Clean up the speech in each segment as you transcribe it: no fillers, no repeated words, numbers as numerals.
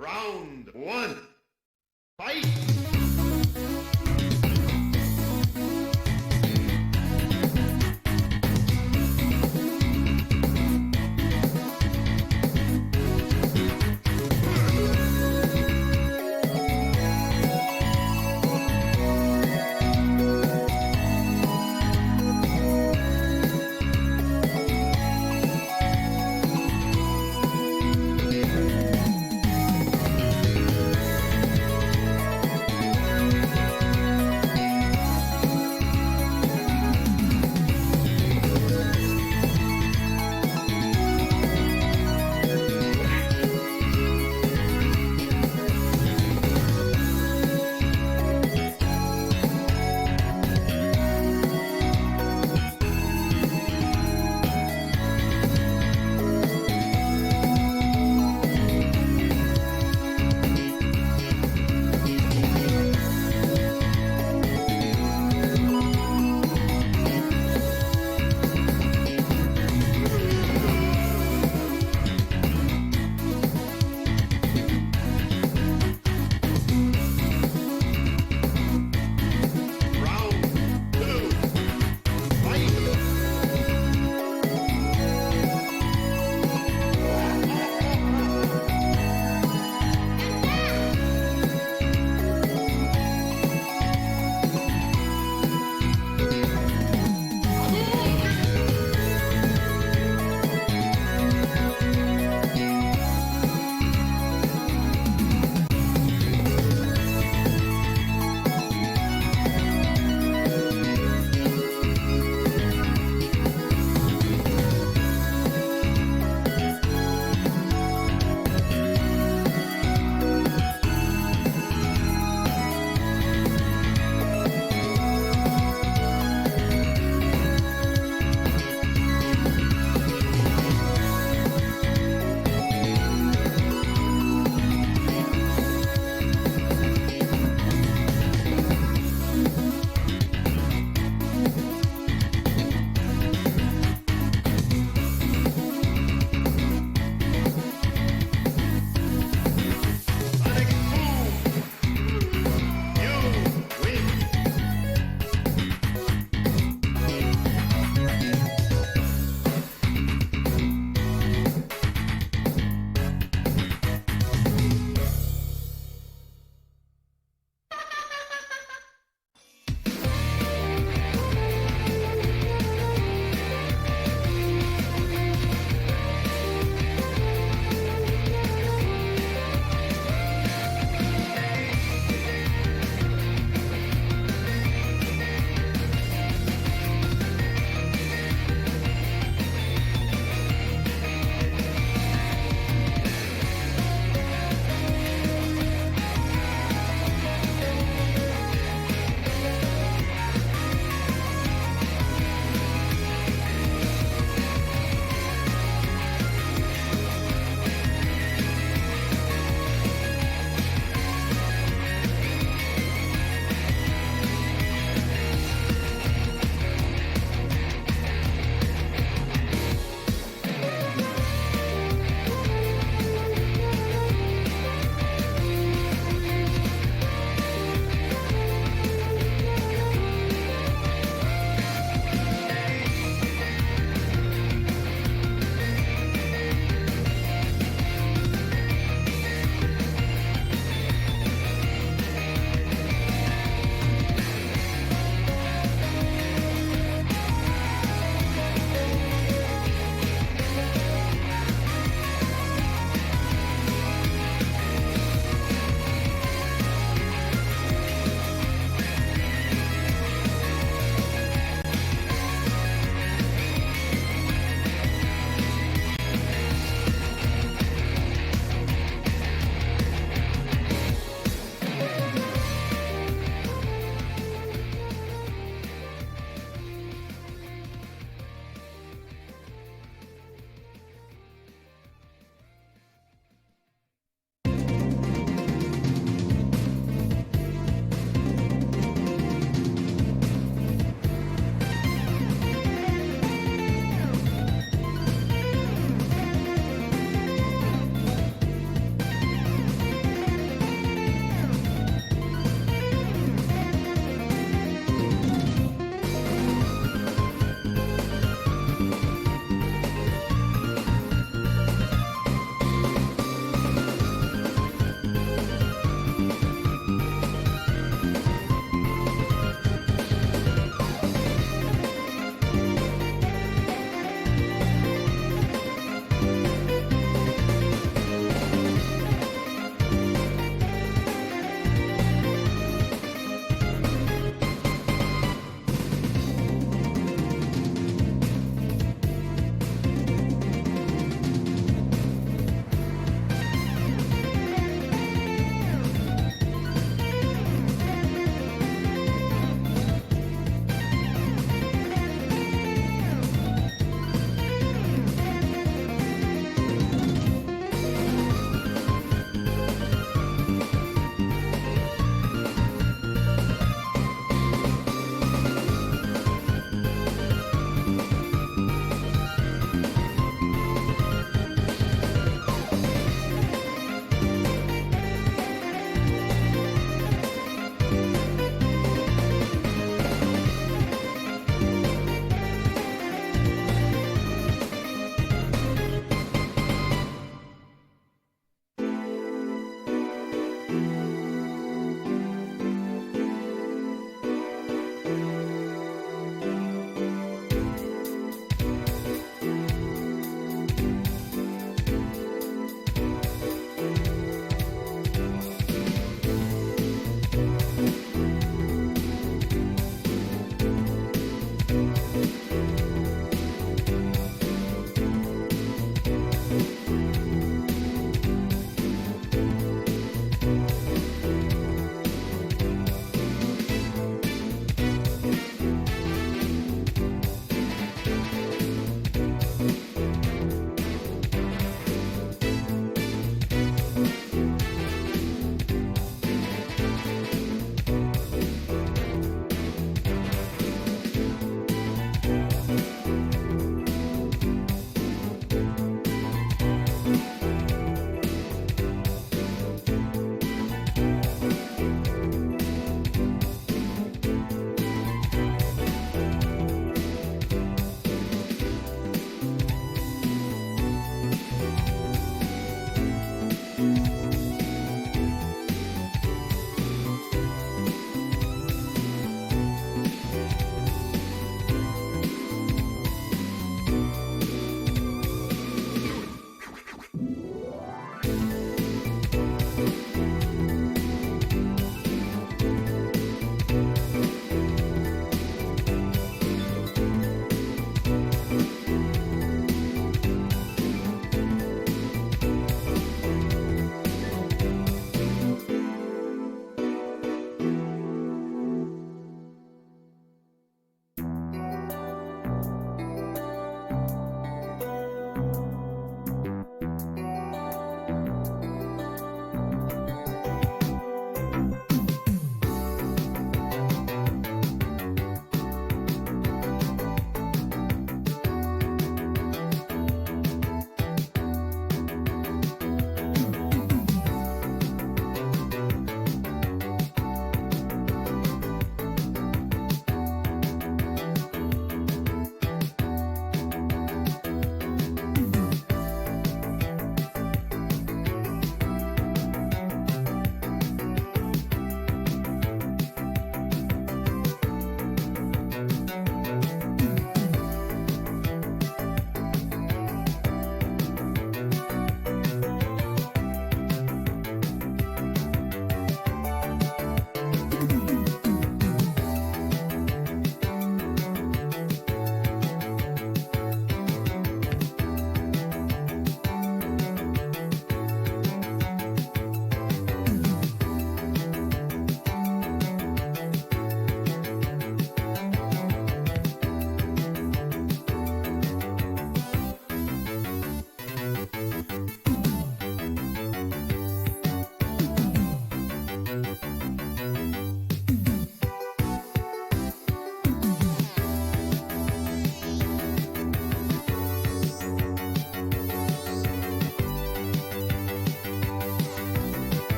Round one. Fight!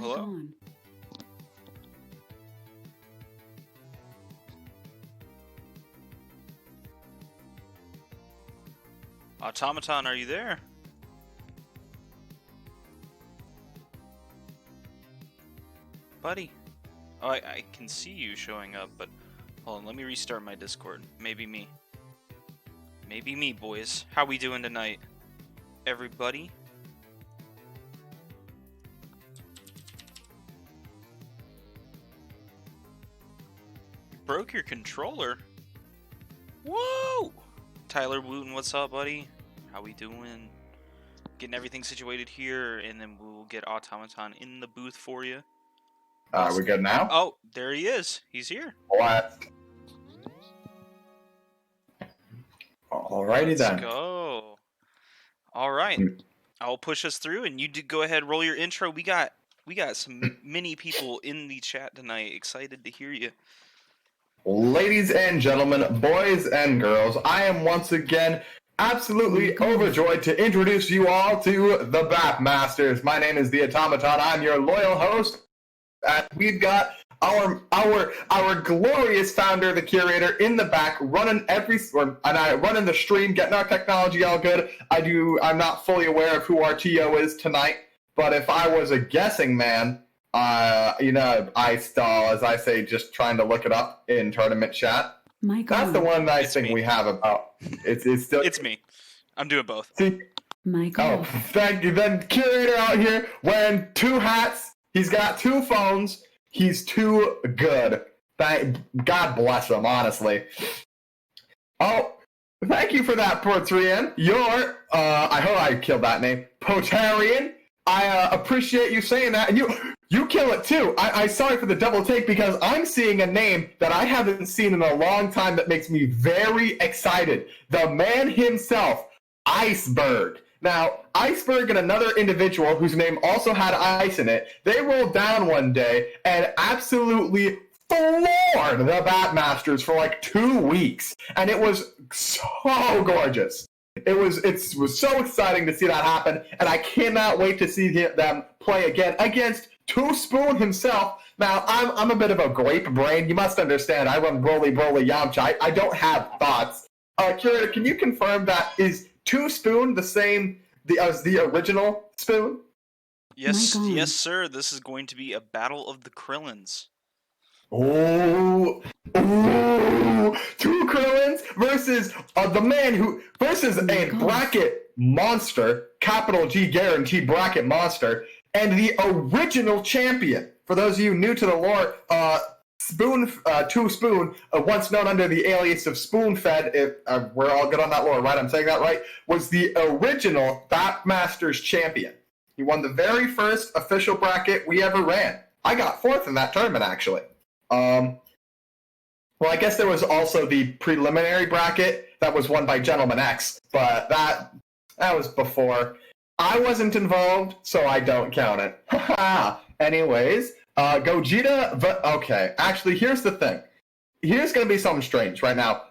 hello. AuTomaton, are you there? Buddy? Oh, I can see you showing up, but hold on, let me restart my Discord. Maybe me. Maybe me, boys. How we doing tonight? Everybody? You broke your controller? Whoa! Tyler Wooten, what's up, buddy? How we doing? Getting everything situated here, and then we'll get AuTomaton in the booth for you. Are we good now? Oh, there he is. He's here. What? Alrighty then. Let's go. All right. I'll push us through, and you go ahead, roll your intro. We got some many people in the chat tonight. Excited to hear you. Ladies and gentlemen, boys and girls, I am once again absolutely overjoyed to introduce you all to the Bapmasters. My name is the AuTomaton. I'm your loyal host. We've got our glorious founder, the curator, in the back, running running the stream, getting our technology all good. I'm not fully aware of who our TO is tonight, but if I was a guessing man, I stall, as I say, just trying to look it up in tournament chat. Michael. That's the one nice thing we have about it's still. It's me. I'm doing both. See? Michael. Oh, thank you. Then curator out here wearing 2 hats. He's got 2 phones. He's too good. God bless him, honestly. Oh, thank you for that, Portrian. I hope I killed that name. Potarian. I appreciate you saying that. And you kill it too. I'm sorry for the double take because I'm seeing a name that I haven't seen in a long time that makes me very excited. The man himself, Iceberg. Now, Iceberg and another individual whose name also had ice in it, they rolled down one day and absolutely floored the Bapmasters for like 2 weeks. And it was so gorgeous. It was so exciting to see that happen, and I cannot wait to see them play again against Two Spoon himself. Now, I'm a bit of a grape brain. You must understand, I run Broly Yamcha. I don't have thoughts. Curator, can you confirm that is Two Spoon the same as the original Spoon? Yes, yes, sir. This is going to be a battle of the Krillins. Ooh, 2 Krillins versus the man versus a bracket monster, capital G guarantee bracket monster, and the original champion. For those of you new to the lore, Two Spoon, once known under the alias of Spoon-Fed, if we're all good on that lore, right? I'm saying that right? Was the original Bapmasters champion. He won the very first official bracket we ever ran. I got 4th in that tournament, actually. Well, I guess there was also the preliminary bracket that was won by Gentleman X, but that was before. I wasn't involved, so I don't count it. Anyways, Gogeta, okay, actually, here's the thing. Here's going to be something strange right now.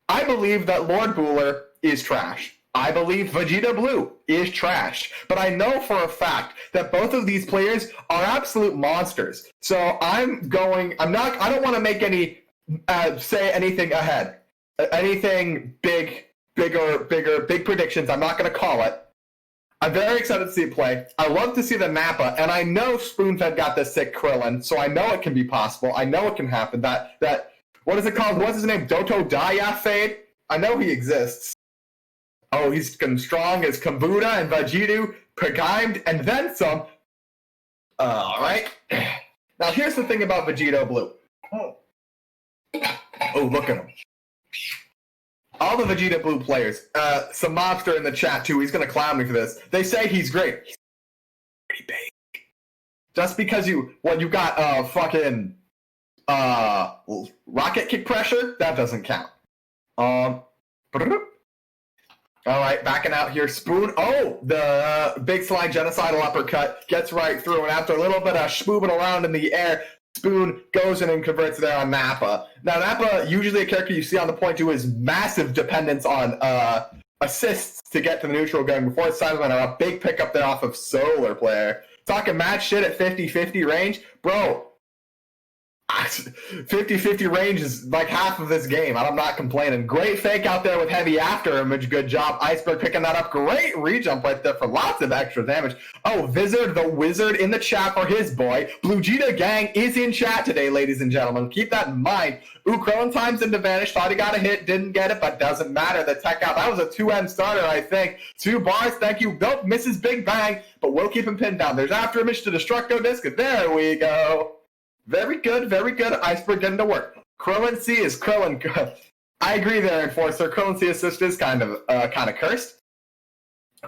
I believe that Lord Bueller is trash. I believe Vegeta Blue is trash. But I know for a fact that both of these players are absolute monsters. So I don't want to make say anything ahead. Anything big predictions. I'm not going to call it. I'm very excited to see it play. I love to see the Nappa, and I know Spoonfed got the sick Krillin, so I know it can be possible. I know it can happen. That what is it called? What's his name? Doto Diafade? I know he exists. Oh, he's strong as Kambuda and Vegeta, Pagaimed, and then some. Alright. Now, here's the thing about Vegeta Blue. Oh, look at him. All the Vegeta Blue players, some mobster in the chat too, he's going to clown me for this. They say he's great. He's pretty big. Just because you got fucking rocket kick pressure, that doesn't count. Alright, backing out here, Spoon. Oh, the big slide genocidal uppercut gets right through, and after a little bit of schmoobing around in the air, Spoon goes in and converts there on Nappa. Now, Nappa, usually a character you see on the point to his massive dependence on assists to get to the neutral gun before it's Cyberman, or a big pickup there off of Solar Player. talking mad shit at 50-50 range. Bro, 50-50 range is like half of this game, and I'm not complaining. Great fake out there with heavy after image. Good job, Iceberg, picking that up. Great rejump right there for lots of extra damage. Oh, Vizard the Wizard in the chat for his boy. Blue Jita Gang is in chat today, ladies and gentlemen. Keep that in mind. Ooh, Krillin times into Vanish. Thought he got a hit, didn't get it, but doesn't matter. The tech out. That was a 2M starter, I think. 2 bars, thank you. Nope, misses Big Bang, but we'll keep him pinned down. There's after image to Destructo Disc. There we go. Very good, very good. Iceberg getting to work. Krillin C is Krillin. I agree there, Enforcer. Krillin C assist is kind of cursed.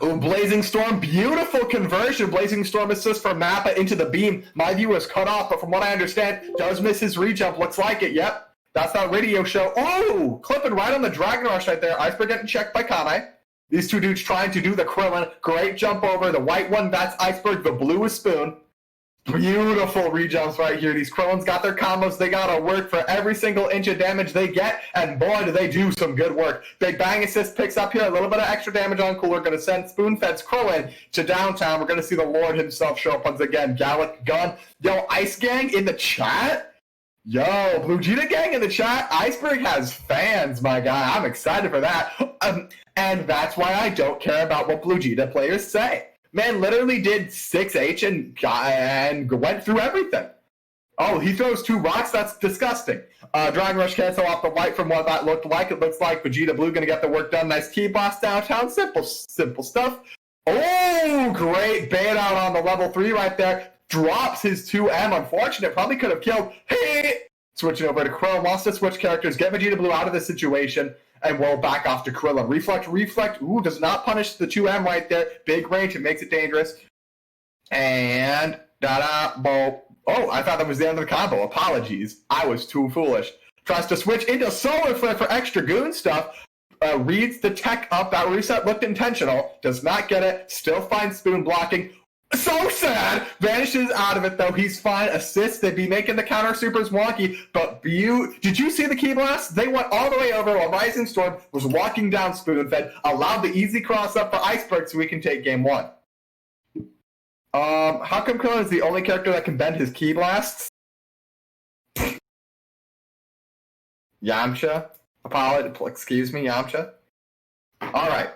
Ooh, Blazing Storm, beautiful conversion. Blazing Storm assist from Mappa into the beam. My view was cut off, but from what I understand, does miss his rejump. Looks like it, yep. That's that radio show. Oh, clipping right on the Dragon Rush right there. Iceberg getting checked by Kame. These two dudes trying to do the Krillin. Great jump over. The white one, that's Iceberg. The blue is Spoon. Beautiful rejumps right here. These Krillins got their combos. They gotta work for every single inch of damage they get, and boy, do they do some good work. Big Bang assist picks up here. A little bit of extra damage on Cooler. Gonna send Spoon-Fed's Krillin to downtown. We're gonna see the Lord himself show up once again. Gallic Gun. Yo, Ice Gang in the chat? Yo, Blue Jita Gang in the chat? Iceberg has fans, my guy. I'm excited for that. And that's why I don't care about what Blue Jita players say. Man literally did 6H and went through everything. Oh, he throws 2 rocks? That's disgusting. Dragon Rush cancel off the white from what that looked like. It looks like Vegeta Blue going to get the work done. Nice key boss downtown. Simple stuff. Oh, great bait out on the level 3 right there. Drops his 2M. Unfortunate. Probably could have killed. Hey! Switching over to Krill. Wants to switch characters. Get Vegeta Blue out of this situation. And we'll back off to Krillin. Reflect. Ooh, does not punish the 2M right there. Big range. It makes it dangerous. And da-da-bo. Oh, I thought that was the end of the combo. Apologies. I was too foolish. Tries to switch into Solar Flare for extra goon stuff. Reads the tech up. That reset looked intentional. Does not get it. Still finds Spoon blocking. So sad! Vanishes out of it, though. He's fine. Assists. They'd be making the counter supers wonky, but did you see the key blast? They went all the way over while Rising Storm was walking down Spoon-Fed, allowed the easy cross up for Iceberg so we can take game 1. How come Krillin is the only character that can bend his key blasts? Yamcha? Excuse me, Yamcha? Alright.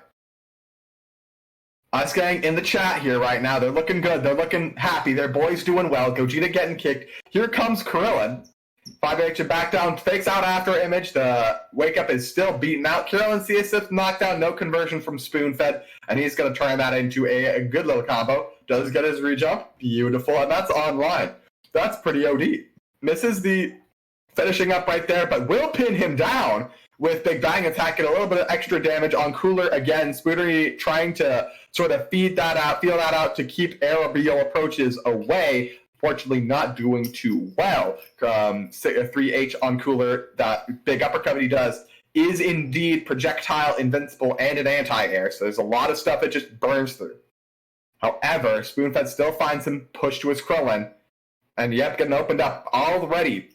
Ice Gang in the chat here right now. They're looking good. They're looking happy. Their boy's doing well. Gogeta getting kicked. Here comes Krillin. 5H back down. Fakes out after image. The wake up is still beaten out. Krillin C assist knockdown. No conversion from Spoon-Fed. And he's going to turn that into a good little combo. Does get his rejump. Beautiful. And that's online. That's pretty OD. Misses the finishing up right there, but will pin him down with Big Bang attacking a little bit of extra damage on Cooler again. Spoonery trying to sort of feel that out to keep aerial approaches away. Fortunately, not doing too well. 3H on Cooler, that big uppercut he does is indeed projectile, invincible, and an anti-air. So there's a lot of stuff it just burns through. However, Spoon-Fed still finds him pushed to his Krillin. And yep, getting opened up already.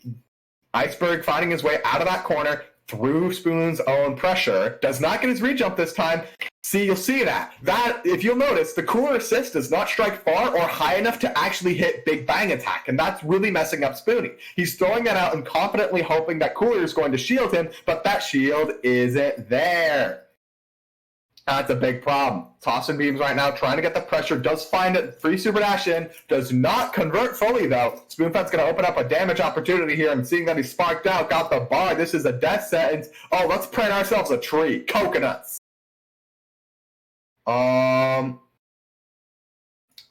Iceberg finding his way out of that corner through Spoon's own pressure. Does not get his rejump this time. See, you'll see that. If you'll notice, the Cooler assist does not strike far or high enough to actually hit Big Bang attack, and that's really messing up Spoonie. He's throwing that out and confidently hoping that Cooler is going to shield him, but that shield isn't there. That's a big problem. Tossing beams right now, trying to get the pressure. Does find it. Free super dash in. Does not convert fully, though. Spoonfed's going to open up a damage opportunity here. I'm seeing that he sparked out. Got the bar. This is a death sentence. Oh, let's plant ourselves a tree. Coconuts.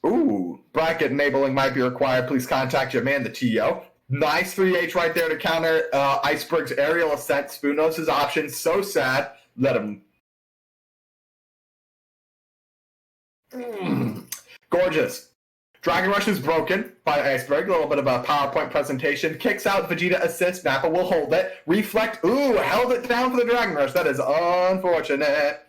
Ooh. Bracket enabling might be required. Please contact your man, the TO. Nice 3H right there to counter Iceberg's aerial ascent. Spoon knows his options. So sad. Let him... Gorgeous. Dragon Rush is broken by Iceberg. A little bit of a PowerPoint presentation. Kicks out Vegeta assist. Nappa will hold it. Reflect. Ooh, held it down for the Dragon Rush. That is unfortunate.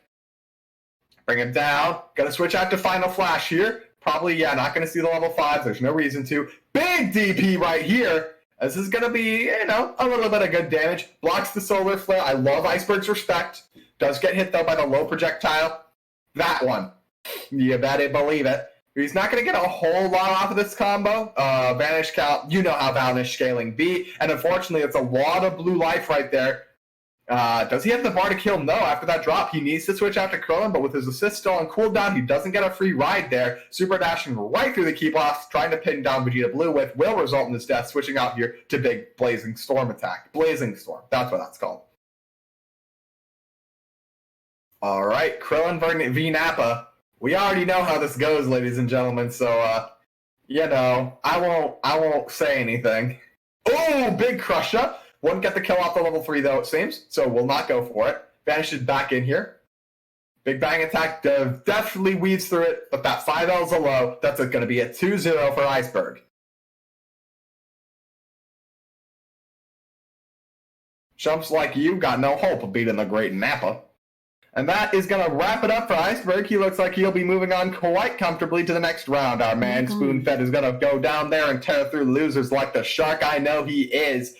Bring him down. Gonna switch out to Final Flash here. Probably, yeah, not gonna see the level 5. There's no reason to. Big DP right here. This is gonna be, a little bit of good damage. Blocks the Solar Flare. I love Iceberg's respect. Does get hit, though, by the low projectile. That one. You better believe it. He's not going to get a whole lot off of this combo. Vanish count, you know how Vanish scaling be. And unfortunately, it's a lot of blue life right there. Does he have the bar to kill? No. After that drop, he needs to switch out to Krillin, but with his assist still on cooldown, he doesn't get a free ride there. Super dashing right through the key blocks, trying to pin down Vegeta Blue with will result in his death, switching out here to big Blazing Storm attack. Blazing Storm, that's what that's called. All right, Krillin v Nappa. We already know how this goes, ladies and gentlemen, so, you know, I won't say anything. Oh, big Crusher. Won't get the kill off the level 3, though, it seems, so we'll not go for it. Vanishes back in here. Big Bang attack definitely weaves through it, but that 5L's a low. That's going to be a 2-0 for Iceberg. Chumps like you got no hope of beating the great Nappa. And that is going to wrap it up for Iceberg. He looks like he'll be moving on quite comfortably to the next round. Our man Spoonfed is going to go down there and tear through losers like the shark I know he is.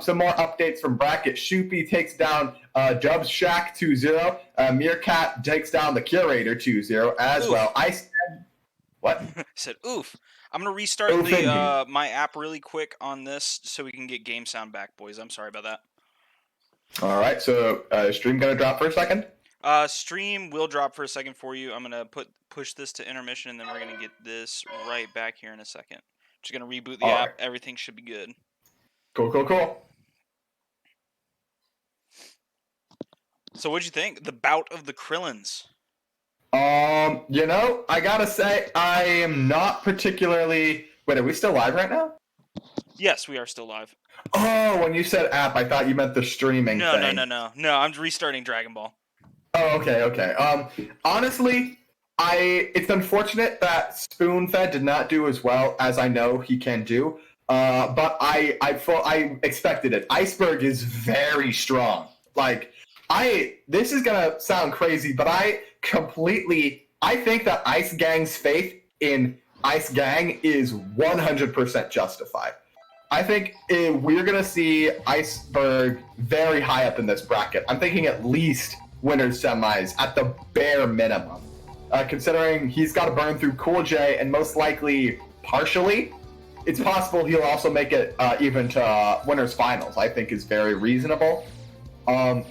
Some more updates from Bracket. Shoopy takes down Jub's Shack 2-0. Meerkat takes down the Curator 2-0 as well. What? I said, oof. I'm going to restart my app really quick on this so we can get game sound back, boys. I'm sorry about that. All right, so stream going to drop for a second? Stream will drop for a second for you. I'm going to push this to intermission, and then we're going to get this right back here in a second. Just going to reboot the app. Right. Everything should be good. Cool. So what'd you think? The bout of the Krillins. You know, I gotta say, I am not particularly... Wait, are we still live right now? Yes, we are still live. Oh, when you said app, I thought you meant the streaming thing. No, I'm restarting Dragon Ball. Oh, okay. Honestly, it's unfortunate that Spoonfed did not do as well as I know he can do. But I expected it. Iceberg is very strong. Like, this is gonna sound crazy, but I think that Ice Gang's faith in Ice Gang is 100% justified. I think we're gonna see Iceberg very high up in this bracket. I'm thinking at least winners semis at the bare minimum. Considering he's got to burn through Cool J and most likely partially, it's possible he'll also make it even to winners finals. I think is very reasonable. I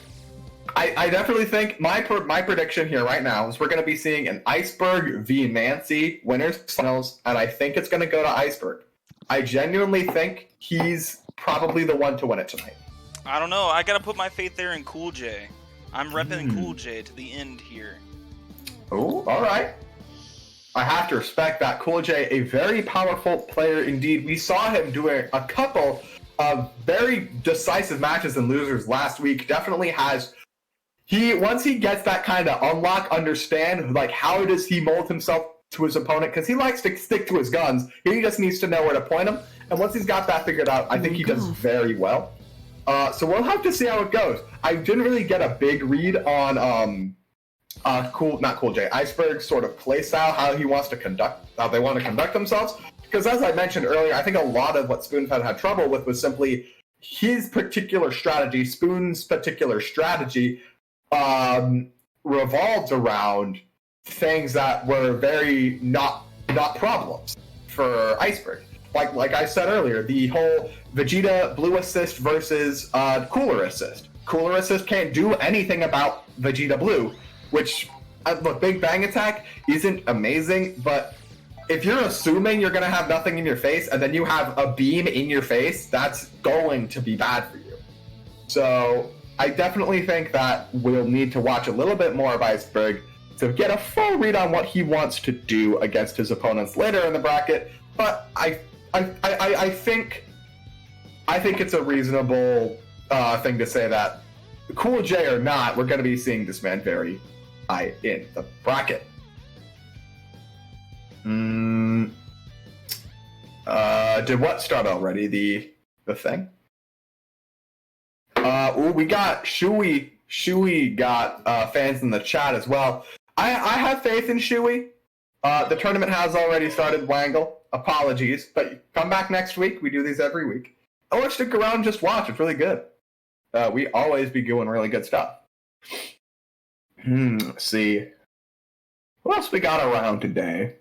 definitely think my prediction here right now is we're going to be seeing an Iceberg v Nancy winners finals, and I think it's going to go to Iceberg. I genuinely think he's probably the one to win it tonight. I don't know. I got to put my faith there in Cool J. I'm repping Cool J to the end here. Oh, all right. I have to respect that. Cool J, a very powerful player indeed. We saw him doing a couple of very decisive matches and losers last week. Definitely has... Once he gets that kind of unlock, understand, like, how does he mold himself to his opponent? Because he likes to stick to his guns. He just needs to know where to point them. And once he's got that figured out, I think he does very well. So we'll have to see how it goes. I didn't really get a big read on Iceberg's sort of play style, how they want to conduct themselves. Because as I mentioned earlier, I think a lot of what Spoonfed had trouble with was simply his particular strategy, Spoon's particular strategy, revolved around things that were very not problems for Iceberg. Like I said earlier, the whole Vegeta Blue assist versus Cooler assist. Cooler assist can't do anything about Vegeta Blue, which, look, Big Bang attack isn't amazing, but if you're assuming you're going to have nothing in your face and then you have a beam in your face, that's going to be bad for you. So I definitely think that we'll need to watch a little bit more of Iceberg to get a full read on what he wants to do against his opponents later in the bracket. But I think it's a reasonable thing to say that Cool J or not, we're going to be seeing this man very high in the bracket. Did what start already? The thing? We got Shui. Shui got fans in the chat as well. I have faith in Shui. The tournament has already started, Wangle. Apologies, but come back next week. We do these every week. Or stick around and just watch. It's really good. We always be doing really good stuff. Let's see. What else we got around today?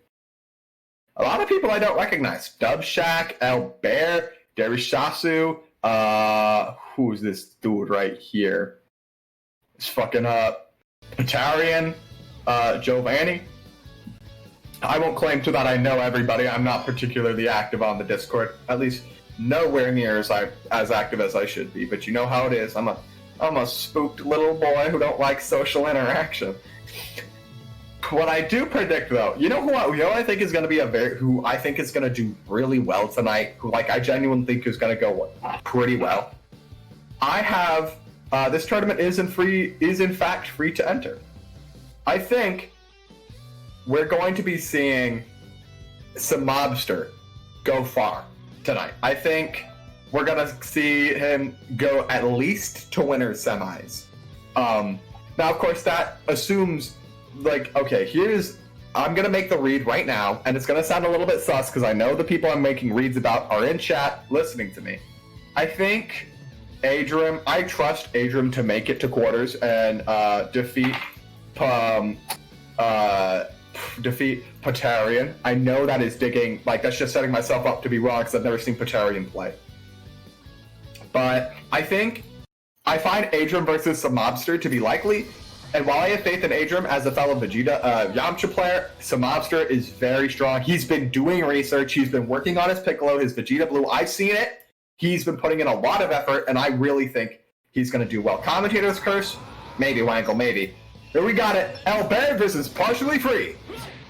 a lot of people I don't recognize. Dubshack, Albert, Derishasu, who's this dude right here? It's fucking Patarian, Giovanni. I won't claim to that I know everybody. I'm not particularly active on the Discord, at least nowhere near as active as I should be. But you know how it is. I'm a spooked little boy who don't like social interaction. What I do predict, though, you know who I think is going to be who I think is going to do really well tonight. Who I genuinely think is going to go pretty well. I have this tournament is in fact free to enter. I think we're going to be seeing some mobster go far tonight. I think we're going to see him go at least to winners semis. Now, of course, that assumes, like, okay, I'm going to make the read right now, and it's going to sound a little bit sus because I know the people I'm making reads about are in chat listening to me. I think I trust Adrim to make it to quarters and defeat Patarian. I know that is digging, like, that's just setting myself up to be wrong because I've never seen Patarian play. But I find Adrim versus some mobster to be likely. And while I have faith in Adrim as a fellow Vegeta Yamcha player, Samobster is very strong. He's been doing research. He's been working on his Piccolo, his Vegeta Blue. I've seen it. He's been putting in a lot of effort, and I really think he's going to do well. Commentator's Curse? Maybe, Wangle, maybe. Here we got it. Albert versus Partially Free.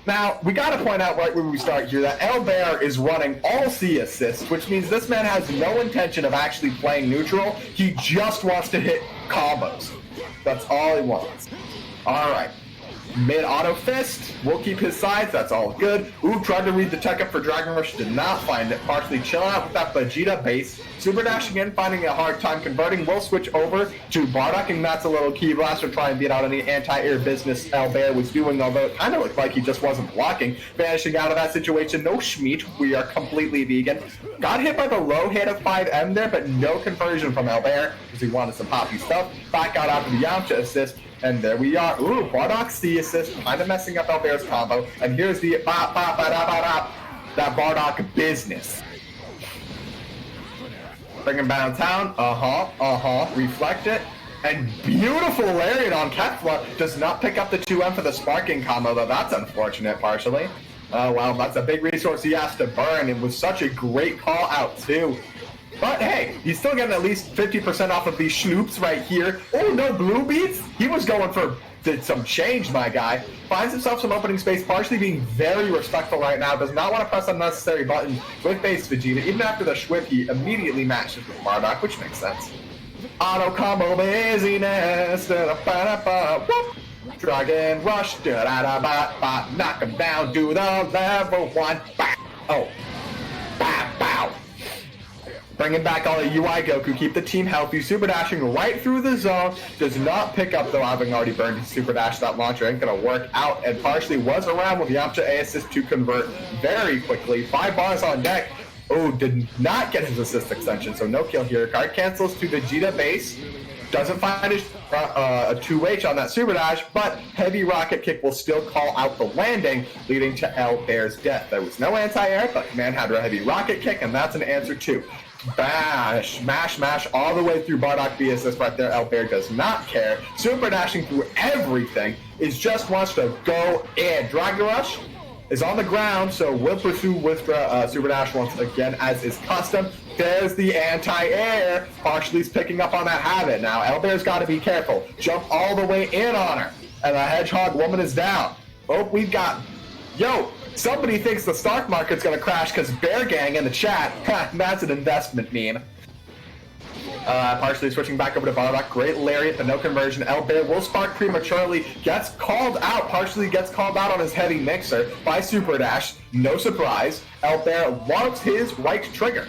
Now, we got to point out right when we start here that Albert is running all C assists, which means this man has no intention of actually playing neutral. He just wants to hit combos. That's all he wants. All right. Mid auto fist. We'll keep his sides. That's all good. Ooh, tried to read the tech up for Dragon Rush. Did not find it. Partially chilling out with that Vegeta base. Super dashing in, finding a hard time converting. We'll switch over to Bardock, and that's a little key blast to try and beat out any anti-air business Albert was doing, although it kind of looked like he just wasn't blocking. Vanishing out of that situation. No schmeat. We are completely vegan. Got hit by the low hit of 5M there, but no conversion from Albert because he wanted some poppy stuff. Back out after the Yamcha assist. And there we are. Ooh, Bardock C assist, kind of messing up Albert's combo. And here's the that Bardock business. Bring him downtown. Reflect it. And beautiful lariat on Kefla. Does not pick up the 2M for the sparking combo, though. That's unfortunate, partially. Oh, well, that's a big resource he has to burn. It was such a great call out, too. But hey, he's still getting at least 50% off of these schnoops right here. Oh, no blue beats? He was going for some change, my guy. Finds himself some opening space, partially being very respectful right now. Does not want to press unnecessary buttons with base Vegeta. Even after the Schwib, he immediately matches with Bardock, which makes sense. Auto combo busyness. Dragon Rush. Knock him down. Do the level 1. Oh. Bow. Bringing back all the UI Goku, keep the team healthy, super dashing right through the zone, does not pick up though, having already burned his super dash. That launcher ain't gonna work out, and partially was around with Yamcha A assist to convert very quickly. 5 bars on deck. Oh, did not get his assist extension, so no kill here. Guard cancels to Vegeta base. Doesn't find his a 2H on that super dash, but heavy rocket kick will still call out the landing, leading to Albert's death. There was no anti-air, but command had a heavy rocket kick, and that's an answer too. Bash, mash all the way through Bardock B assist right there. Albert does not care. Super dashing through everything. Just wants to go in. Dragon Rush is on the ground, so we'll pursue with Super Dash once again as is custom. There's the anti-air. Partially's picking up on that habit. Now, Albert's got to be careful. Jump all the way in on her. And the Hedgehog woman is down. Oh, we've got... Yo! Somebody thinks the stock market's gonna crash because Bear Gang in the chat. That's an investment meme. Partially switching back over to Bardock. Great lariat, but no conversion. Albert will spark prematurely. Gets called out. Partially gets called out on his heavy mixer by Super Dash. No surprise. Albert loves his right trigger.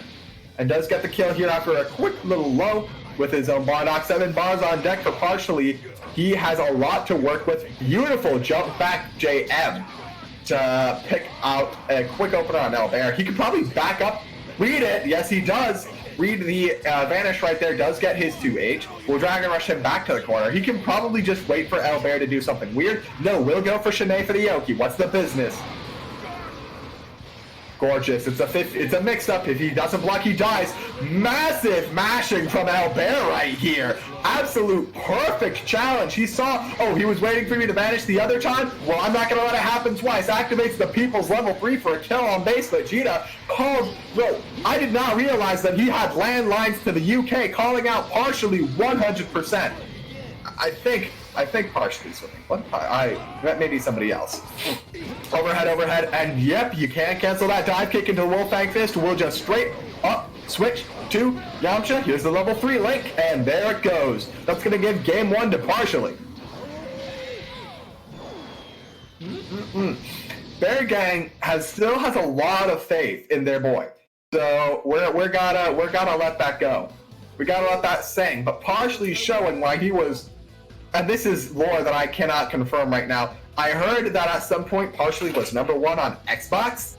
And does get the kill here after a quick little low with his own Bardock. 7 bars on deck for Partially. He has a lot to work with. Beautiful jump back JM. To pick out a quick opener on Albert. He could probably back up, read it. Yes, he does. Read the vanish right there, does get his 2H. We'll Dragon Rush him back to the corner. He can probably just wait for Albert to do something weird. No, we'll go for Shanae for the Yoki. What's the business? Gorgeous. It's a mix-up. If he doesn't block, he dies. Massive mashing from Albert right here. Absolute perfect challenge. He saw, oh, he was waiting for me to vanish the other time? Well, I'm not going to let it happen twice. Activates the People's level 3 for a kill on base. Vegeta called, bro, I did not realize that he had landlines to the UK, calling out partially 100%. I think partially swimming. What? That may be somebody else. Overhead, and yep, you can't cancel that dive kick into Wolfang Fist. We'll just straight up switch to Yamcha. Here's the level 3 link, and there it goes. That's gonna give game 1 to partially. Bear Gang still has a lot of faith in their boy, so we're gonna let that go. We gotta let that sing, but partially showing why he was. And this is lore that I cannot confirm right now. I heard that at some point Partially was #1 on Xbox.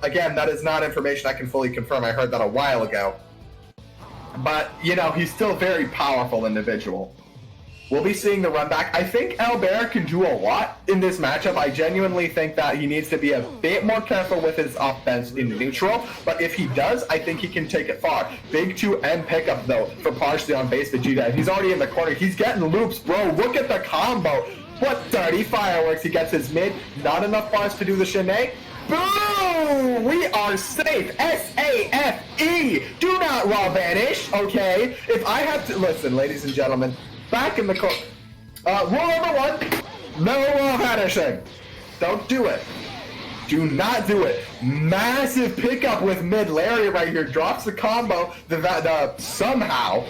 Again, that is not information I can fully confirm. I heard that a while ago. But, you know, he's still a very powerful individual. We'll be seeing the run back. I think Albert can do a lot in this matchup. I genuinely think that he needs to be a bit more careful with his offense in neutral. But if he does, I think he can take it far. Big 2M pickup, though, for Partially on base Vegeta. He's already in the corner. He's getting loops, bro. Look at the combo. What dirty fireworks. He gets his mid. Not enough bars to do the Shanae. Boom! We are safe. S-A-F-E. Do not raw vanish, okay? If I have to... Listen, ladies and gentlemen. Back in the corner. Rule number 1, no raw vanishing. Don't do it. Do not do it. Massive pickup with mid Lariat right here. Drops the combo. Somehow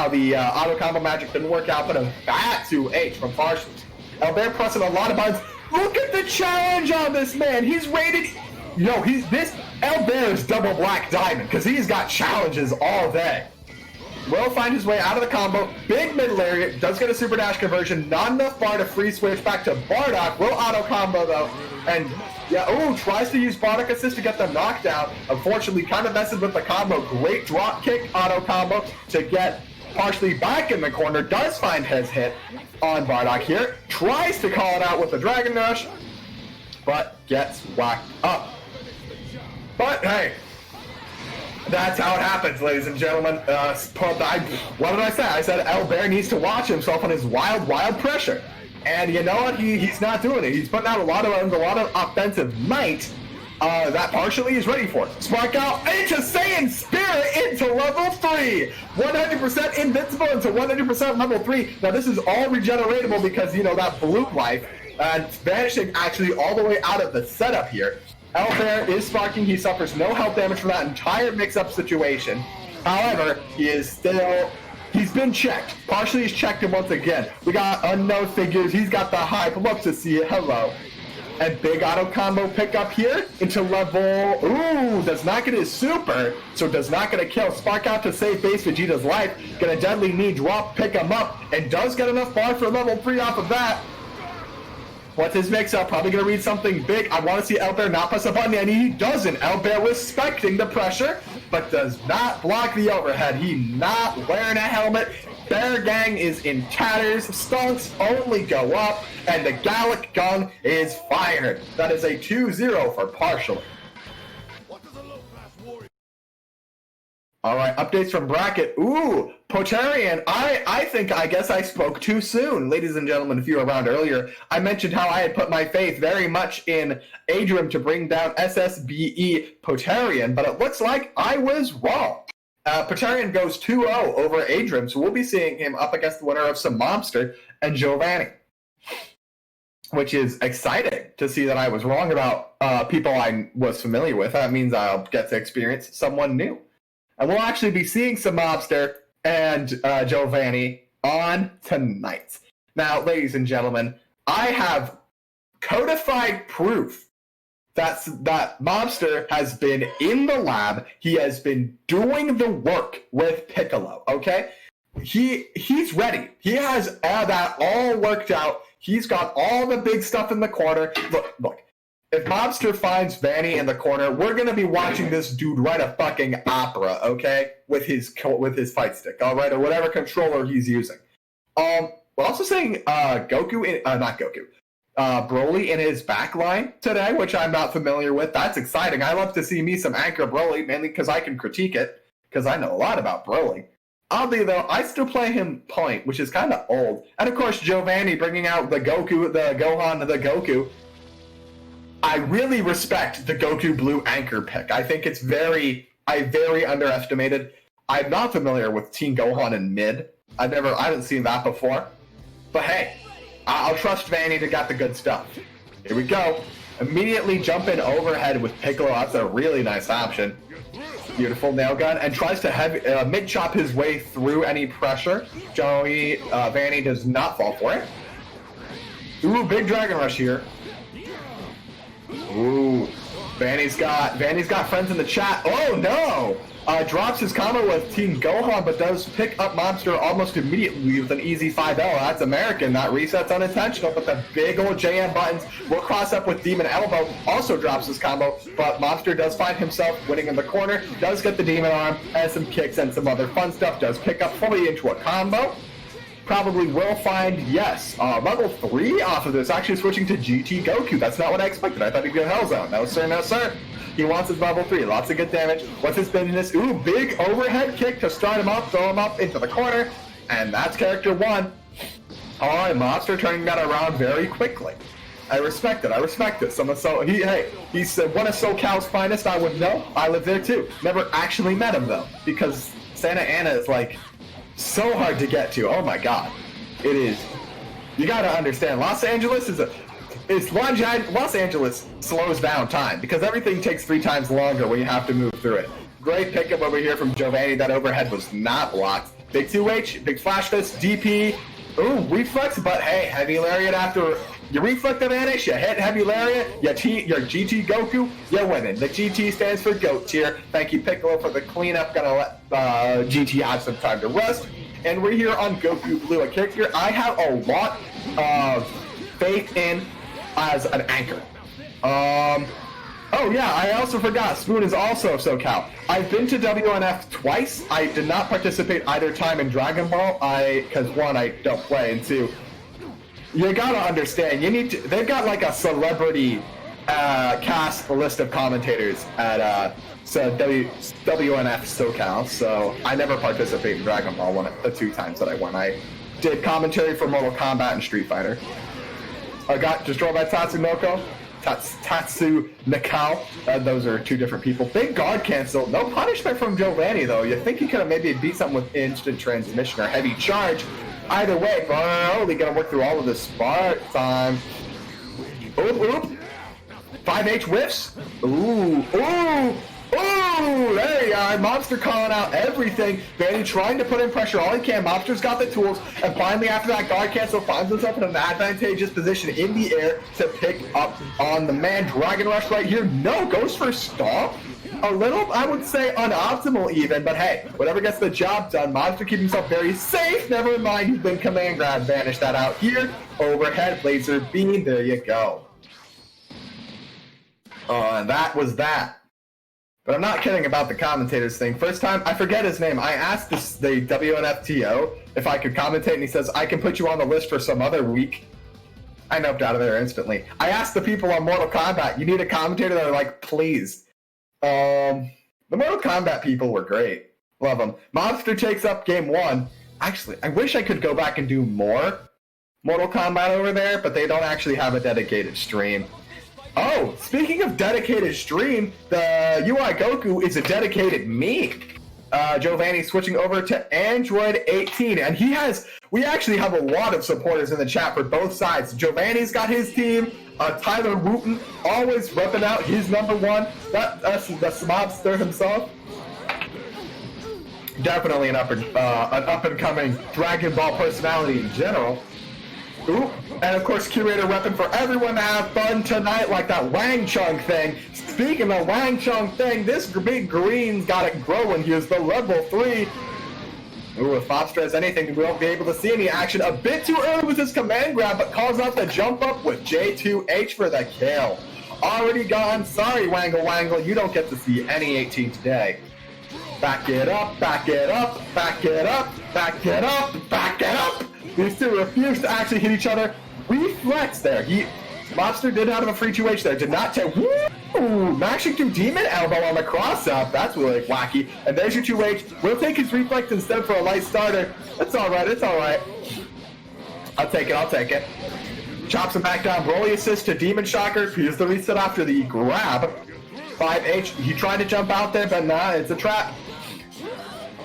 the auto combo magic didn't work out, but a bat to H from Partially. Albert pressing a lot of buttons. Look at the challenge on this man. He's rated. Yo, Albert is double black diamond because he's got challenges all day. Will find his way out of the combo. Big mid lariat. Does get a super dash conversion. Not enough bar to free switch back to Bardock. Will auto combo though. And yeah, oh, tries to use Bardock assist to get the knockdown. Unfortunately, kind of messes with the combo. Great drop kick auto combo to get Partially back in the corner. Does find his hit on Bardock here. Tries to call it out with the Dragon Rush, but gets whacked up. But hey. That's how it happens, ladies and gentlemen. What did I say? I said Albert needs to watch himself on his wild pressure. And you know what? He's not doing it. He's putting out a lot of offensive might that Partially is ready for. Spark out into Saiyan Spirit into level 3. 100% invincible into 100% level 3. Now this is all regeneratable because, you know, that blue life and vanishing actually all the way out of the setup here. Albert is sparking. He suffers no health damage from that entire mix-up situation. However, he's been checked. Partially he's checked him once again. We got unknown figures. He's got the hype. Love to see it. Hello. And big auto combo pickup here into level... Ooh, does not get his super, so does not get a kill. Spark out to save base Vegeta's life. Get a deadly knee drop, pick him up, and does get enough bar for level 3 off of that. What's his mix-up? Probably going to read something big. I want to see Albert not press a button, and he doesn't. Albert respecting the pressure, but does not block the overhead. He not wearing a helmet. Bear Gang is in tatters. Stunks only go up, and the Gallic gun is fired. That is a 2-0 for Partially. All right, updates from bracket. Ooh, Potarian. I guess I spoke too soon. Ladies and gentlemen, if you were around earlier, I mentioned how I had put my faith very much in Adrian to bring down SSBE Potarian, but it looks like I was wrong. Potarian goes 2-0 over Adrian, so we'll be seeing him up against the winner of some Monster and Giovanni, which is exciting to see that I was wrong about people I was familiar with. That means I'll get to experience someone new. And we'll actually be seeing some Mobster and Giovanni on tonight. Now, ladies and gentlemen, I have codified proof that Mobster has been in the lab. He has been doing the work with Piccolo, okay? He's ready. He has that all worked out. He's got all the big stuff in the corner. Look. If Mobster finds Vanny in the corner, we're going to be watching this dude write a fucking opera, okay? With his fight stick, all right? Or whatever controller he's using. We're also saying not Goku. Broly in his backline today, which I'm not familiar with. That's exciting. I love to see me some Anchor Broly, mainly because I can critique it, because I know a lot about Broly. Oddly, though, I still play him point, which is kind of old. And, of course, Giovanni bringing out the Gohan, the Goku. I really respect the Goku Blue Anchor pick. I think it's very underestimated. I'm not familiar with Teen Gohan in mid. I haven't seen that before. But, hey, I'll trust Vanny to got the good stuff. Here we go. Immediately jump in overhead with Piccolo. That's a really nice option. Beautiful nail gun, and tries to mid-chop his way through any pressure. Vanny does not fall for it. Ooh, big Dragon Rush here. Ooh, Vanny's got friends in the chat. Oh no! Drops his combo with Team Gohan, but does pick up Monster almost immediately with an easy 5L. That's American. That resets unintentional, but the big old JM buttons will cross up with Demon Elbow. Also drops his combo, but Monster does find himself winning in the corner. Does get the Demon Arm and some kicks and some other fun stuff. Does pick up fully into a combo. Probably will find, yes, level 3 off of this. Actually switching to GT Goku. That's not what I expected. I thought he'd go Hell Zone. No, sir, no, sir. He wants his level 3. Lots of good damage. What's his business? Ooh, big overhead kick to start him up, throw him up into the corner. And that's character 1. Alright, Monster turning that around very quickly. I respect it. I respect this. He's one of SoCal's finest. I would know. I live there too. Never actually met him though, because Santa Ana is like so hard to get to. Oh my god. It is. You gotta understand, Los Angeles slows down time because everything takes 3 times longer when you have to move through it. Great pickup over here from Giovanni. That overhead was not blocked. Big 2H, big flash fist, DP. Ooh, reflex, but hey, heavy lariat after you reflect the vanish, you hit heavy lariat, your GT Goku, you're winning. The GT stands for GOAT tier. Thank you, Piccolo, for the cleanup. Gonna let GT have some time to rest. And we're here on Goku Blue, a character I have a lot of faith in as an anchor. Oh yeah, I also forgot, Spoon is also SoCal. I've been to WNF twice. I did not participate either time in Dragon Ball. Because 1, I don't play, and 2, you gotta understand, they've got like a celebrity cast list of commentators at WNF SoCal, so I never participate in Dragon Ball the 2 times that I went. I did commentary for Mortal Kombat and Street Fighter. I got destroyed by Tatsunoko. Tatsu Nakao. Those are 2 different people. Big guard cancel. No punishment from Giovanni, though. You think he could have maybe beat something with instant transmission or heavy charge. Either way, Broly gonna work through all of this Spark time. Oop. 5H whiffs. Ooh. Ooh, there you are. Monster calling out everything. Vanny trying to put in pressure all he can. Monster's got the tools. And finally, after that guard cancel, finds himself in an advantageous position in the air to pick up on the man. Dragon Rush right here. No, goes for stomp. A little, I would say, unoptimal even. But hey, whatever gets the job done. Monster keeps himself very safe. Never mind, he's been command grab. Vanish that out here. Overhead, laser beam. There you go. And that was that. But I'm not kidding about the commentators thing. First time, I forget his name. I asked the WNFTO if I could commentate, and he says, I can put you on the list for some other week. I noped out of there instantly. I asked the people on Mortal Kombat, you need a commentator? They're like, please. The Mortal Kombat people were great. Love them. Monster takes up game 1. Actually, I wish I could go back and do more Mortal Kombat over there, but they don't actually have a dedicated stream. Oh, speaking of dedicated stream, the UI Goku is a dedicated me. Giovanni switching over to Android 18, and we actually have a lot of supporters in the chat for both sides. Giovanni's got his team, Tyler Wooten always repping out his number 1. That's the Smobster himself. Definitely an up-and-coming Dragon Ball personality in general. Ooh, and of course, Curator repping for everyone to have fun tonight, like that Wang Chung thing. Speaking of Wang Chung thing, this big green's got it growing. Here's the level 3. Ooh, if Fobster has anything, we won't be able to see any action. A bit too early with his command grab, but calls out the jump up with J2H for the kill. Already gone. Sorry, Wangle, you don't get to see any 18 today. Back it up, back it up, back it up, back it up, back it up. These two refuse to actually hit each other. Reflex there. Mobster did have a free 2H there. Did not take. Woo! Mashing through Demon Elbow on the cross-up. That's really wacky. And there's your 2H. We'll take his reflect instead for a light starter. It's alright, it's alright. I'll take it, I'll take it. Chops him back down. Broly assist to Demon Shocker. Here's the reset after the grab. 5H. He tried to jump out there, but nah, it's a trap.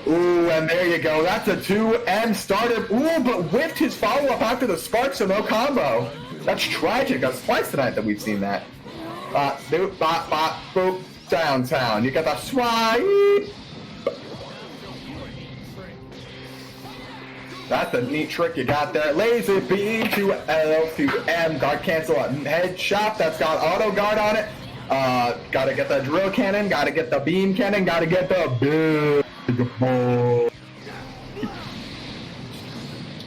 Ooh, and there you go. That's a 2M starter. Ooh, but whiffed his follow-up after the spark, so no combo. That's tragic. That's twice tonight that we've seen that. Boop, bop, bop, boop, downtown. You got the swipe. That's a neat trick you got there. Laser beam to L to M. Guard cancel a head shot that's got auto guard on it. Gotta get the drill cannon. Gotta get the beam cannon. Gotta get the big ball.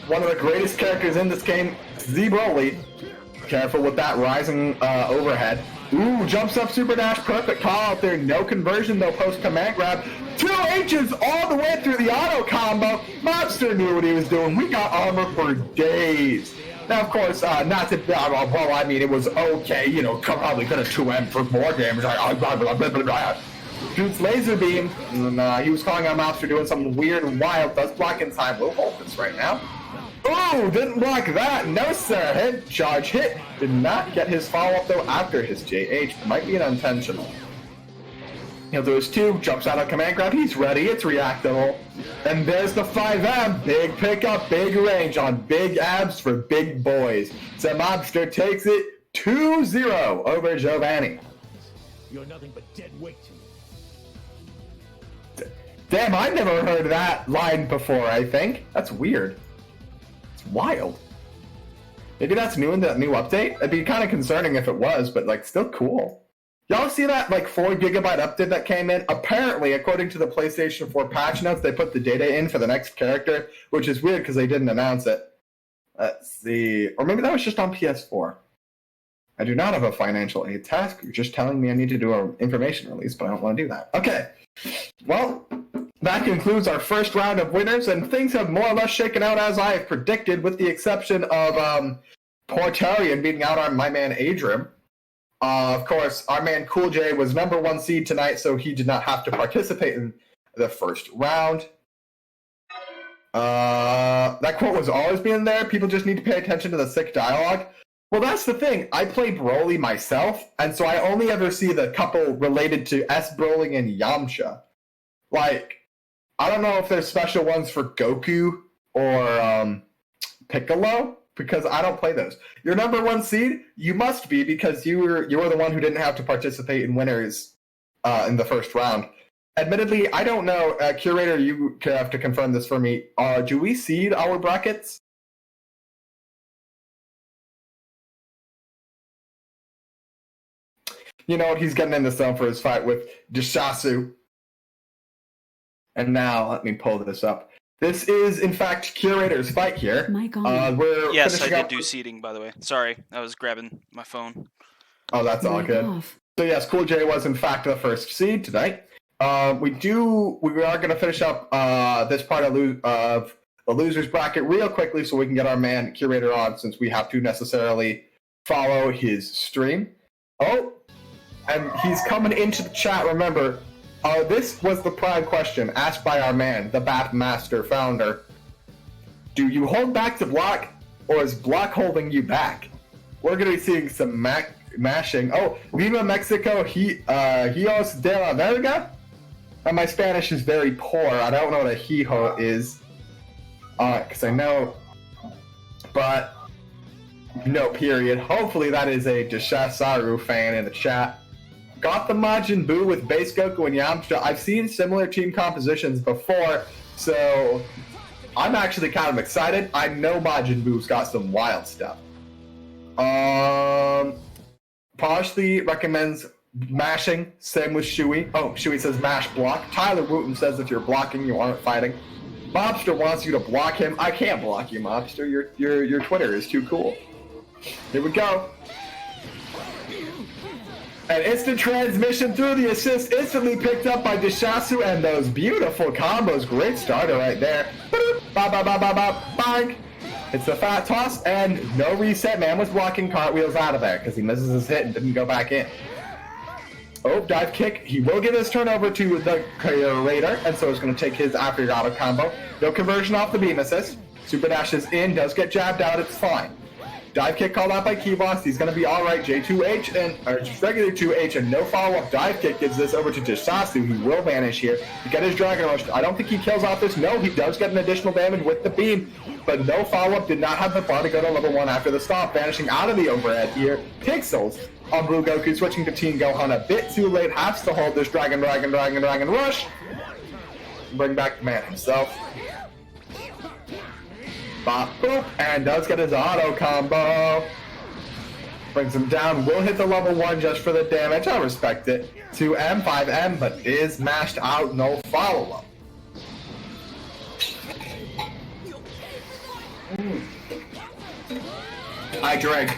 One of the greatest characters in this game, Z Broly. Careful with that rising overhead. Ooh, jumps up super dash, perfect call out there. No conversion though, post command grab. 2 H's all the way through the auto combo. Mobster knew what he was doing. We got armor for days. Now, of course, not to, well, I mean, it was okay, you know, probably could have 2M for more damage. Shoots laser beam, and he was calling out Mobster doing something weird and wild. Does block in time. We'll hold this right now. Oh, didn't block that. No, sir. Head charge hit. Did not get his follow-up, though, after his JH. Might be an unintentional. He'll do his 2. Jumps out of command grab. He's ready. It's reactable. And there's the 5M. Big pickup, big range on big abs for big boys. So Mobster takes it 2-0 over Giovanni. You're nothing but dead weight to me. Damn, I've never heard that line before, I think. That's weird. Wild. Maybe that's new in that new update. It'd be kind of concerning if it was, but like still cool. Y'all see that like 4 gigabyte update that came in? Apparently, according to the PlayStation 4 patch notes, they put the data in for the next character, which is weird because they didn't announce it. Let's see. Or maybe that was just on PS4. I do not have a financial aid task. You're just telling me I need to do an information release, but I don't want to do that. Okay. Well, that concludes our first round of winners, and things have more or less shaken out as I have predicted, with the exception of Portarian beating out my man Adrian. Of course, our man Cool J was number 1 seed tonight, so he did not have to participate in the first round. That quote was always being there. People just need to pay attention to the sick dialogue. Well, that's the thing. I play Broly myself, and so I only ever see the couple related to S. Broly and Yamcha. Like, I don't know if there's special ones for Goku or Piccolo, because I don't play those. You're number 1 seed? You must be, because you were the one who didn't have to participate in winners in the first round. Admittedly, I don't know. Curator, you have to confirm this for me. Do we seed our brackets? You know what? He's getting in the zone for his fight with Dishasu. And now, let me pull this up. This is, in fact, Curator's fight here. We're yes, I did do seeding, by the way. Sorry, I was grabbing my phone. Oh, that's all good. So yes, Cool J was, in fact, the first seed tonight. We are going to finish up this part of the loser's bracket real quickly so we can get our man Curator on, since we have to necessarily follow his stream. Oh, and he's coming into the chat, remember. This was the prime question asked by our man, the Bapmaster founder. Do you hold back to block, or is block holding you back? We're going to be seeing some mashing. Oh, Viva Mexico, Hios de la Verga? And my Spanish is very poor. I don't know what a hijo is. Because I know. But, no, period. Hopefully that is a Deshasaru fan in the chat. Got the Majin Buu with Base Goku and Yamcha. I've seen similar team compositions before, so I'm actually kind of excited. I know Majin Buu's got some wild stuff. Pashli recommends mashing, same with Shui. Oh, Shui says mash block. Tyler Wooten says if you're blocking, you aren't fighting. Mobster wants you to block him. I can't block you, Mobster. Your Twitter is too cool. Here we go. An instant transmission through the assist, instantly picked up by Dishasu, and those beautiful combos. Great starter right there. Ba ba ba ba ba bang. It's the fat toss, and no reset. Man was blocking cartwheels out of there because he misses his hit and didn't go back in. Oh, dive kick. He will give his turn over to the Raider, and so it's going to take his after your auto combo. No conversion off the beam assist. Super dash is in, does get jabbed out, it's fine. Dive kick called out by Keyboss. He's going to be all right. J2H or just regular 2H and no follow-up dive kick gives this over to Jisasu. He will vanish here to get his Dragon Rush. I don't think he kills off this. No, he does get an additional damage with the beam, but no follow-up. Did not have the bar to go to level 1 after the stop. Vanishing out of the overhead here. Pixels on Blue Goku, switching to Teen Gohan a bit too late. Has to hold this Dragon Rush. Bring back the man himself. Bop, boop, and does get his auto combo. Brings him down. Will hit the level 1 just for the damage. I respect it. 2M, 5M, but is mashed out. No follow-up. I drink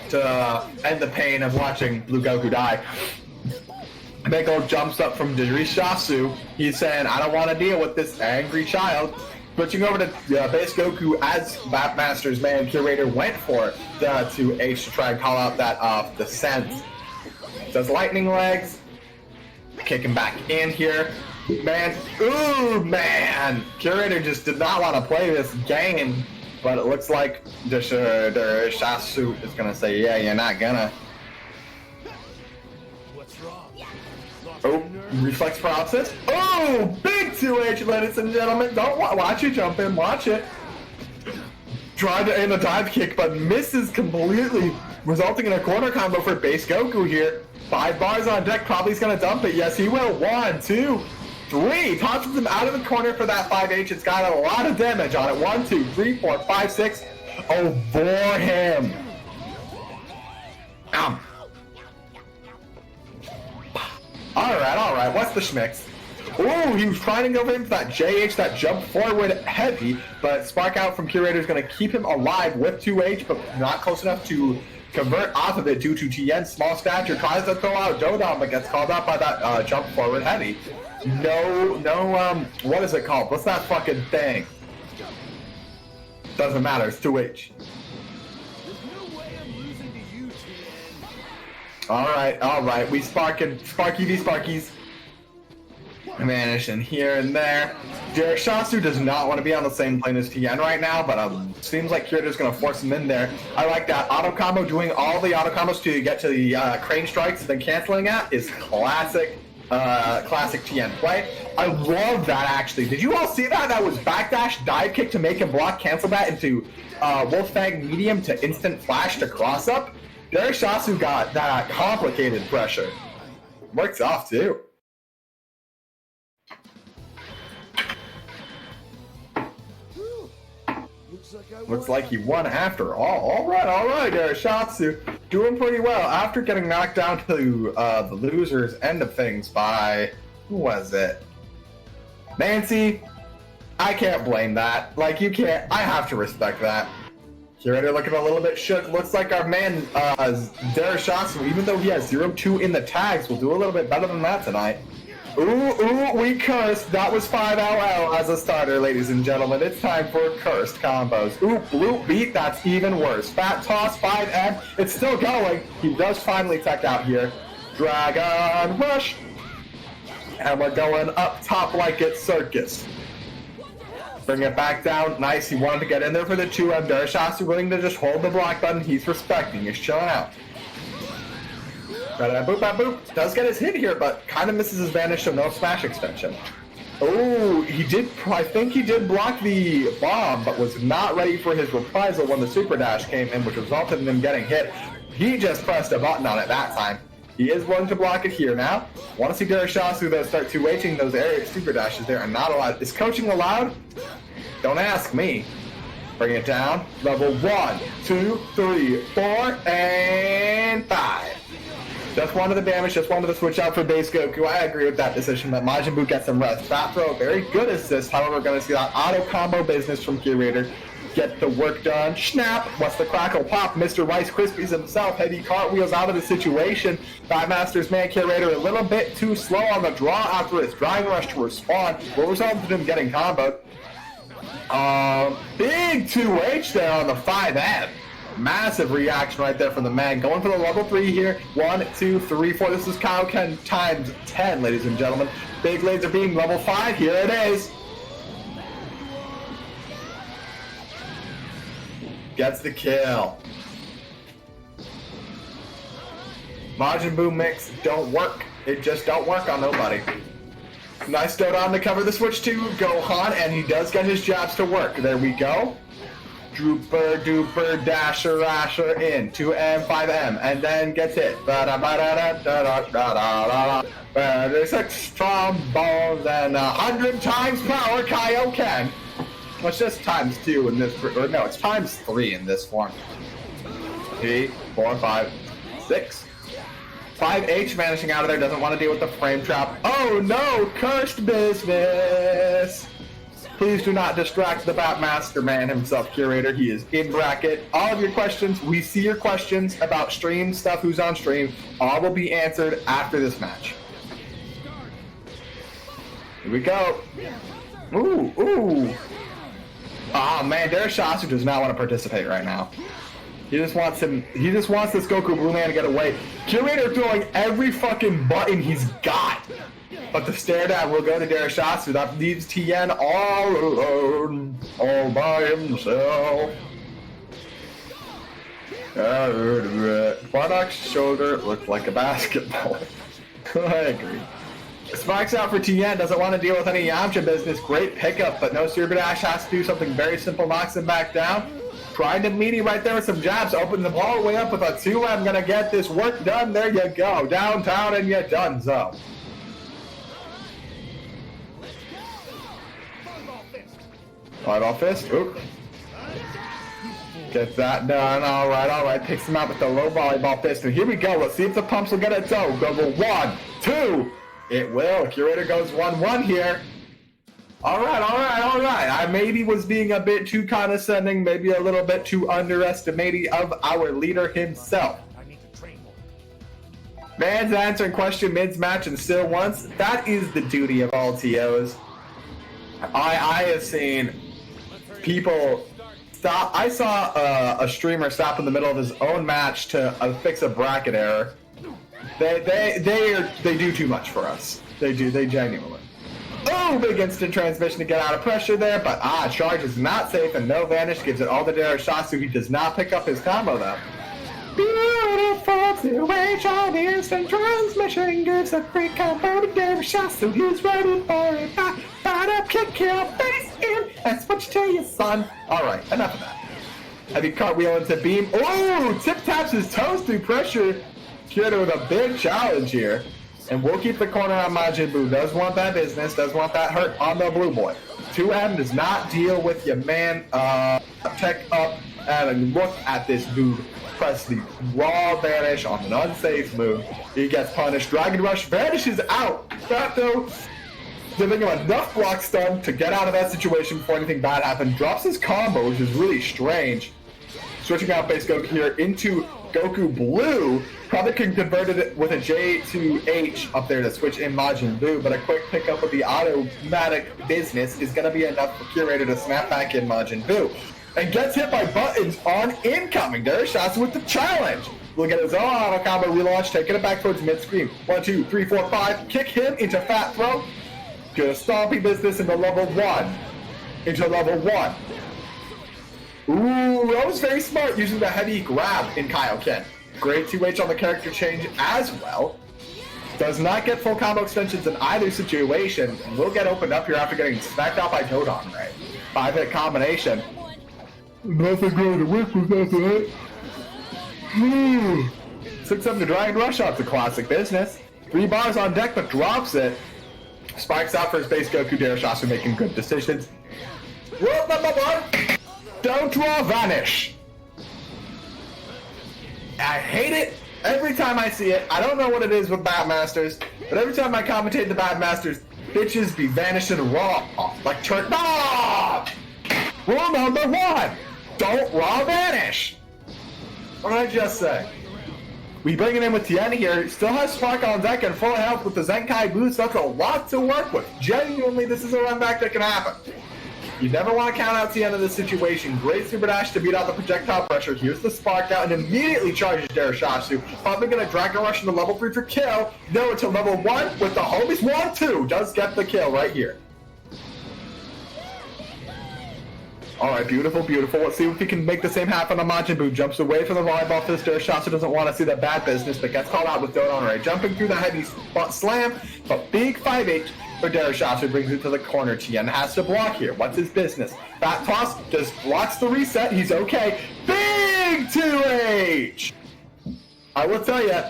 to end the pain of watching Blue Goku die. Mako jumps up from Jisasu. He's saying, I don't want to deal with this angry child. Switching over to base Goku as Bapmasters man Curator went for the 2H to try and call out that descent. Does lightning legs. Kicking back in here. Man, ooh man! Curator just did not want to play this game, but it looks like Jisasu is gonna say, yeah, you're not gonna. Oh, reflex paralysis. Oh, big 2H, ladies and gentlemen. Don't watch it jump in. Watch it. Tried to aim a dive kick, but misses completely, resulting in a corner combo for base Goku here. 5 bars on deck. Probably he's going to dump it. Yes, he will. 1, 2, 3. Tosses him out of the corner for that 5H. It's got a lot of damage on it. 1, 2, 3, 4, 5, 6. Oh, for him. Alright, what's the schmicks? Ooh, he was trying to go in for that JH, that jump forward heavy, but Spark Out from Curator is going to keep him alive with 2H, but not close enough to convert off of it due to Tien's small stature. Tries to throw out Dodon, but gets called out by that jump forward heavy. No, what is it called? What's that fucking thing? Doesn't matter, it's 2H. Alright, we Sparky v Sparkies. Vanishing here and there. Jisasu does not want to be on the same plane as Tien right now, but seems like Curator's going to force him in there. I like that. Auto combo, doing all the auto combos to get to the crane strikes, then canceling out is classic Tien play. I love that actually. Did you all see that? That was backdash, dive kick to make him block, cancel that into Wolfgang medium to instant flash to cross up. Jisasu got that complicated pressure. Works off too. Looks like he won after all. Alright, Jisasu doing pretty well after getting knocked down to the loser's end of things by, who was it? Nancy? I can't blame that. Like, you can't, I have to respect that. Curator looking a little bit shook. Looks like our man, Jisasu, even though he has 0-2 in the tags, will do a little bit better than that tonight. Ooh, we cursed. That was 5 LL as a starter, ladies and gentlemen. It's time for cursed combos. Ooh, blue beat, that's even worse. Fat toss, 5M. It's still going. He does finally tech out here. Dragon Rush. And we're going up top like it's circus. Bring it back down. Nice. He wanted to get in there for the 2M. Jisasu willing to just hold the block button. He's respecting. He's chilling out. Boop, boop. Does get his hit here, but kind of misses his vanish, so no smash extension. Oh, he did. I think he did block the bomb, but was not ready for his reprisal when the super dash came in, which resulted in him getting hit. He just pressed a button on it that time. He is willing to block it here now. Want to see Jisasu though start 2Hing those area super dashes there are not allowed. Is coaching allowed? Don't ask me. Bring it down. Level 1, 2, 3, 4, and 5. Just wanted the damage, just wanted to switch out for base Goku. I agree with that decision, but Majin Buu gets some rest. Fat throw, very good assist. However, we're going to see that auto combo business from Curator. Get the work done. Snap. What's the crackle pop? Mr. Rice Krispies himself. Heavy cartwheels out of the situation. Bapmasters man Curator a little bit too slow on the draw after his Dragon Rush to respond. Will result in him getting comboed. Big 2H there on the 5M. Massive reaction right there from the man. Going for the level 3 here. 1, 2, 3, 4. This is Kaioken times 10, ladies and gentlemen. Big laser beam level 5. Here it is. Gets the kill. Majin Buu mix don't work. It just don't work on nobody. Nice Dodon to cover the switch to Gohan, and he does get his jabs to work. There we go. Drooper, duper, dasher, rasher in. 2M, 5M, and then gets hit. There's 6 strong bones and 100 times power Kaioken. Well, it's just times 2 in this, or no, it's times 3 in this form. 3, 4, 5, 6. 5H vanishing out of there, doesn't want to deal with the frame trap. Oh no, cursed business! Please do not distract the Bapmaster man himself, Curator. He is in bracket. All of your questions, we see your questions about stream stuff, who's on stream. All will be answered after this match. Here we go. Ooh, ooh. Oh man, Derashasu does not want to participate right now. He just wants this Goku Blue Man to get away. Curator throwing every fucking button he's got. But the stare down will go to Derashasu. That leaves Tien all alone, all by himself. Bardock's shoulder looked like a basketball. I agree. Spikes out for Tien, doesn't want to deal with any Yamcha business. Great pickup, but no Super Dash, has to do something very simple, knocks him back down. Trying to meet him right there with some jabs, opens the ball way up with a 2M, gonna get this work done, there you go. Downtown and you're done, so. Fireball fist, oop. Gets that done, alright, picks him out with the low volleyball fist, and here we go, let's see if the pumps will get it done. Go 1, 2, it will, Curator goes 1-1 here. Alright, I maybe was being a bit too condescending, maybe a little bit too underestimating of our leader himself. Man's answering question mid-match and still once. That is the duty of all TOs. I have seen people stop. I saw a streamer stop in the middle of his own match to fix a bracket error. They do too much for us. They genuinely. Oh, big instant transmission to get out of pressure there, but charge is not safe and no vanish gives it all to Derashasu. He does not pick up his combo though. Beautiful 2H on the instant transmission gives a free combo to Derashasu. He's ready for it. Back up, kick, kill, face in, and switch to your son. Alright, enough of that. Heavy cartwheel into beam. Oh, tip taps his toes through pressure. Kid with a big challenge here. And we'll keep the corner on Majin Buu. Does want that business, does want that hurt on the blue boy. 2M does not deal with your man. Tech up and look at this dude. Press the raw vanish on an unsafe move. He gets punished. Dragon Rush vanishes out. That though, giving him enough block stun to get out of that situation before anything bad happened. Drops his combo, which is really strange. Switching out base Goku here into Goku Blue. Probably can convert it with a J to H up there to switch in Majin Buu, but a quick pickup of the automatic business is going to be enough for Curator to snap back in Majin Buu. And gets hit by buttons on incoming. Derashasu with the challenge. Look at his own auto combo relaunch, taking it back towards mid-screen. 1, 2, 3, 4, 5. Kick him into fat throw. Get a stomping business into level 1. Into level 1. Ooh, that was very smart using the heavy grab in Kaioken. Great 2H on the character change as well. Does not get full combo extensions in either situation. And will get opened up here after getting smacked out by Dodon, right? 5-hit combination. Nothing going to work with that. 6-7 to Dragon Rush Out's a classic business. 3 bars on deck, but drops it. Spikes out for his base Goku. Derashasu making good decisions. Rule number 1. Don't draw vanish. I hate it every time I see it. I don't know what it is with Bapmasters, but every time I commentate the Bapmasters, bitches be vanishing raw. Like turn. Ah! Rule number 1. Don't raw vanish. What did I just say? We bring it in with Tien here. Still has Spark on deck and full health with the Zenkai boost. That's a lot to work with. Genuinely, this is a run back that can happen. You never want to count out the end of the situation. Great super dash to beat out the projectile pressure. Here's the spark out and immediately charges Derashasu. Probably going to Dragon Rush into level 3 for kill. No, until level 1 with the homies 1-2. Does get the kill right here. Alright, beautiful, beautiful. Let's see if we can make the same happen on Majin Buu. Jumps away from the volleyball fist. Derashasu doesn't want to see that bad business, but gets called out with Dodon Ray. Jumping through the heavy spot slam, but big 5-8 for Derashasu brings it to the corner. Tien has to block here. What's his business? Back toss, just blocks the reset. He's okay. Big 2H! I will tell you,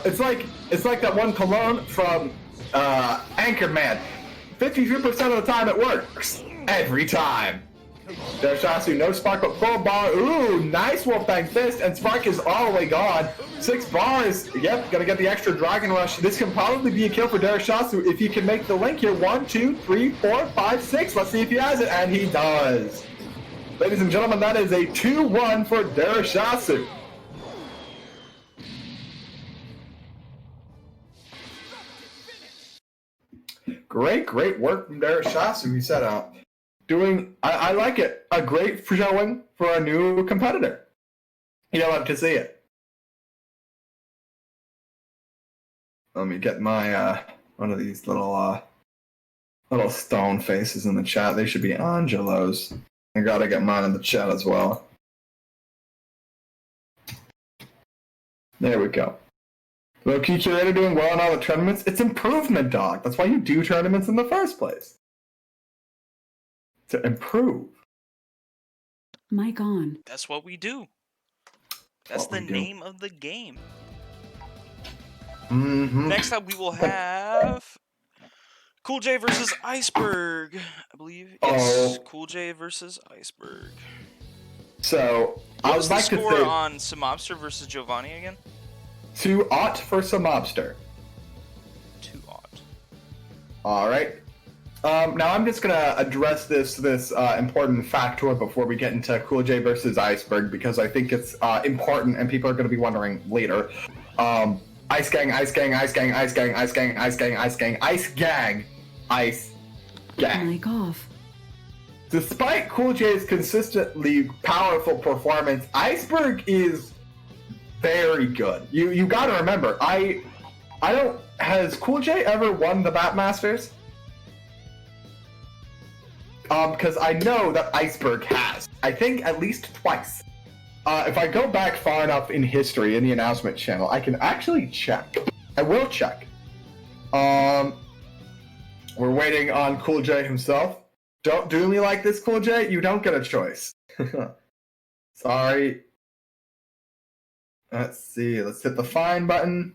it's like that one cologne from Anchorman. 53% of the time it works. Every time. Derashasu, no spark, but full bar. Ooh, nice Wolfbang Fist, and spark is all the way gone. 6 bars. Yep, gonna get the extra Dragon Rush. This can probably be a kill for Derashasu if he can make the link here. 1, 2, 3, 4, 5, 6. Let's see if he has it, and he does. Ladies and gentlemen, that is a 2-1 for Derashasu. Great work from Derashasu. He set out. I like it. A great showing for a new competitor. You love to see it. Let me get my one of these little stone faces in the chat. They should be Angelo's. I gotta get mine in the chat as well. There we go. Low-key curator doing well in all the tournaments. It's improvement, dog. That's why you do tournaments in the first place. To improve. Mic on. That's what we do. That's the name of the game. Mm-hmm. Next up, we will have Cool J versus Iceberg. I believe. Yes, Cool J versus Iceberg. So, What was the score on Samobster versus Giovanni again? 2-0 for Samobster. 2-0. All right. Now I'm just gonna address this important factor before we get into Cool J versus Iceberg because I think it's important and people are gonna be wondering later. Ice gang. Mic off. Despite Cool J's consistently powerful performance, Iceberg is very good. You gotta remember, has Cool J ever won the Bapmasters? Because I know that Iceberg has. I think at least twice. If I go back far enough in history in the announcement channel, I can actually check. I will check. We're waiting on Cool J himself. Don't do me like this, Cool J. You don't get a choice. Sorry. Let's see. Let's hit the find button.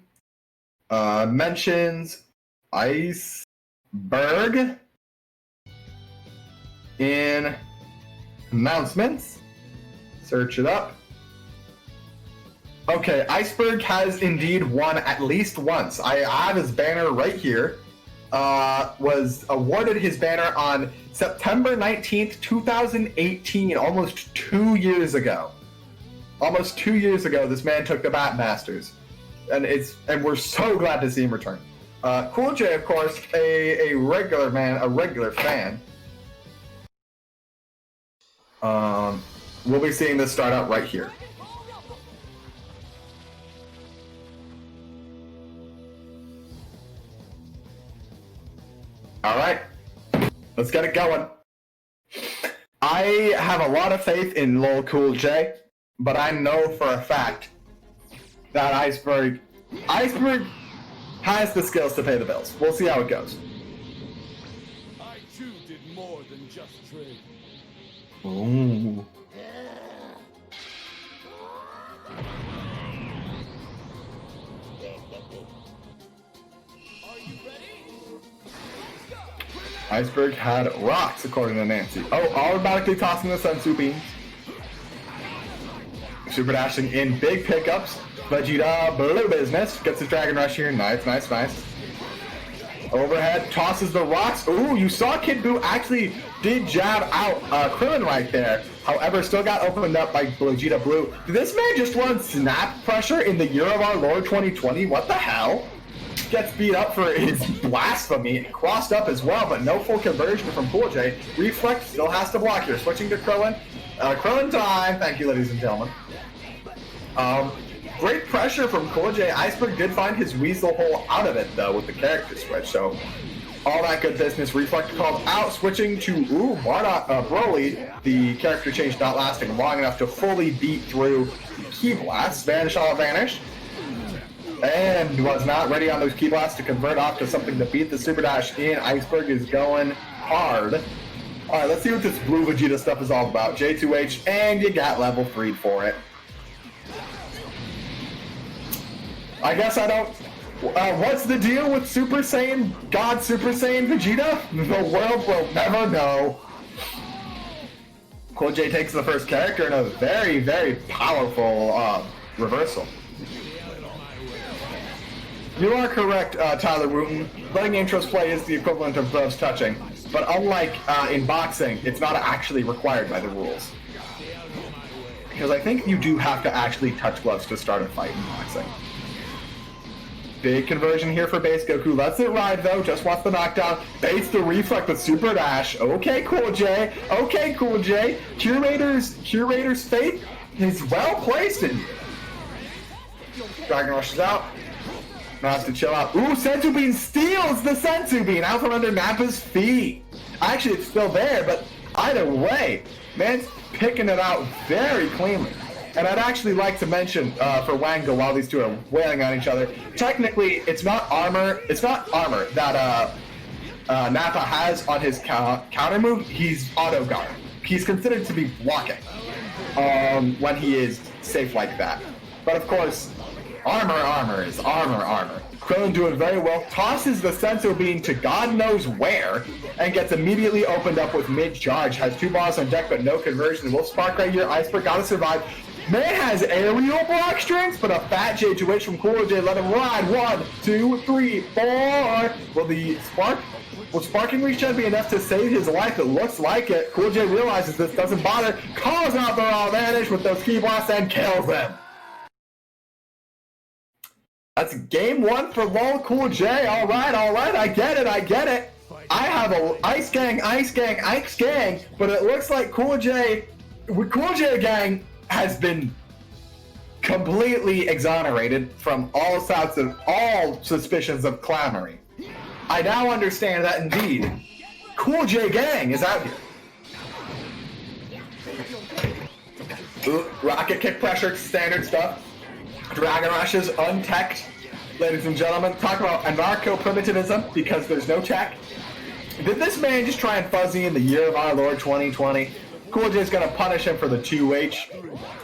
Mentions Iceberg in announcements. Search it up. Okay, Iceberg has indeed won at least once. I have his banner right here. Was awarded his banner on September 19th, 2018, almost 2 years ago. Almost 2 years ago, this man took the Bapmasters. And we're so glad to see him return. Cool J, of course, a regular man, a regular fan. We'll be seeing this start out right here. Alright, let's get it going. I have a lot of faith in Lol Cool J, but I know for a fact that Iceberg has the skills to pay the bills. We'll see how it goes. I too did more than just trade. Ooh. Iceberg had rocks, according to Nancy. Oh, automatically tossing the Sensu beams. Super dashing in big pickups. Vegeta, blue business. Gets his Dragon Rush here. Nice. Overhead, tosses the rocks. Ooh, you saw Kid Buu actually did jab out Krillin right there. However, still got opened up by Vegeta Blue. Did this man just run snap pressure in the year of our Lord 2020? What the hell? gets beat up for his blasphemy, crossed up as well, but no full conversion from Cool J. Reflect still has to block here. Switching to Krillin. Krillin time. Thank you, ladies and gentlemen. Great pressure from Cool J. Iceberg did find his weasel hole out of it, though, with the character switch, so all that good business. Reflect called out, switching to Broly. The character change not lasting long enough to fully beat through Key Blast. Vanish all vanish. And was not ready on those Key Blasts to convert off to something to beat the Super Dash in. Iceberg is going hard. Alright, let's see what this Blue Vegeta stuff is all about. J2H, and you got level 3 for it. I guess I don't... what's the deal with Super Saiyan, God Super Saiyan Vegeta? The world will never know. Cool J takes the first character in a very, very powerful reversal. You are correct, Tyler Wooten. Letting intros play is the equivalent of bros touching, but unlike in boxing, it's not actually required by the rules. Because I think you do have to actually touch gloves to start a fight in boxing. Big conversion here for base Goku. Lets it ride though. Just wants the knockdown. Baits the reflect with Super Dash. Okay, Cool J. Okay, Cool J. Curator's faith is well placed in you. Dragon rushes out. Now has to chill out. Ooh, Senzu Bean steals the Senzu Bean out from under Nappa's feet. Actually, it's still there, but either way, man's picking it out very cleanly. And I'd actually like to mention for Wango, while these two are wailing on each other, technically it's not armor that Nappa has on his counter move. He's auto guard. He's considered to be blocking when he is safe like that. But of course, armor is armor. Krillin doing very well, tosses the Senzu Bean to God knows where, and gets immediately opened up with mid-charge. Has 2 balls on deck, but no conversion. Wolf Spark right here. Iceberg gotta survive. Man has aerial block strength, but a fat J2H from Cool J let him ride. 1, 2, 3, 4. Will Sparking Regen be enough to save his life? It looks like it. Cool J realizes this doesn't bother, calls out the raw advantage with those Key Blasts and kills him. That's game 1 for LOL Cool J. All right, I get it. I have a Ice Gang, but it looks like Cool J Gang has been completely exonerated from all suspicions of clownery. I now understand that indeed, Cool J Gang is out here. Ooh, rocket kick pressure, standard stuff. Dragon Rushes, unteched. Ladies and gentlemen, talk about anarcho-primitivism because there's no tech. Did this man just try and fuzzy in the year of our Lord 2020? Cool J's gonna punish him for the 2H.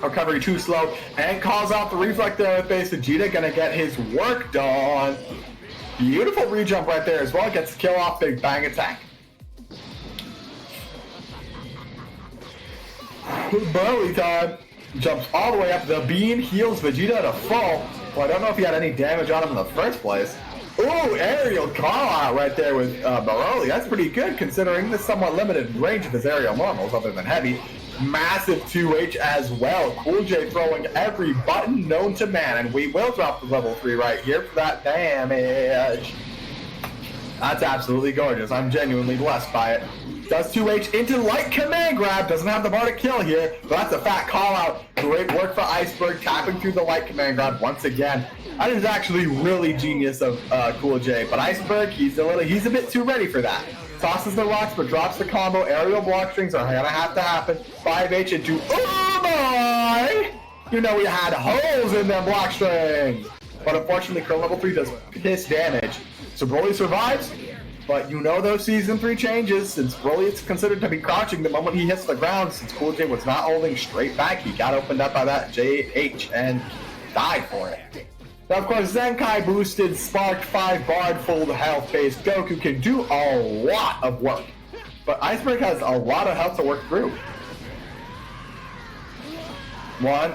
Recovery too slow, and calls out the reflect there with base Vegeta, gonna get his work done. Beautiful rejump right there as well, gets the kill off, big bang attack. Broly time. Jumps all the way up, the beam heals Vegeta to full. Well, I don't know if he had any damage on him in the first place. Ooh, aerial call out right there with Broly. That's pretty good considering the somewhat limited range of his aerial normals other than heavy. Massive 2H as well. Cool J throwing every button known to man, and we will drop the level 3 right here for that damage. That's absolutely gorgeous. I'm genuinely blessed by it. Does 2H into light command grab. Doesn't have the bar to kill here, but that's a fat call out. Great work for Iceberg, tapping through the light command grab once again. That is actually really genius of Cool J, but Iceberg, he's a bit too ready for that. Tosses the rocks, but drops the combo. Aerial block strings are gonna have to happen. 5H into, oh boy! You know we had holes in them block strings. But unfortunately, Krillin level 3 does piss damage. So Broly survives, but you know those Season 3 changes, since Broly is considered to be crouching the moment he hits the ground, since Cool J was not holding straight back, he got opened up by that JH and died for it. Now, of course, Zenkai boosted, sparked 5 barred full health base Goku can do a lot of work. But Iceberg has a lot of health to work through. 1,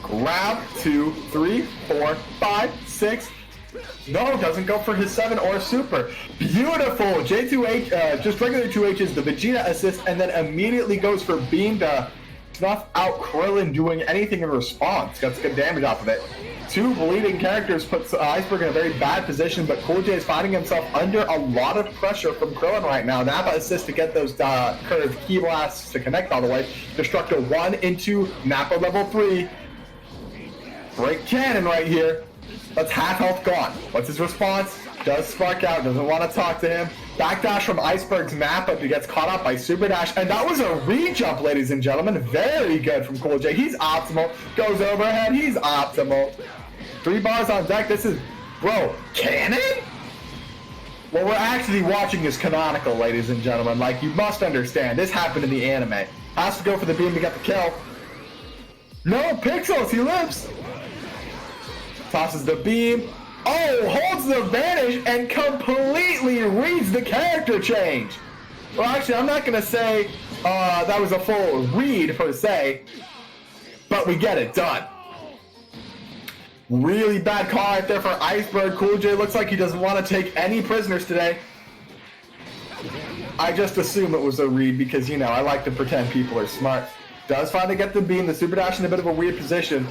grab, 2, 3, 4, 5, 6. No, doesn't go for his 7 or super. Beautiful! J2H, just regular 2H's, the Vegeta assist, and then immediately goes for beam to snuff out Krillin doing anything in response. Gets good damage off of it. two bleeding characters puts Iceberg in a very bad position, but Cool J is finding himself under a lot of pressure from Krillin right now. Nappa assists to get those curved key blasts to connect all the way. Destructo 1 into Nappa level 3. Break cannon right here. That's half health gone. What's his response? Does spark out, doesn't want to talk to him. Backdash from Iceberg's Nappa, who gets caught up by Super Dash. And that was a re-jump, ladies and gentlemen. Very good from Cool J. He's optimal. Goes overhead. He's optimal. 3 bars on deck. This is, bro, cannon? What we're actually watching is canonical, ladies and gentlemen. Like, you must understand. This happened in the anime. Has to go for the beam to get the kill. No, Pixels, he lives. Tosses the beam. Oh, holds the vanish and completely reads the character change. Well, actually, I'm not going to say that was a full read per se, but we get it done. Really bad call right there for Iceberg. Cool J looks like he doesn't want to take any prisoners today. I just assume it was a read because, you know, I like to pretend people are smart. Does finally get the beam, the Super Dash in a bit of a weird position.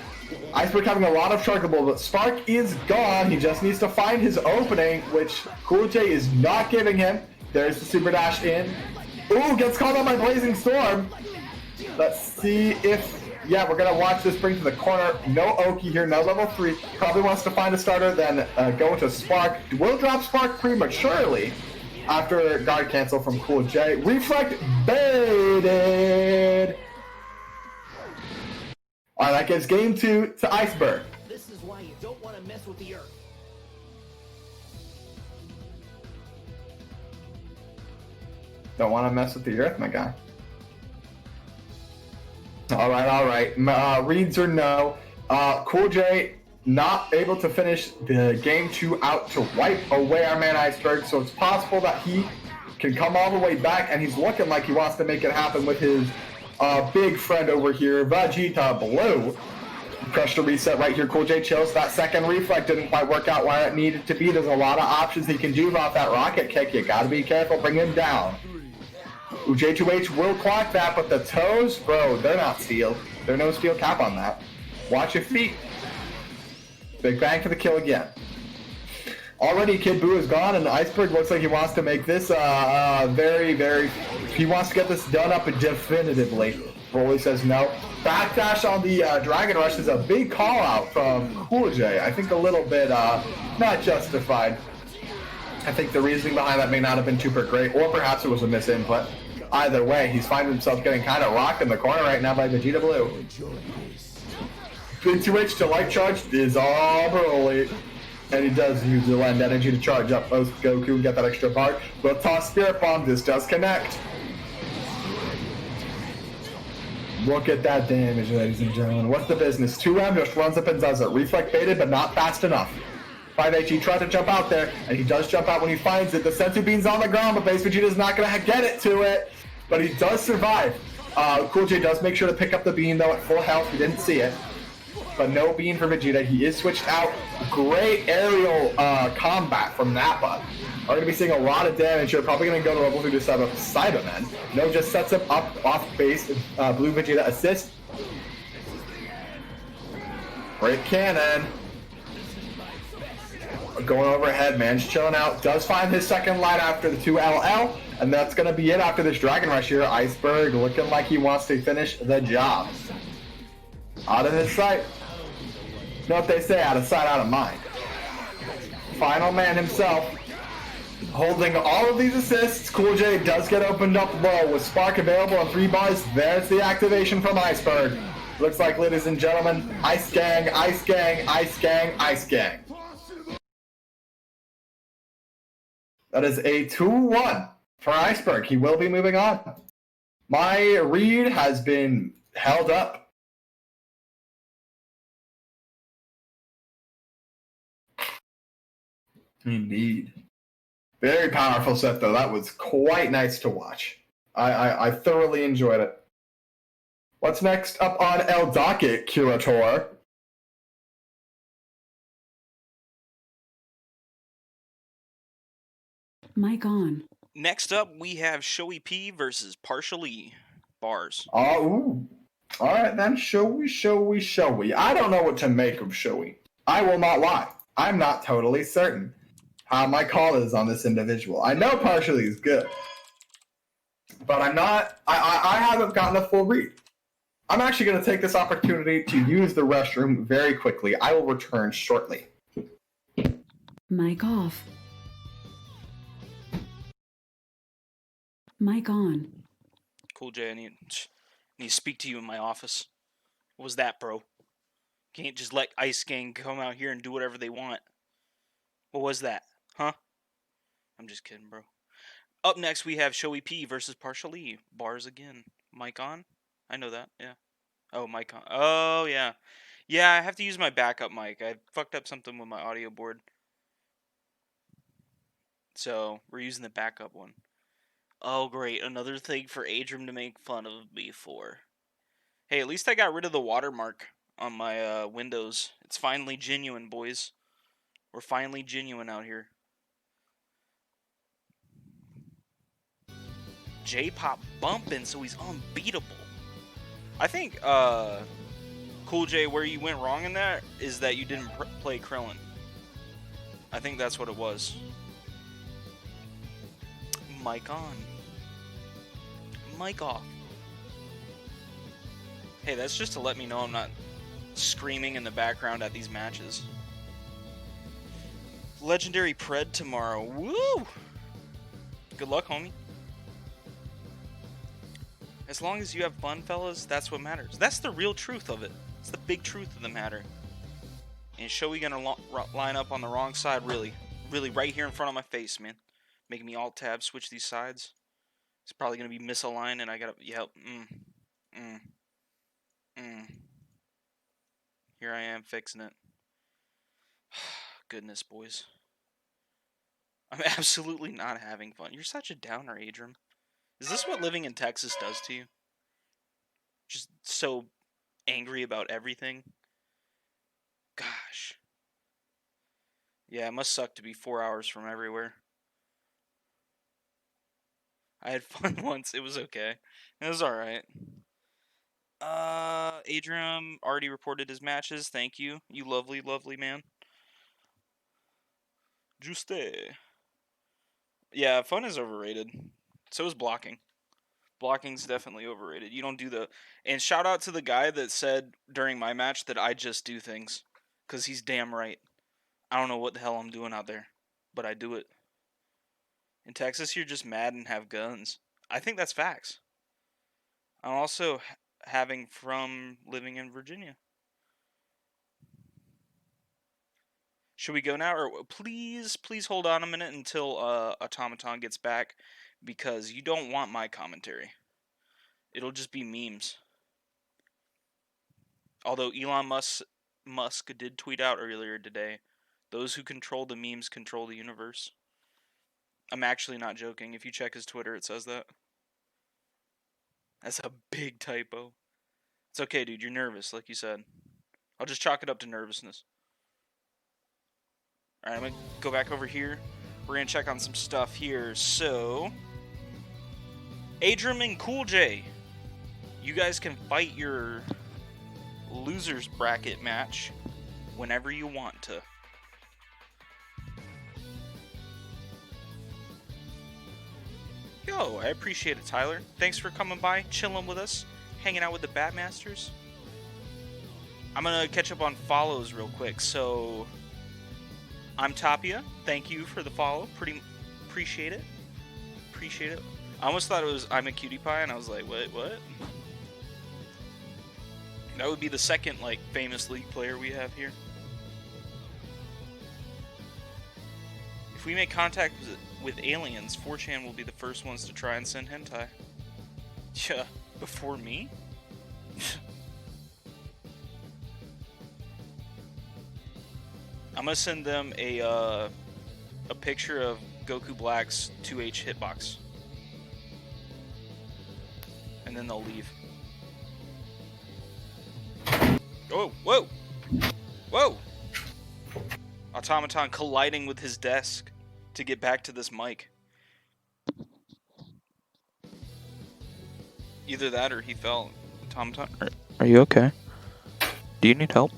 Iceberg having a lot of Sharkable, but Spark is gone. He just needs to find his opening, which Cool J is not giving him. There's the Super Dash in. Ooh, gets caught on by Blazing Storm. Let's see if... Yeah, we're going to watch this bring to the corner. No Oki here, no level 3. Probably wants to find a starter, then go into Spark. Will drop Spark prematurely after guard cancel from Cool J. Reflect baited. Alright, that gives game 2 to Iceberg. This is why you don't want to mess with the Earth. Don't want to mess with the Earth, my guy. Alright. Reads or no. Cool J not able to finish the game 2 out to wipe away our man Iceberg, so it's possible that he can come all the way back, and he's looking like he wants to make it happen with his big friend over here, Vegeta Blue. Crushed a reset right here. Cool J chills. That second reflect didn't quite work out where it needed to be. There's a lot of options he can do off that rocket kick. You gotta be careful. Bring him down. Ooh, J2H will clock that, but the toes, bro, they're not steel. There's no steel cap on that. Watch your feet. Big bang for the kill again. Already Kid Buu is gone, and Iceberg looks like he wants to make this he wants to get this done up definitively. Broly says no. Backdash on the Dragon Rush is a big call out from Cool J. I think a little bit not justified. I think the reasoning behind that may not have been super great, or perhaps it was a misinput. Either way, he's finding himself getting kind of rocked in the corner right now by Vegeta Blue. Big 2H to light charge is all Broly. And he does use the land energy to charge up both Goku and get that extra bar. We'll toss Spirit Bomb. This does connect. Look at that damage, ladies and gentlemen. What's the business? 2M just runs up and does it. Reflect baited, but not fast enough. 5H, he tried to jump out there, and he does jump out when he finds it. The Senzu Bean's on the ground, but Base Vegeta's not going to get it to it. But he does survive. Cool J does make sure to pick up the bean, though, at full health. He didn't see it. But no bean for Vegeta. He is switched out. Great aerial combat from Nappa. Are going to be seeing a lot of damage here. Probably going to go to level 3 to set up Cyberman. No, just sets him up off base. Blue Vegeta assist. Great cannon. Going overhead, man. Just chilling out. Does find his second light after the 2LL. And that's going to be it after this Dragon Rush here. Iceberg looking like he wants to finish the job. Out of his sight. You know what they say, out of sight, out of mind. Final man himself, holding all of these assists. Cool J does get opened up low with Spark available on 3 bars. There's the activation from Iceberg. Looks like, ladies and gentlemen, Ice Gang, Ice Gang, Ice Gang, Ice Gang. That is a 2-1 for Iceberg. He will be moving on. My read has been held up. Indeed. Very powerful set, though. That was quite nice to watch. I thoroughly enjoyed it. What's next up on El Docket, Curator? Mic on. Next up, we have Shoei P versus Partial E. Bars. Oh, ooh. All right, then. Shoei. I don't know what to make of Shoei. I will not lie. I'm not totally certain how my call is on this individual. I know partially is good, but I'm not. I haven't gotten a full read. I'm actually going to take this opportunity to use the restroom very quickly. I will return shortly. Mic off. Mic on. Cool, Jay. I need to speak to you in my office. What was that, bro? Can't just let Ice Gang come out here and do whatever they want. What was that? Huh? I'm just kidding, bro. Up next, we have Showy P versus Partial E. Bars again. Mic on? I know that, yeah. Oh, mic on. Oh, yeah. Yeah, I have to use my backup mic. I fucked up something with my audio board. So, we're using the backup one. Oh, great. Another thing for Adrian to make fun of me for. Hey, at least I got rid of the watermark on my Windows. It's finally genuine, boys. We're finally genuine out here. J-Pop bumping, so he's unbeatable. I think, Cool J, where you went wrong in that is that you didn't play Krillin. I think that's what it was. Mic on. Mic off. Hey, that's just to let me know I'm not screaming in the background at these matches. Legendary Pred tomorrow. Woo! Good luck, homie. As long as you have fun, fellas, that's what matters. That's the real truth of it. It's the big truth of the matter. And Showy gonna line up on the wrong side, really. Really, right here in front of my face, man. Making me alt-tab, switch these sides. It's probably gonna be misaligned, and I gotta, yep, Here I am, fixing it. Goodness, boys. I'm absolutely not having fun. You're such a downer, Adrian. Is this what living in Texas does to you? Just so angry about everything? Gosh. Yeah, it must suck to be 4 hours from everywhere. I had fun once. It was okay. It was alright. Adrian already reported his matches. Thank you. You lovely, lovely man. Juste. Yeah, fun is overrated. So is blocking. Blocking's definitely overrated. You don't do the... And shout out to the guy that said during my match that I just do things. Because he's damn right. I don't know what the hell I'm doing out there. But I do it. In Texas, you're just mad and have guns. I think that's facts. I'm also having from living in Virginia. Should we go now? Or please hold on a minute until AuTomaton gets back. Because you don't want my commentary. It'll just be memes. Although Elon Musk did tweet out earlier today, those who control the memes control the universe. I'm actually not joking. If you check his Twitter, it says that. That's a big typo. It's okay, dude. You're nervous, like you said. I'll just chalk it up to nervousness. Alright, I'm going to go back over here. We're going to check on some stuff here. So, Adrian and Cool J, you guys can fight your losers bracket match whenever you want to. Yo, I appreciate it, Tyler. Thanks for coming by, chilling with us, hanging out with the Bapmasters. I'm gonna catch up on follows real quick. So, I'm Tapia. Thank you for the follow. Appreciate it. Appreciate it. I almost thought it was I'm a Cutie Pie, and I was like, what? That would be the second, like, famous League player we have here. If we make contact with aliens, 4chan will be the first ones to try and send hentai. Yeah, before me? I'm gonna send them a picture of Goku Black's 2H hitbox. And then they'll leave. Oh, whoa! Whoa! AuTomaton colliding with his desk to get back to this mic. Either that or he fell. AuTomaton, are you okay? Do you need help?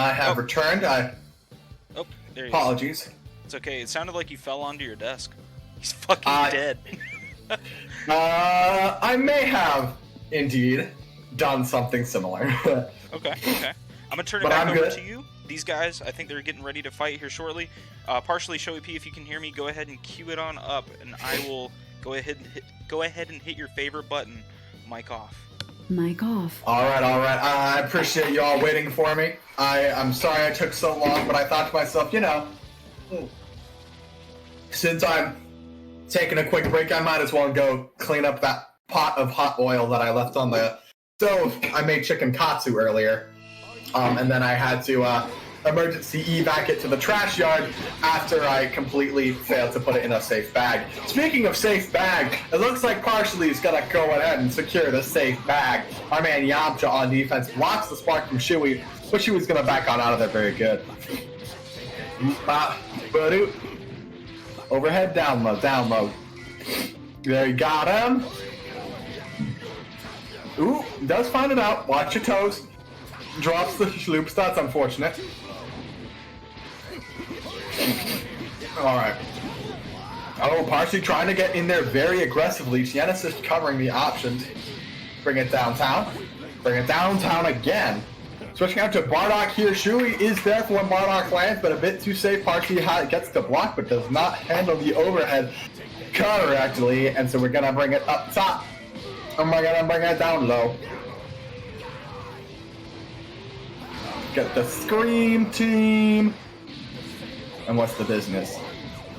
I have Oh. returned. Oh, there he is. Apologies. It's okay. It sounded like you fell onto your desk. He's fucking dead. I may have indeed done something similar. Okay, okay. I'm gonna turn it But back I'm over good. to you. These guys, I think they're getting ready to fight here shortly. Partially, Showy P, if you can hear me, go ahead and cue it on up, and I will go ahead and hit your favorite button. Mic off. Mic off. All right. I appreciate you all waiting for me. I'm sorry I took so long, but I thought to myself, since I'm taking a quick break, I might as well go clean up that pot of hot oil that I left on the stove. I made chicken katsu earlier, and then I had to emergency evac it to the trash yard after I completely failed to put it in a safe bag. Speaking of safe bag, it looks like Partially is gonna go ahead and secure the safe bag. Our man Yamcha on defense blocks the spark from Shui, but Shui's gonna back on out of there very good. Overhead, down low. There, you got him. Ooh, does find it out. Watch your toes. Drops the sloops. That's unfortunate. Alright. Oh, Parsley trying to get in there very aggressively. Genesis covering the options. Bring it downtown. Bring it downtown again. Switching out to Bardock here. Shui is there for when Bardock lands, but a bit too safe. Parsley gets the block, but does not handle the overhead correctly. And so we're going to bring it up top. And we're going to bring it down low. Get the Scream Team. And what's the business?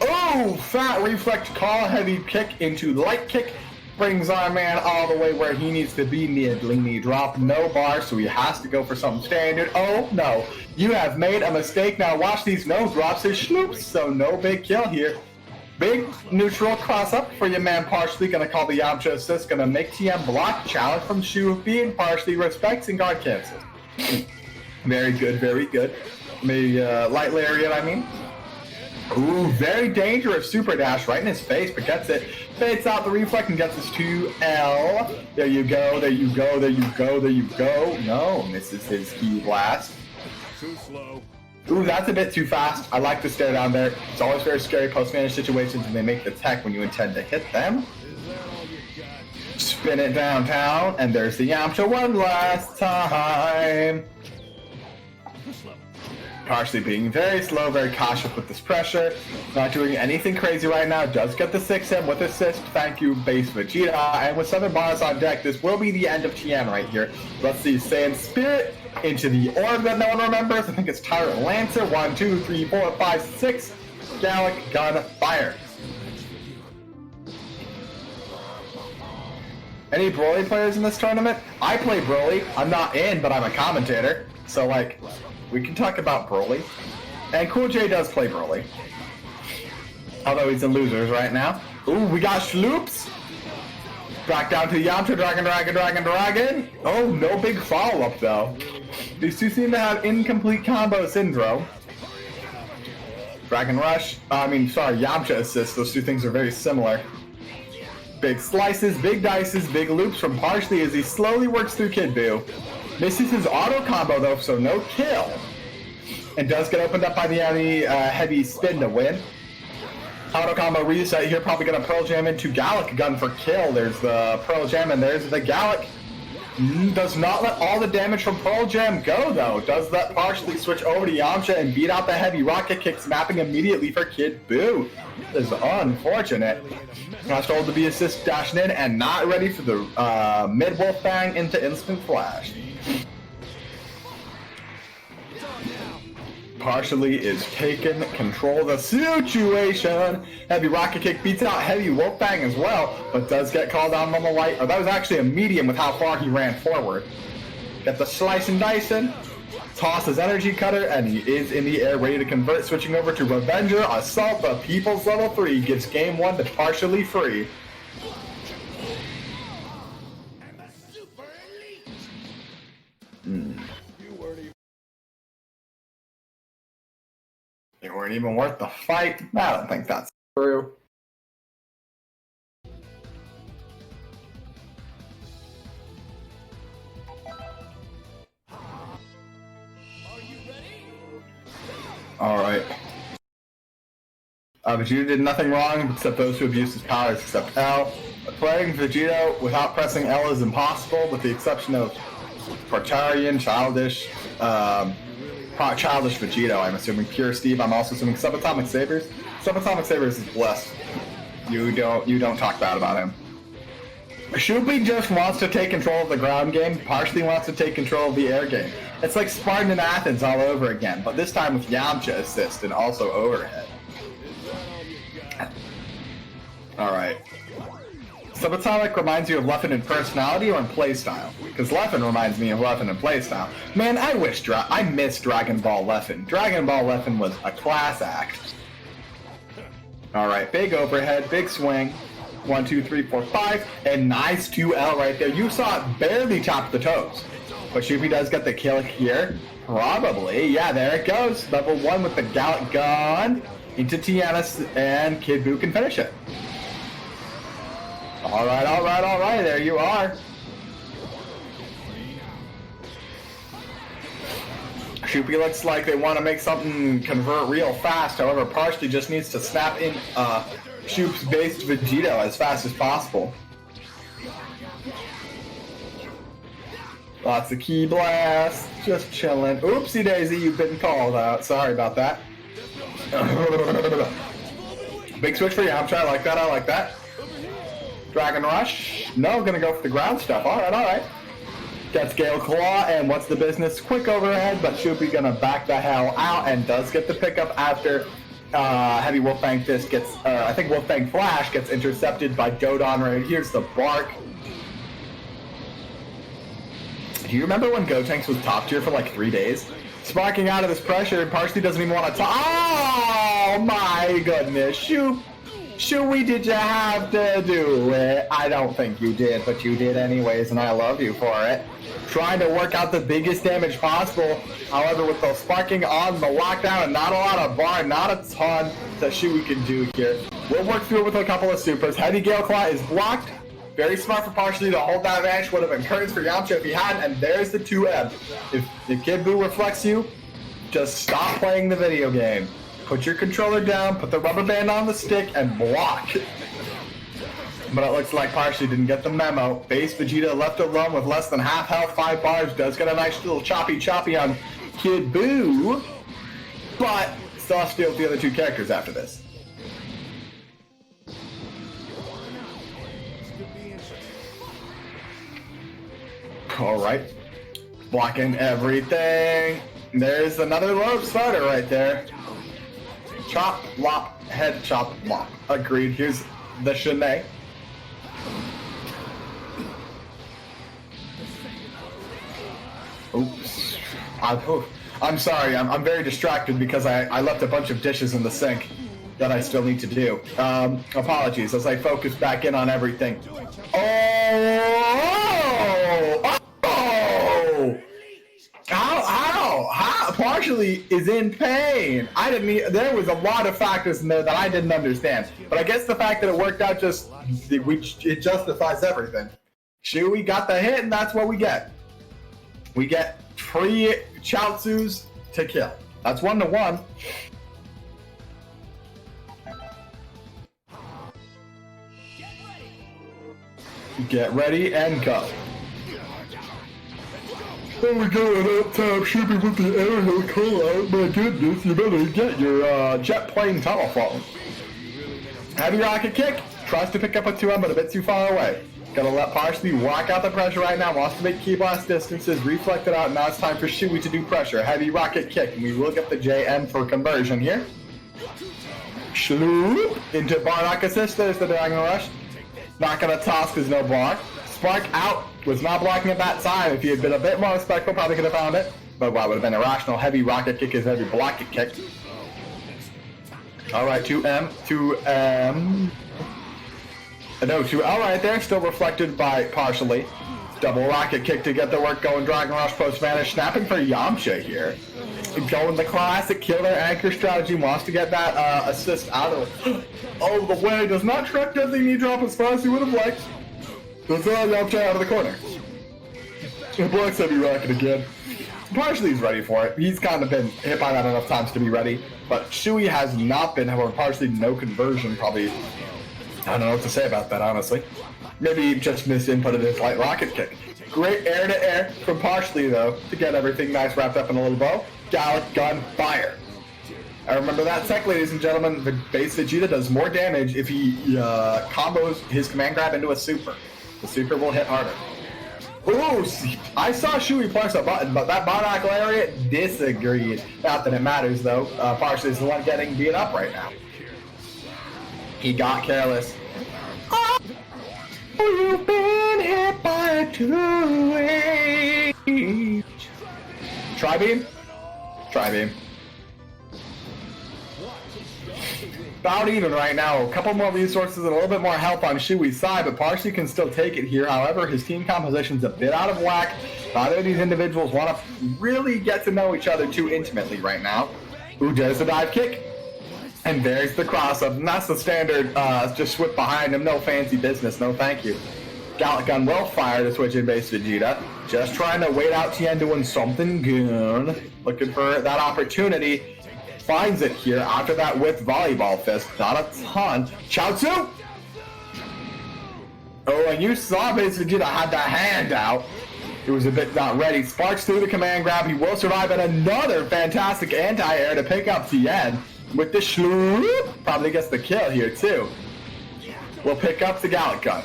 Oh, fat reflect call, heavy kick into light kick. Brings our man all the way where he needs to be. Knee drop, no bar, so he has to go for something standard. Oh, no. You have made a mistake. Now watch these no drops his schloops, so no big kill here. Big neutral cross up for your man Partially. Gonna call the Yamcha assist. Gonna make TM block. Challenge from Shu being Partially respects and guard cancels. Very good, very good. Maybe light lariat, I mean. Ooh, very dangerous super dash right in his face, but gets it. Fades out the reflect and gets his 2L. There you go, there you go, there you go, there you go. No, misses his key blast. Too slow. Ooh, that's a bit too fast. I like to stare down there. It's always very scary post-managed situations when they make the tech when you intend to hit them. Is that all you got? Spin it downtown, and there's the Yamcha one last time. Partially being very slow, very cautious with this pressure. Not doing anything crazy right now. Does get the 6M with assist. Thank you, base Vegeta. And with 7 bars on deck, this will be the end of TN right here. Let's see, Saiyan Spirit into the orb that no one remembers. I think it's Tyrant Lancer. 1, 2, 3, 4, 5, 6. Gallic Gun Fire. Any Broly players in this tournament? I play Broly. I'm not in, but I'm a commentator. So, like, we can talk about Broly. And Cool J does play Broly. Although he's in losers right now. Ooh, we got Schloops. Back down to Yamcha, Dragon. Oh, no big follow-up, though. These two seem to have incomplete combo syndrome. Yamcha assist. Those two things are very similar. Big slices, big dices, big loops from Partially as he slowly works through Kid Buu. Misses his auto combo though, so no kill. And does get opened up by the heavy spin to win. Auto combo reset here, probably gonna Pearl Jam into Gallic Gun for kill. There's the Pearl Jam and there's the Gallic. Does not let all the damage from Pearl Jam go though. Does let Partially switch over to Yamcha and beat out the heavy rocket kick, snapping immediately for Kid Buu. This is unfortunate. Last hold to be assist dashing in and not ready for the mid wolf bang into instant flash. Partially is taking control of the situation. Heavy rocket kick beats out heavy wolf bang as well, but does get called out on the light. Or that was actually a medium with how far he ran forward. Get the slice and dicing. Toss his energy cutter, and he is in the air ready to convert. Switching over to Revenger. Assault the People's Level 3 gives game 1 to Partially free. They weren't even worth the fight. I don't think that's true. Are you ready? Alright. Vegeta did nothing wrong except those who abused his powers except L. Playing Vegeta without pressing L is impossible, with the exception of Portarian, Childish Vegito, I'm assuming. Pure Steve, I'm also assuming Subatomic Sabers. Subatomic Sabers is blessed. You don't talk bad about him. Shupi just wants to take control of the ground game, partially wants to take control of the air game. It's like Spartan and Athens all over again, but this time with Yamcha assist and also overhead. Alright. Subatomic reminds you of Leffen in personality or in playstyle? Because Leffen reminds me of Leffen in playstyle. Man, I miss Dragon Ball Leffen. Dragon Ball Leffen was a class act. Alright, big overhead, big swing. 1, 2, 3, 4, 5, and nice 2L right there. You saw it barely top the toes. But Shupi does get the kill here. Probably. Yeah, there it goes. Level 1 with the Gallic Gun into Tiana, and Kid Buu can finish it. Alright, there you are. Shupi looks like they want to make something convert real fast, however, Partially just needs to snap in Shoop's based Vegito as fast as possible. Lots of key blasts, just chilling. Oopsie daisy, you've been called out. Sorry about that. Big switch for Yamcha, I like that. Dragon Rush. No, gonna go for the ground stuff. Alright. Gets Gale Claw, and what's the business? Quick overhead, but Shupi gonna back the hell out and does get the pickup after Heavy Wolfang Fist gets, I think Wolfang Flash gets intercepted by Dodon right here's the bark. Do you remember when Gotenks was top tier for like 3 days? Sparking out of this pressure, and Partially doesn't even want to talk. Oh my goodness, Shupi, did you have to do it? I don't think you did, but you did anyways, and I love you for it. Trying to work out the biggest damage possible. However, with the sparking on the lockdown and not a lot of bar, not a ton that Shupi can do here. We'll work through it with a couple of supers. Heavy Gale Claw is blocked. Very smart for Partially to hold that advantage. Would have been curtains for Yamcha if he hadn't, and there's the 2M. If Kid Buu reflects you, just stop playing the video game. Put your controller down, put the rubber band on the stick, and block. But it looks like Partially didn't get the memo. Base Vegeta left alone with less than half health, 5 bars. Does get a nice little choppy on Kid Buu. But still has to deal with the other 2 characters after this. Alright. Blocking everything. There's another low starter right there. Chop, lop, head, chop, lop. Agreed. Here's the Shanae. Oops. I'm sorry. I'm very distracted because I left a bunch of dishes in the sink that I still need to do. Apologies as I focus back in on everything. How? Partially is in pain. There was a lot of factors in there that I didn't understand. But I guess the fact that it worked out it justifies everything. Shupi got the hit, and that's what we get. We get 3 Chaozus to kill. That's 1-1. Get ready and go. There we go, and up top, Shupi with the aerial call out. My goodness, you better get your jet plane telephone. Heavy rocket kick, tries to pick up a 2M, but a bit too far away. Gonna let Partially walk out the pressure right now, wants to make key blast distances, reflect it out, now it's time for Shupi to do pressure. Heavy rocket kick, and we will get the JM for conversion here. Shloop into Bardock assist, there's the Dragon Rush. Not gonna toss because no block. Spark out, was not blocking at that time. If he had been a bit more respectful, probably could have found it. But wow, would have been irrational. Heavy rocket kick is heavy block kick. Alright, 2M. No, 2L right there, still reflected by Partially. Double rocket kick to get the work going. Dragon Rush post vanish, snapping for Yamcha here. Going the classic killer anchor strategy, wants to get that assist out of the way. Does not track Deadly Knee Drop as far as he would have liked. Does Yamcha out of the corner. Blocks heavy rocket again. Partially he's ready for it. He's kind of been hit by that enough times to be ready, but Shui has not been. However, partially no conversion. Probably, I don't know what to say about that, honestly. Maybe he just misinputted his light rocket kick. Great air-to-air from Partially, though, to get everything nice wrapped up in a little bow. Gallic gun fire. I remember that sec, ladies and gentlemen. The base Vegeta does more damage if he combos his command grab into a super. The super will hit harder. Ooh, I saw Shui press a button, but that Monaco area disagreed. Not that it matters, though. Partially is the one getting beat up right now. He got careless. Oh, you've been hit by a 2H. Tri-beam? Tri-beam. About even right now. A couple more resources and a little bit more help on Shui's side, but Partially can still take it here. However, his team composition's a bit out of whack. Neither of these individuals want to really get to know each other too intimately right now. Ooh, there's the dive kick. And there's the cross-up. And that's the standard, just whip behind him. No fancy business, no thank you. Gallic gun will fire to switch in base Vegeta. Just trying to wait out Tien doing something good. Looking for that opportunity. Finds it here after that with volleyball fist. Not a ton. Chaozu! Oh, and you saw base Vegeta had the hand out. It was a bit not ready. Sparks through the command grab. He will survive, and another fantastic anti-air to pick up Tien. With the shloop. Probably gets the kill here, too. We'll pick up the Gallic gun.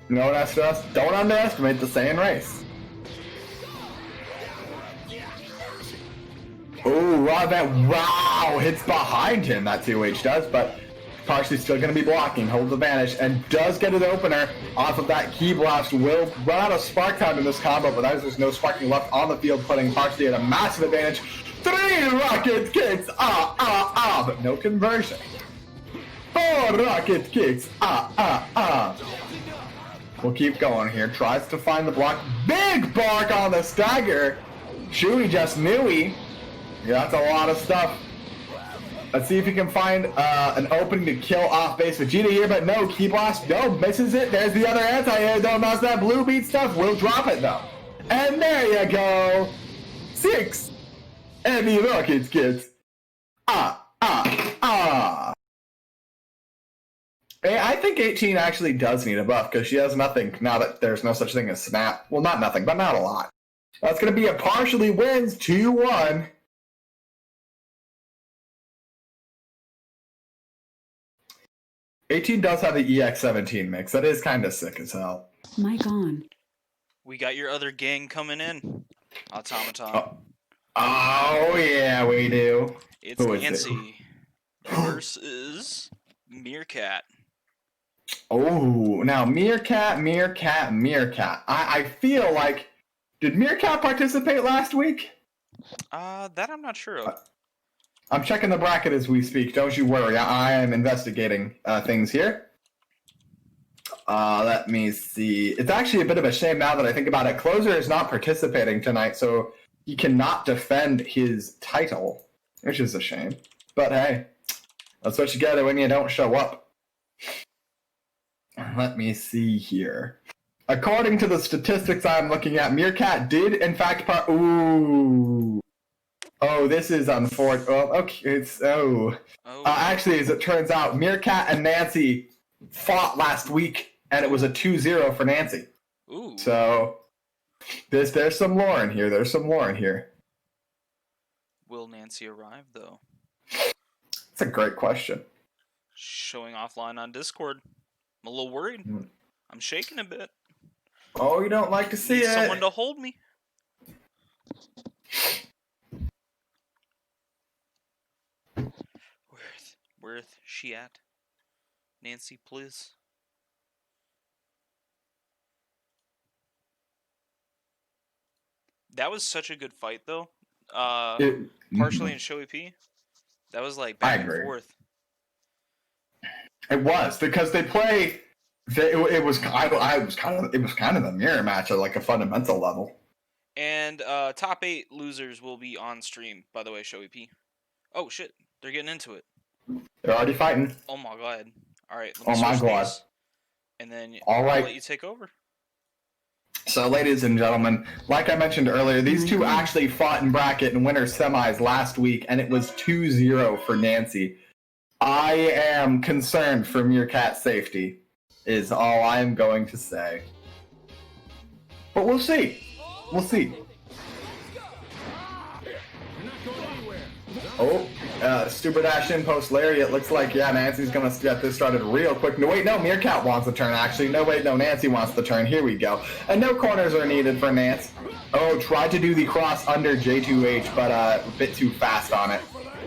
Don't underestimate the Saiyan race. Oh, wow, hits behind him, that 2H does, but Partially still going to be blocking, holds advantage, and does get his opener off of that Key Blast. Will run out of spark time in this combo, but there's no sparking left on the field, putting Partially at a massive advantage. 3 rocket kicks, but no conversion. 4 rocket kicks, We'll keep going here, tries to find the block. Big bark on the stagger. Shui just knew he. Yeah, that's a lot of stuff. Let's see if he can find an opening to kill off base Vegeta here, but no, Key Blast, no, misses it. There's the other anti-air, don't mouse that blue beat stuff. We'll drop it though. And there you go. 6 heavy rockets, kids. Hey, I think 18 actually does need a buff because she has nothing now that there's no such thing as snap. Well, not nothing, but not a lot. That's going to be a Partially wins 2-1. $18 does have the EX17 mix. That is kind of sick as hell. Mic on. We got your other gang coming in. AuTomaton. Oh yeah, we do. It's Who is Nancy versus Meerkat. Oh, now Meerkat. I feel like, did Meerkat participate last week? That I'm not sure of. I'm checking the bracket as we speak. Don't you worry. I am investigating things here. Let me see. It's actually a bit of a shame now that I think about it. Closer is not participating tonight, so he cannot defend his title, which is a shame. But hey, that's what you get when you don't show up. Let me see here. According to the statistics I'm looking at, Meerkat did in fact Ooh. Oh, this is unfortunate. Oh, okay. Actually, as it turns out, Meerkat and Nancy fought last week, and it was a 2-0 for Nancy. Ooh. So, there's some lore in here. There's some lore in here. Will Nancy arrive, though? That's a great question. Showing offline on Discord. I'm a little worried. I'm shaking a bit. Oh, you don't like to see Need it. someone to hold me. Where's she at? Nancy, please. That was such a good fight, though. Partially in Shoei P. That was like back and forth. It was because they play. It was kind of a mirror match at like a fundamental level. And top 8 losers will be on stream. By the way, Shoei P. Oh shit, they're getting into it. They're already fighting. Oh my god. All right. Oh my god. And then all right. I'll let you take over. So, ladies and gentlemen, like I mentioned earlier, these two actually fought in bracket and winner semis last week, and it was 2-0 for Nancy. I am concerned for Meerkat's safety, is all I am going to say. But we'll see. We'll see. Oh, super dash in post Lariat. Looks like, yeah, Nancy's going to get this started real quick. No, wait, no, Meerkat wants the turn, actually. No, wait, no, Nancy wants the turn. Here we go. And no corners are needed for Nance. Oh, tried to do the cross under J2H, but a bit too fast on it.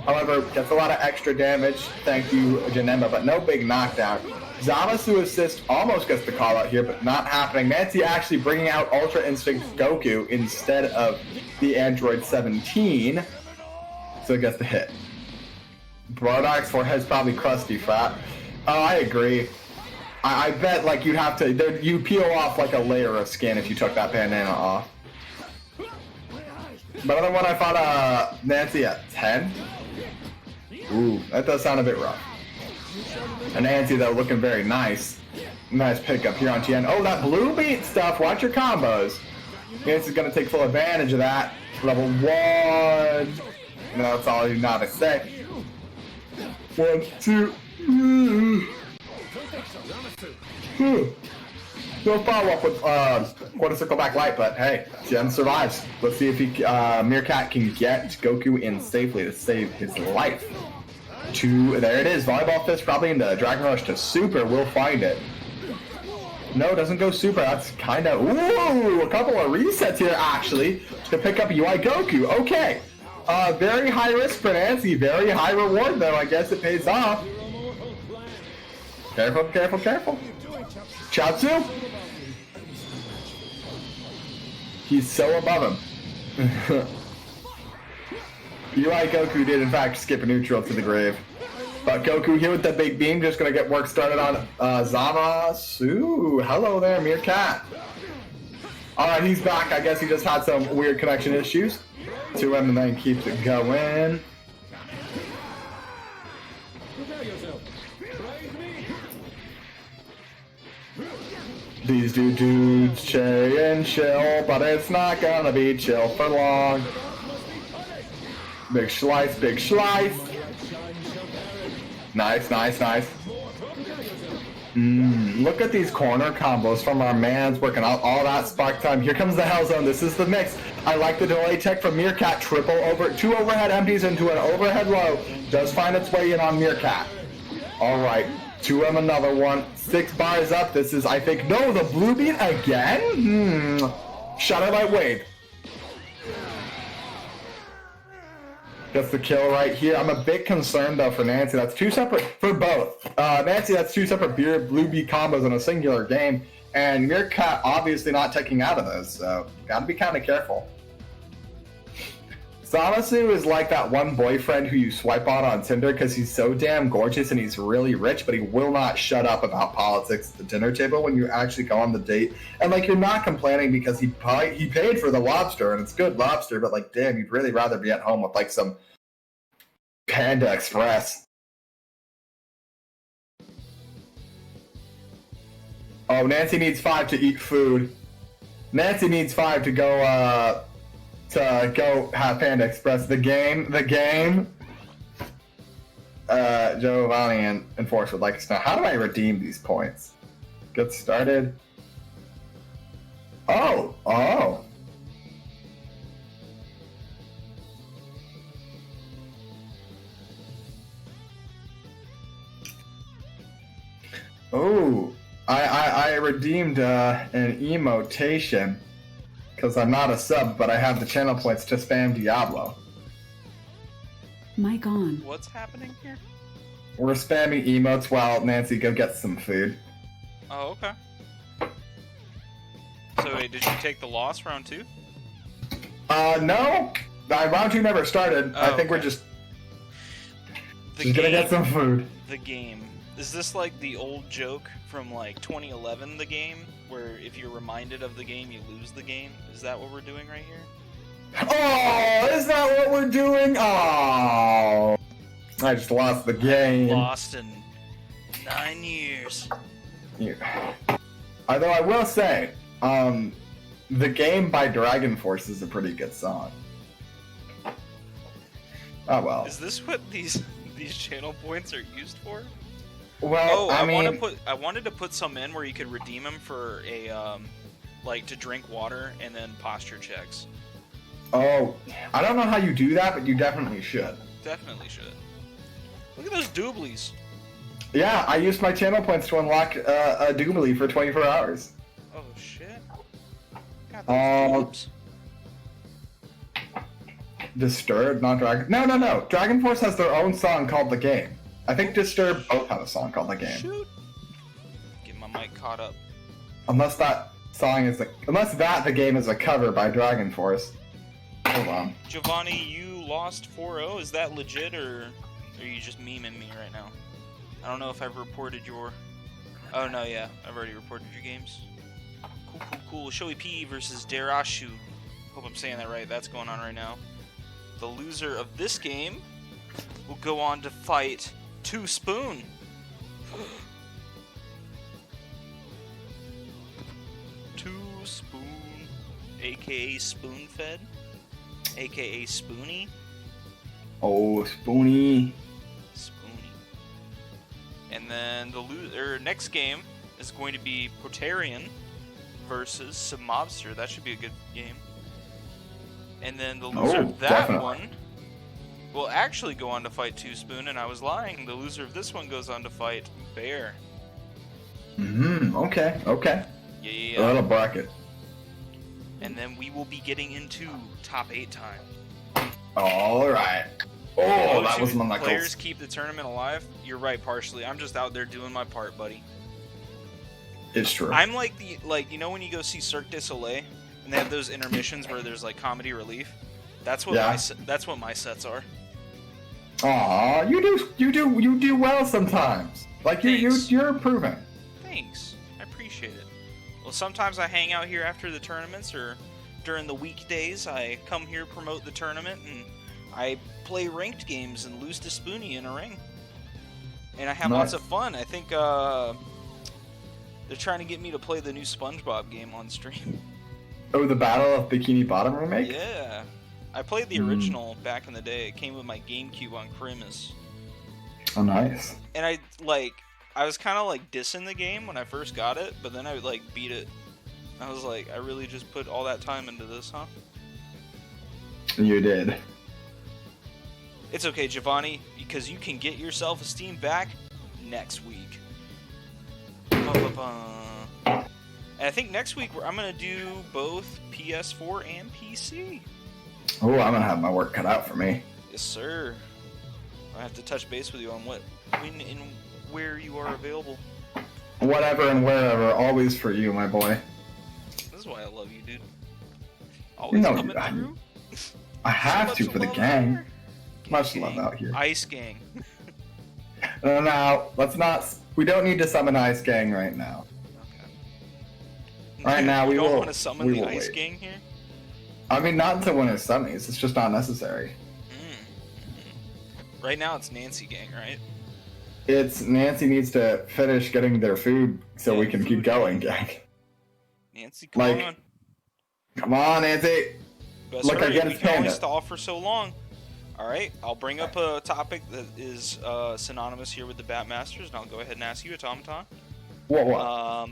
However, gets a lot of extra damage. Thank you, Janemba, but no big knockdown. Zamasu assist almost gets the call out here, but not happening. Nancy actually bringing out Ultra Instinct Goku instead of the Android 17. So it gets the hit. Brodok's forehead's probably crusty fat. Oh, I agree. I bet like you'd have to, you peel off like a layer of skin if you took that bandana off. But other one I fought Nancy at 10. Ooh, that does sound a bit rough. And Nancy though looking very nice. Nice pickup here on TN. Oh, that blue beat stuff. Watch your combos. Nancy's gonna take full advantage of that. Level 1. No, that's all you gotta say. 1, 2. No follow up with quarter circle back light, but hey, Jen survives. Let's see if he Meerkat can get Goku in safely to save his life. There it is. Volleyball fist probably into Dragon Rush to super. We'll find it. No, doesn't go super. That's kind of ooh, a couple of resets here actually to pick up UI Goku. Okay. Very high risk for Nancy, very high reward though. I guess it pays off. Careful, careful, careful. Chaozu. He's so above him. UI Goku did in fact skip a neutral to the grave. But Goku here with the big beam, just gonna get work started on Zamasu. Hello there, Meerkat. Alright, he's back. I guess he just had some weird connection issues. 2M and then keeps it going. These dudes cherry and chill, but it's not gonna be chill for long. Big slice, big slice. Nice, nice, nice. Look at these corner combos from our mans working out all that spark time. Here comes the Hell Zone. This is the mix. I like the delay tech from Meerkat. Triple over, 2 overhead empties into an overhead low. Does find its way in on Meerkat. All right, 2M another one. 6 bars up. This is, I think, no, the blue beat again? Shadow Light Wave. Gets the kill right here. I'm a bit concerned though for Nancy. That's 2 separate for both. Nancy, that's 2 separate blue beat combos in a singular game, and Meerkat obviously not taking out of those, so gotta be kind of careful. Zamasu is like that one boyfriend who you swipe on Tinder because he's so damn gorgeous and he's really rich, but he will not shut up about politics at the dinner table when you actually go on the date. And like you're not complaining because he paid for the lobster and it's good lobster, but like damn, you'd really rather be at home with like some Panda Express. Oh, Nancy needs 5 to eat food. Nancy needs 5 to go have Panda Express. The game. Giovanni and Enforce would like us to know, how do I redeem these points? Get started. Oh. Oh, I redeemed an emotation. Because I'm not a sub, but I have the channel points to spam Diablo. Mic on. What's happening here? We're spamming emotes while Nancy go get some food. Oh, okay. So wait, did you take the loss round 2? No. Round 2 never started. Oh, I think okay. we're just gonna get some food. The game. Is this like the old joke from like 2011, the game? Where if you're reminded of the game, you lose the game? Is that what we're doing right here? Oh, is that what we're doing? Oh, I just lost the game. Lost in 9 years. Yeah. Although I will say, The Game by Dragon Force is a pretty good song. Oh well. Is this what these channel points are used for? Well, Oh, I mean, I wanted to put some in where you could redeem them for a like to drink water and then posture checks. oh, I don't know how you do that, but you definitely should. Definitely should. Look at those dooblies. Yeah, I used my channel points to unlock a Doobly for 24 hours. Oh shit. God, Oh. those doobs. Disturbed, not Dragon. No. Dragon Force has their own song called The Game. I think Disturbed both have a song called The Game. Shoot. Get my mic caught up. Unless that The Game is a cover by Dragon Force. Hold on. Giovanni, you lost 4-0. Is that legit, or are you just memeing me right now? I don't know if I've reported your... Oh, no, yeah. I've already reported your games. Cool. Shoei P versus Derashu. Hope I'm saying that right. That's going on right now. The loser of this game will go on to fight Two Spoon. Two Spoon, aka Spoonfed, aka Spoony. Oh, Spoony. Spoony. And then the next game is going to be Protarian versus some Mobster. That should be a good game. And then the loser of that definitely. one will actually go on to fight Two Spoon, and I was lying. The loser of this one goes on to fight Bear. Okay. Yeah. A little bracket. And then we will be getting into top 8 time. Alright. Oh, that was my Players knuckles. keep the tournament alive. You're right, partially. I'm just out there doing my part, buddy. It's true. I'm like you know when you go see Cirque du Soleil and they have those intermissions where there's like comedy relief. That's what that's what my sets are. Aw, you do well sometimes. Like Thanks. you're improving. Thanks, I appreciate it. Well, sometimes I hang out here after the tournaments, or during the weekdays I come here promote the tournament, and I play ranked games and lose to Spoonie in a ring. And I have Nice. lots of fun. I think they're trying to get me to play the new SpongeBob game on stream. Oh, the Battle of Bikini Bottom remake? Yeah. I played the original back in the day. It came with my GameCube on Christmas. Oh, nice. And I was kind of like dissing the game when I first got it, but then I like beat it. I was like, I really just put all that time into this, huh? You did. It's okay, Giovanni, because you can get your self-esteem back next week. And I think next week I'm going to do both PS4 and PC. Oh, I'm gonna have my work cut out for me. Yes, sir. I have to touch base with you on when and where you are available. Whatever and wherever, always for you, my boy. This is why I love you, dude. Always coming through. I have to for the love gang. here. Much Gang. love out here. Ice Gang. Now, let's not. We don't need to summon Ice Gang right now. Okay. Right now, we don't will. want to summon we the will Ice wait. Gang here? I mean, not until Winter Summies. It's just not necessary. Right now it's Nancy Gang, right? It's Nancy needs to finish getting their food so Yeah, we can keep food. going, gang. Nancy, come Like, on. Come on, Nancy. Best look, I hurry. get We his can only panda. stall for so long. Alright, I'll bring up a topic that is synonymous here with the Bapmasters, and I'll go ahead and ask you, AuTomaton. What?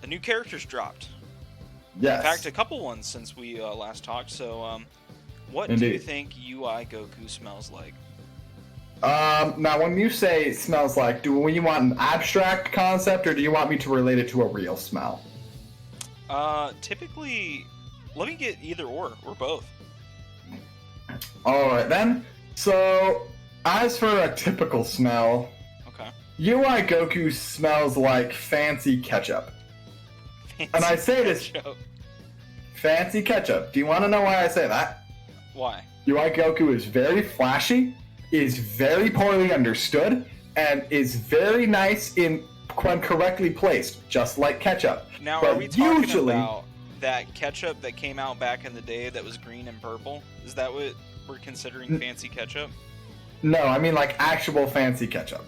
The new characters dropped. Yes. In fact, a couple ones since we last talked. So, what do Indeed. you think UI Goku smells like? Now, when you say smells like, do you want an abstract concept or do you want me to relate it to a real smell? Typically, let me get either or both. Alright then. So, as for a typical smell, Okay. UI Goku smells like fancy ketchup. And I say this- Ketchup. Fancy ketchup. Do you want to know why I say that? Why? UI Goku is very flashy, is very poorly understood, and is very nice when correctly placed, just like ketchup. Now, But are we talking usually- about that ketchup that came out back in the day that was green and purple? Is that what we're considering fancy ketchup? No, I mean like actual fancy ketchup.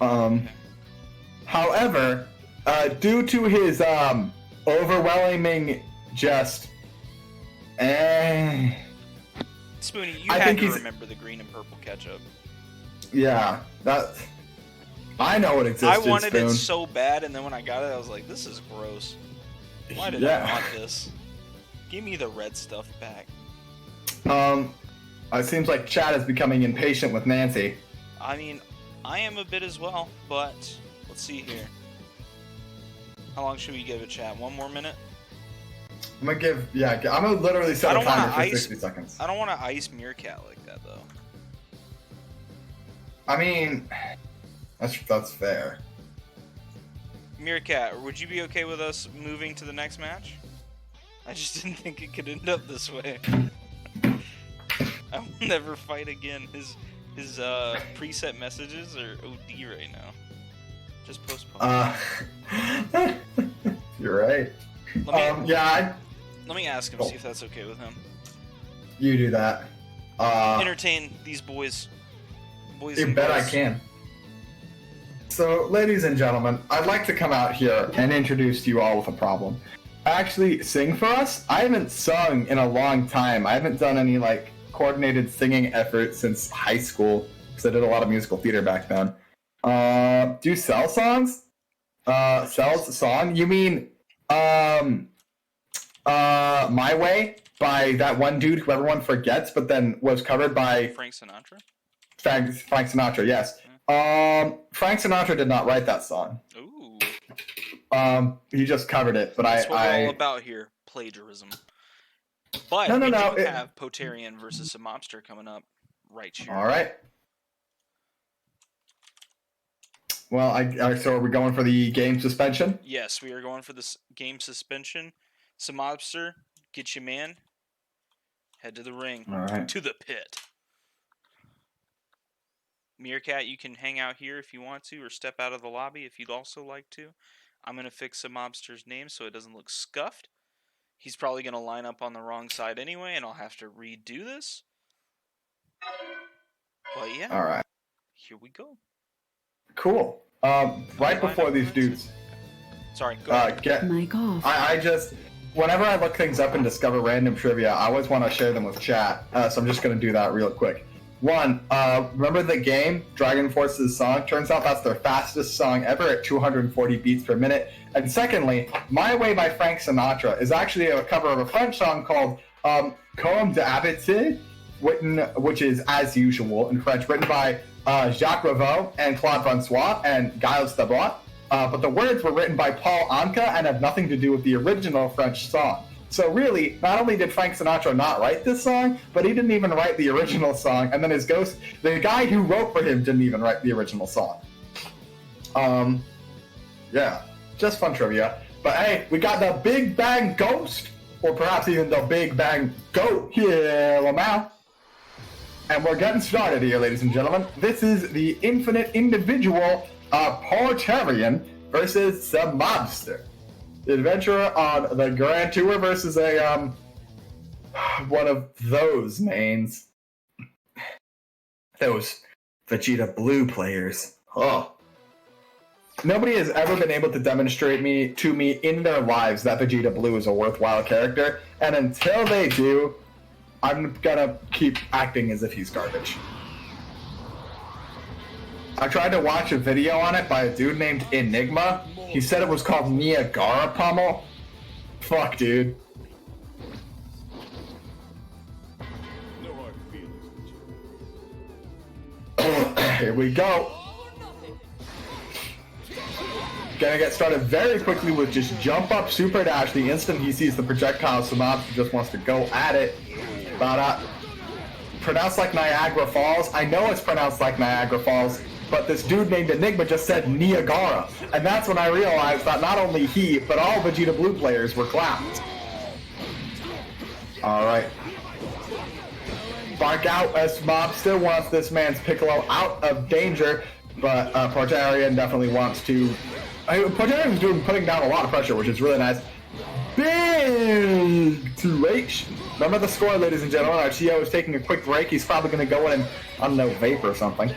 Okay. However, due to his overwhelming just... Spoonie, you I had think to he's- remember the green and purple ketchup. Yeah, that... I know it existed, I wanted Spoon. it so bad, and then when I got it, I was like, this is gross. Why did I want this? Give me the red stuff back. It seems like Chad is becoming impatient with Nancy. I mean, I am a bit as well, but let's see here. How long should we give it, chat? 1 more minute? I'm gonna literally set a timer for 60 seconds. I don't want to ice Meerkat like that, though. I mean, that's fair. Meerkat, would you be okay with us moving to the next match? I just didn't think it could end up this way. I will never fight again. His preset messages are OD right now. Just postpone. You're right. Let me ask him, see if that's okay with him. You do that. Entertain these boys. You bet I can. So, ladies and gentlemen, I'd like to come out here and introduce you all with a problem. Actually, sing for us? I haven't sung in a long time. I haven't done any, coordinated singing effort since high school, because I did a lot of musical theater back then. Do Cell songs? Cell's song? You mean, My Way by that one dude who everyone forgets, but then was covered by Frank Sinatra? Frank Sinatra, yes. Frank Sinatra did not write that song. Ooh. He just covered it, but That's what we're all about here, plagiarism. But we do have Potarian versus a mobster coming up right here. All right. Well, so are we going for the game suspension? Yes, we are going for this game suspension. Mobster, get your man. Head to the ring. All right. To the pit. Meerkat, you can hang out here if you want to, or step out of the lobby if you'd also like to. I'm going to fix the mobster's name so it doesn't look scuffed. He's probably going to line up on the wrong side anyway, and I'll have to redo this. But yeah. All right. Here we go. Cool. Right before these dudes. Sorry, go ahead. Mic off. I just, whenever I look things up and discover random trivia, I always want to share them with chat. So I'm just going to do that real quick. One, remember the game, Dragon Force's song? Turns out that's their fastest song ever at 240 beats per minute. And secondly, My Way by Frank Sinatra is actually a cover of a French song called Comme d'habitude, which is As Usual in French, written by Jacques Revaux and Claude Francois and Giles Tabot. But the words were written by Paul Anka and have nothing to do with the original French song. So really, not only did Frank Sinatra not write this song, but he didn't even write the original song, and then his ghost, the guy who wrote for him, didn't even write the original song. Yeah, just fun trivia. But hey, we got the Big Bang Ghost, or perhaps even the Big Bang Goat here, Lamau. And we're getting started here, ladies and gentlemen. This is the infinite individual Portarian versus the Mobster. The adventurer on the Grand Tour versus a one of those mains. Those Vegeta Blue players. Oh. Nobody has ever been able to demonstrate to me in their lives that Vegeta Blue is a worthwhile character, and until they do, I'm gonna keep acting as if he's garbage. I tried to watch a video on it by a dude named Enigma. He said it was called Niagara Pummel. Fuck, dude. No hard feelings. Here we go. Gonna get started very quickly with just jump up super dash. The instant he sees the projectile, Samabs just wants to go at it. But pronounced like Niagara Falls. I know it's pronounced like Niagara Falls, but this dude named Enigma just said Niagara. And that's when I realized that not only he, but all Vegeta Blue players were clowns. Alright. Bark out as Mob still wants this man's Piccolo out of danger, but Portarian definitely wants to... Portarian's putting down a lot of pressure, which is really nice. Big 2H. Remember the score, ladies and gentlemen. Our TO is taking a quick break. He's probably going to go in and, I don't know, vape or something.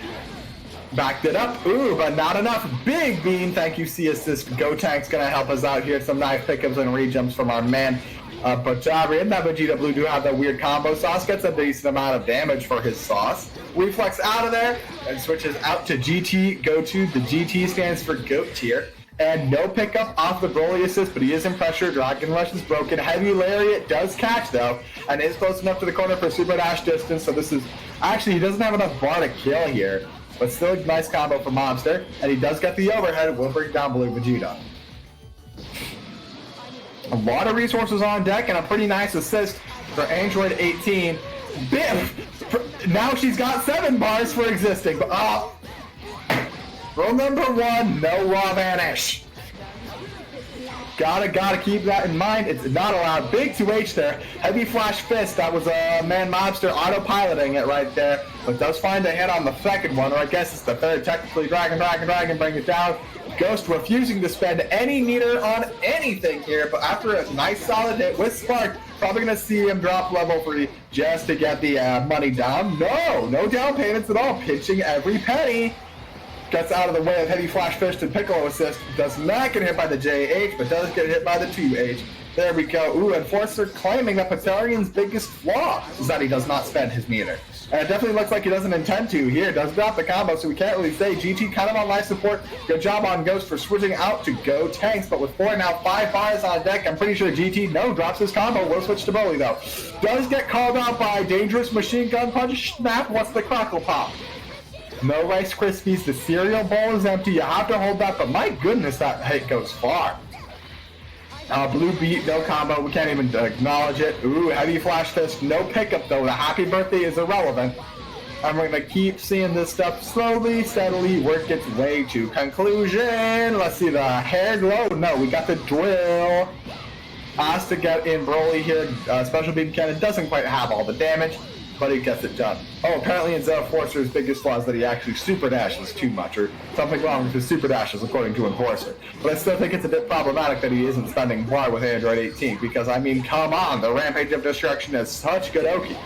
Backed it up. Ooh, but not enough. Big bean. Thank you, C-Assist. Go Tank's going to help us out here. Some nice pickups and rejumps from our man. But Jabri and that Vegeta Blue do have that weird combo sauce, gets a decent amount of damage for his sauce. Reflex out of there and switches out to GT. Go to the GT stands for GOAT tier. And no pickup off the Broly assist, but he is in pressure. Dragon Rush is broken. Heavy Lariat does catch though, and is close enough to the corner for super dash distance. So this is actually, he doesn't have enough bar to kill here, but still a nice combo for Mobster. And he does get the overhead. Will bring down Blue Vegeta. A lot of resources on deck and a pretty nice assist for Android 18. Biff! Now she's got 7 bars for existing, but rule number 1, no raw vanish. Gotta keep that in mind. It's not allowed. Big 2H there. Heavy flash fist. That was a man Mobster autopiloting it right there. But does find a hit on the second one, or I guess it's the third. Technically, Dragon, bring it down. Ghost refusing to spend any meter on anything here, but after a nice solid hit with Spark, probably gonna see him drop level 3 just to get the money down. No down payments at all. Pinching every penny. Gets out of the way of Heavy Flash Fist and Piccolo assist. Does not get hit by the JH, but does get hit by the 2H. There we go. Ooh, Enforcer claiming that Patarian's biggest flaw is that he does not spend his meter. And it definitely looks like he doesn't intend to here. Does drop the combo, so we can't really say. GT kind of on life support. Good job on Ghost for switching out to Go Tanks, but with 4 now 5 bars on deck, I'm pretty sure GT drops his combo. Will switch to Broly though. Does get called out by Dangerous Machine Gun Punch. Snap, what's the crackle pop? No Rice Krispies, the cereal bowl is empty. You have to hold that, but my goodness, that hit goes far. Blue beat, no combo. We can't even acknowledge it. Ooh, Heavy Flash Fist, no pickup though. The happy birthday is irrelevant. And we're gonna keep seeing this stuff slowly, steadily work its way to conclusion. Let's see the hair glow. No, we got the drill. Has to get in Broly here. Special Beam Cannon doesn't quite have all the damage, but he gets it done. Oh, apparently in Enforcer's biggest flaw is that he actually super dashes too much, or something wrong with his super dashes, according to Enforcer. But I still think it's a bit problematic that he isn't spending bar with Android 18, because, I mean, come on, the Rampage of Destruction is such good Oki.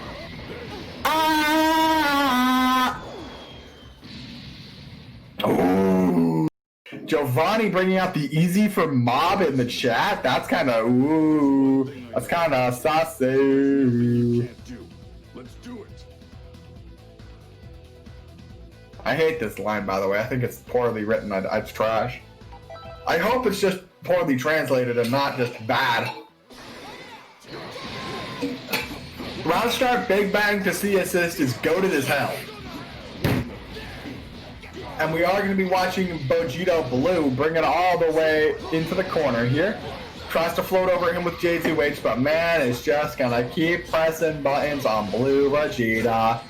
Ooh. Giovanni bringing out the easy for Mob in the chat. That's kind of, ooh, that's kind of saucy. Let's do it. I hate this line, by the way. I think it's poorly written. It's trash. I hope it's just poorly translated and not just bad. Round start Big Bang to C assist is goated as hell. And we are going to be watching Vegeta Blue bring it all the way into the corner here. Tries to float over him with J2H, but man is just going to keep pressing buttons on Blue Vegeta.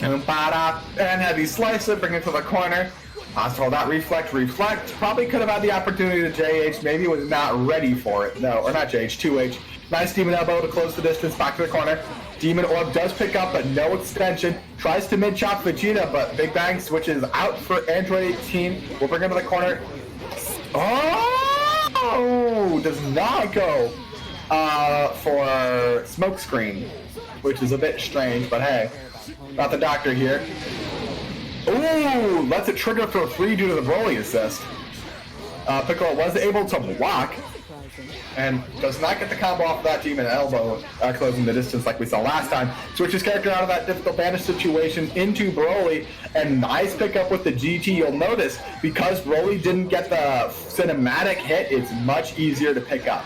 And Heavy Slice it, bring it to the corner. Hospital that reflect. Probably could have had the opportunity to JH, maybe was not ready for it. No, or not JH, 2H. Nice Demon Elbow to close the distance, back to the corner. Demon Orb does pick up, but no extension. Tries to mid-chop Vegeta, but Big Bang switches out for Android 18. We'll bring him to the corner. Oh! Does not go for Smokescreen, which is a bit strange, but hey. Not the doctor here. Ooh! Lets it trigger for 3 due to the Broly assist. Piccolo was able to block, and does not get the combo off of that Demon Elbow, closing the distance like we saw last time. Switches character out of that difficult banish situation into Broly, and nice pickup with the GT. You'll notice, because Broly didn't get the cinematic hit, it's much easier to pick up.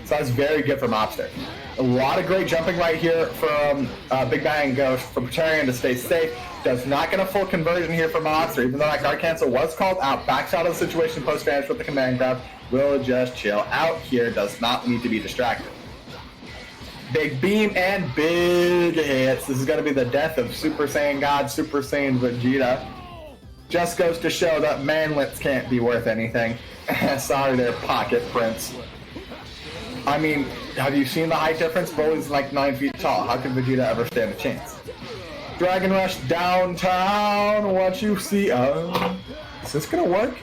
So that's very good for Mobster. A lot of great jumping right here from Big Bang Ghost for Patarian to stay safe. Does not get a full conversion here for Mobster, even though that guard cancel was called out. Backs out of the situation post-vanish with the command grab. Will just chill out here. Does not need to be distracted. Big beam and big hits. This is going to be the death of Super Saiyan God, Super Saiyan Vegeta. Just goes to show that manlets can't be worth anything. Sorry there, Pocket Prince. I mean, have you seen the height difference? Broly's like 9 feet tall. How can Vegeta ever stand a chance? Dragon Rush downtown. What you see? Is this gonna work?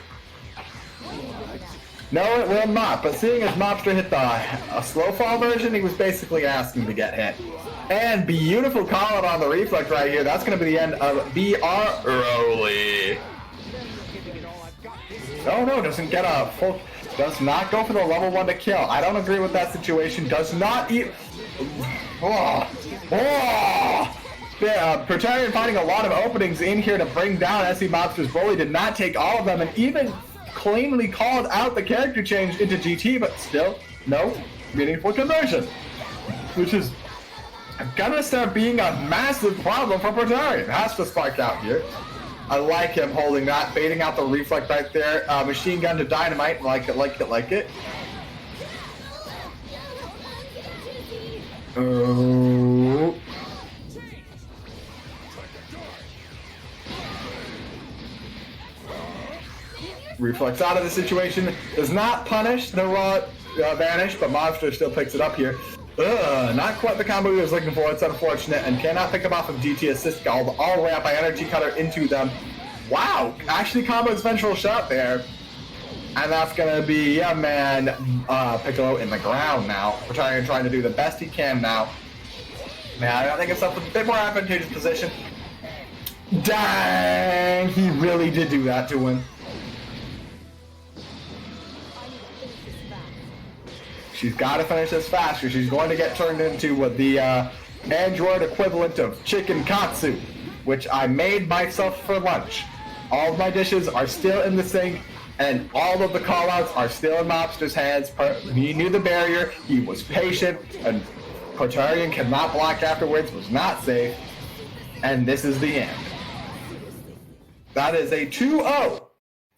No, it will not. But seeing as Mobster hit a slow fall version, he was basically asking to get hit. And beautiful call out on the reflect right here. That's gonna be the end of BR Broly. Oh no, doesn't get a full. Does not go for the level 1 to kill. I don't agree with that situation. Does not eat. Oh. Oh. Yeah, Praetorian finding a lot of openings in here to bring down SC Mobster's bully. Did not take all of them and even cleanly called out the character change into GT, but still no meaningful conversion. Which is gonna start being a massive problem for Praetorian. Has to spark out here. I like him holding that, baiting out the reflect right there. Machine gun to dynamite, like it, like it, like it. Oh. Reflex out of the situation, does not punish the raw vanish, but Monster still picks it up here. Not quite the combo he was looking for. It's unfortunate, and cannot pick him off of DT assist all the way up by energy cutter into them. Wow, actually combos vengeful shot there, and that's gonna be man Piccolo in the ground now. We're trying to do the best he can now. Man, I think it's up a bit more advantageous position. Dang, he really did do that to him. She's got to finish this faster. She's going to get turned into what the Android equivalent of chicken katsu, which I made myself for lunch. All of my dishes are still in the sink, and all of the callouts are still in Mobster's hands. He knew the barrier. He was patient, and Praetorian cannot block afterwards. Was not safe, and this is the end. That is a 2-0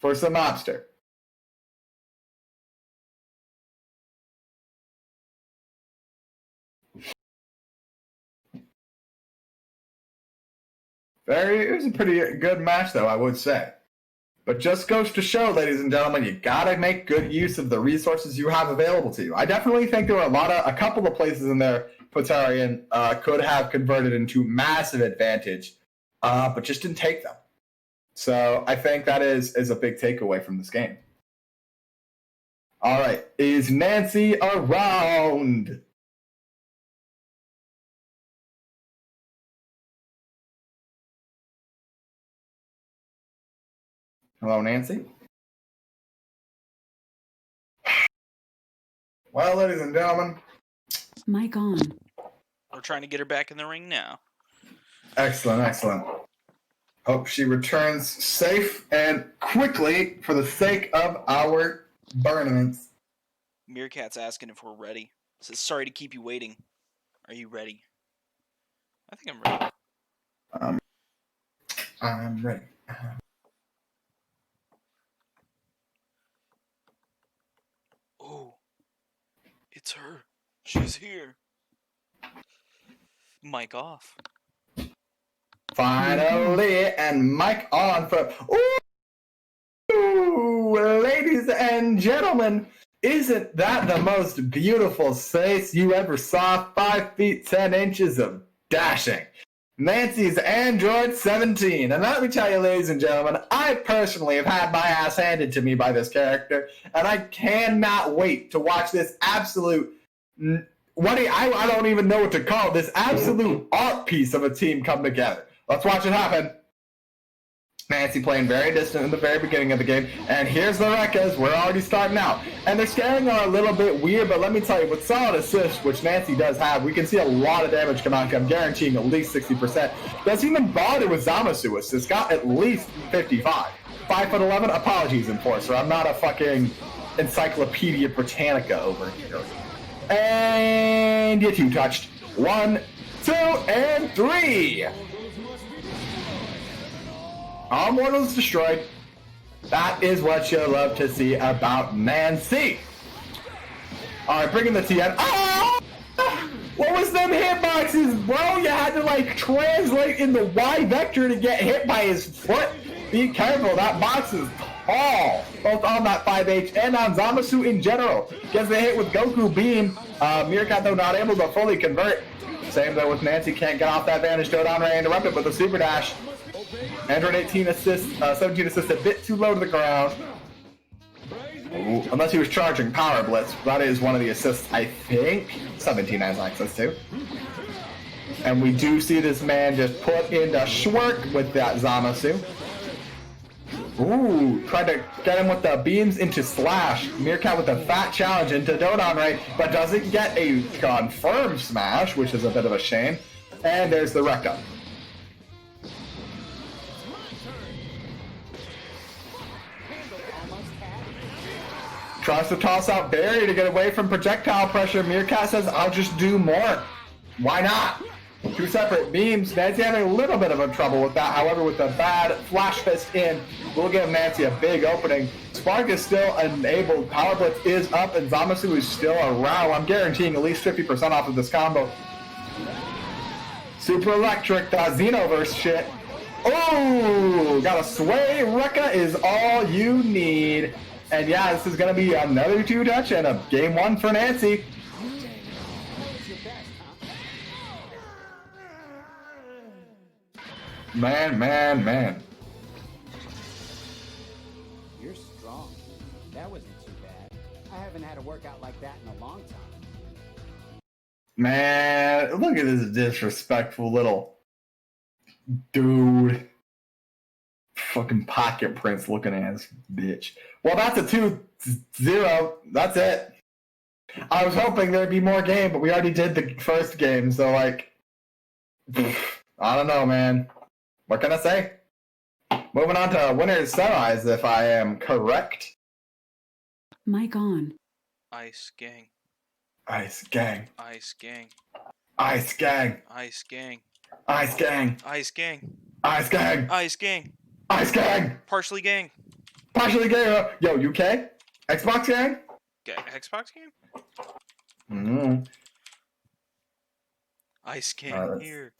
for some Mobster. It was a pretty good match, though, I would say. But just goes to show, ladies and gentlemen, you gotta make good use of the resources you have available to you. I definitely think there were a couple of places in there Praetorian could have converted into massive advantage, but just didn't take them. So I think that is a big takeaway from this game. All right, is Nancy around? Hello, Nancy. Well, ladies and gentlemen. Mic on. We're trying to get her back in the ring now. Excellent, excellent. Hope she returns safe and quickly for the sake of our tournaments. Meerkat's asking if we're ready. Says, sorry to keep you waiting. Are you ready? I think I'm ready. I'm ready. Oh, it's her. She's here. Mic off. Finally, and mic on for... Ooh, ladies and gentlemen, isn't that the most beautiful face you ever saw? 5 feet 10 inches of dashing. Nancy's Android 17. And let me tell you, ladies and gentlemen, I personally have had my ass handed to me by this character, and I cannot wait to watch this absolute... I don't even know what to call it, this absolute art piece of a team come together. Let's watch it happen. Nancy playing very distant in the very beginning of the game. And here's the Rekkas. We're already starting out. And their scaling are a little bit weird, but let me tell you, with solid assist, which Nancy does have, we can see a lot of damage come out. I'm guaranteeing at least 60%. Doesn't even bother with Zamasu assist. Got at least 55. 5'11", apologies, Enforcer. I'm not a fucking Encyclopedia Britannica over here. And you two touched. 1, 2, and 3. All mortals destroyed. That is what you love to see about Nancy. Alright, bringing the TN. Oh! What was them hitboxes, bro? You had to, like, translate in the Y vector to get hit by his foot. Be careful, that box is tall. Both on that 5H and on Zamasu in general. Gets the hit with Goku Beam. Meerkat, though, not able to fully convert. Same, though, with Nancy. Can't get off that Vanish. Down Ray interrupted with a Super Dash. Android 18 assists, 17 assists, a bit too low to the ground. Ooh, unless he was charging Power Blitz. That is one of the assists, I think, 17 has access to. And we do see this man just put into Schwerk with that Zamasu. Ooh, tried to get him with the beams into Slash. Meerkat with a fat challenge into Dodon Ray, but doesn't get a confirmed smash, which is a bit of a shame. And there's the Rekka. Tries to toss out Barry to get away from projectile pressure. Meerkat says, I'll just do more. Why not? Two separate beams. Nancy having a little bit of a trouble with that. However, with a bad flash fist in, we'll give Nancy a big opening. Spark is still enabled. Power Blitz is up, and Zamasu is still around. I'm guaranteeing at least 50% off of this combo. Super Electric, Xenoverse shit. Oh, got a sway. Rekka is all you need. And yeah, this is going to be another 2-touch and a game 1 for Nancy. Man. You're strong. That wasn't too bad. I haven't had a workout like that in a long time. Man, look at this disrespectful little dude. Fucking pocket prince looking ass bitch. Well, that's a 2-0. That's it. I was hoping there'd be more game, but we already did the first game, so like, I don't know, man. What can I say? Moving on to winners semis, if I am correct. Mic on. Ice gang. Ice gang. Ice gang. Ice gang. Ice gang. Ice gang. Ice gang. Ice gang. Ice gang. Ice gang. Partially gang. Partially gang. Yo, UK? Xbox gang? Xbox game? Mm-hmm. Ice gang here.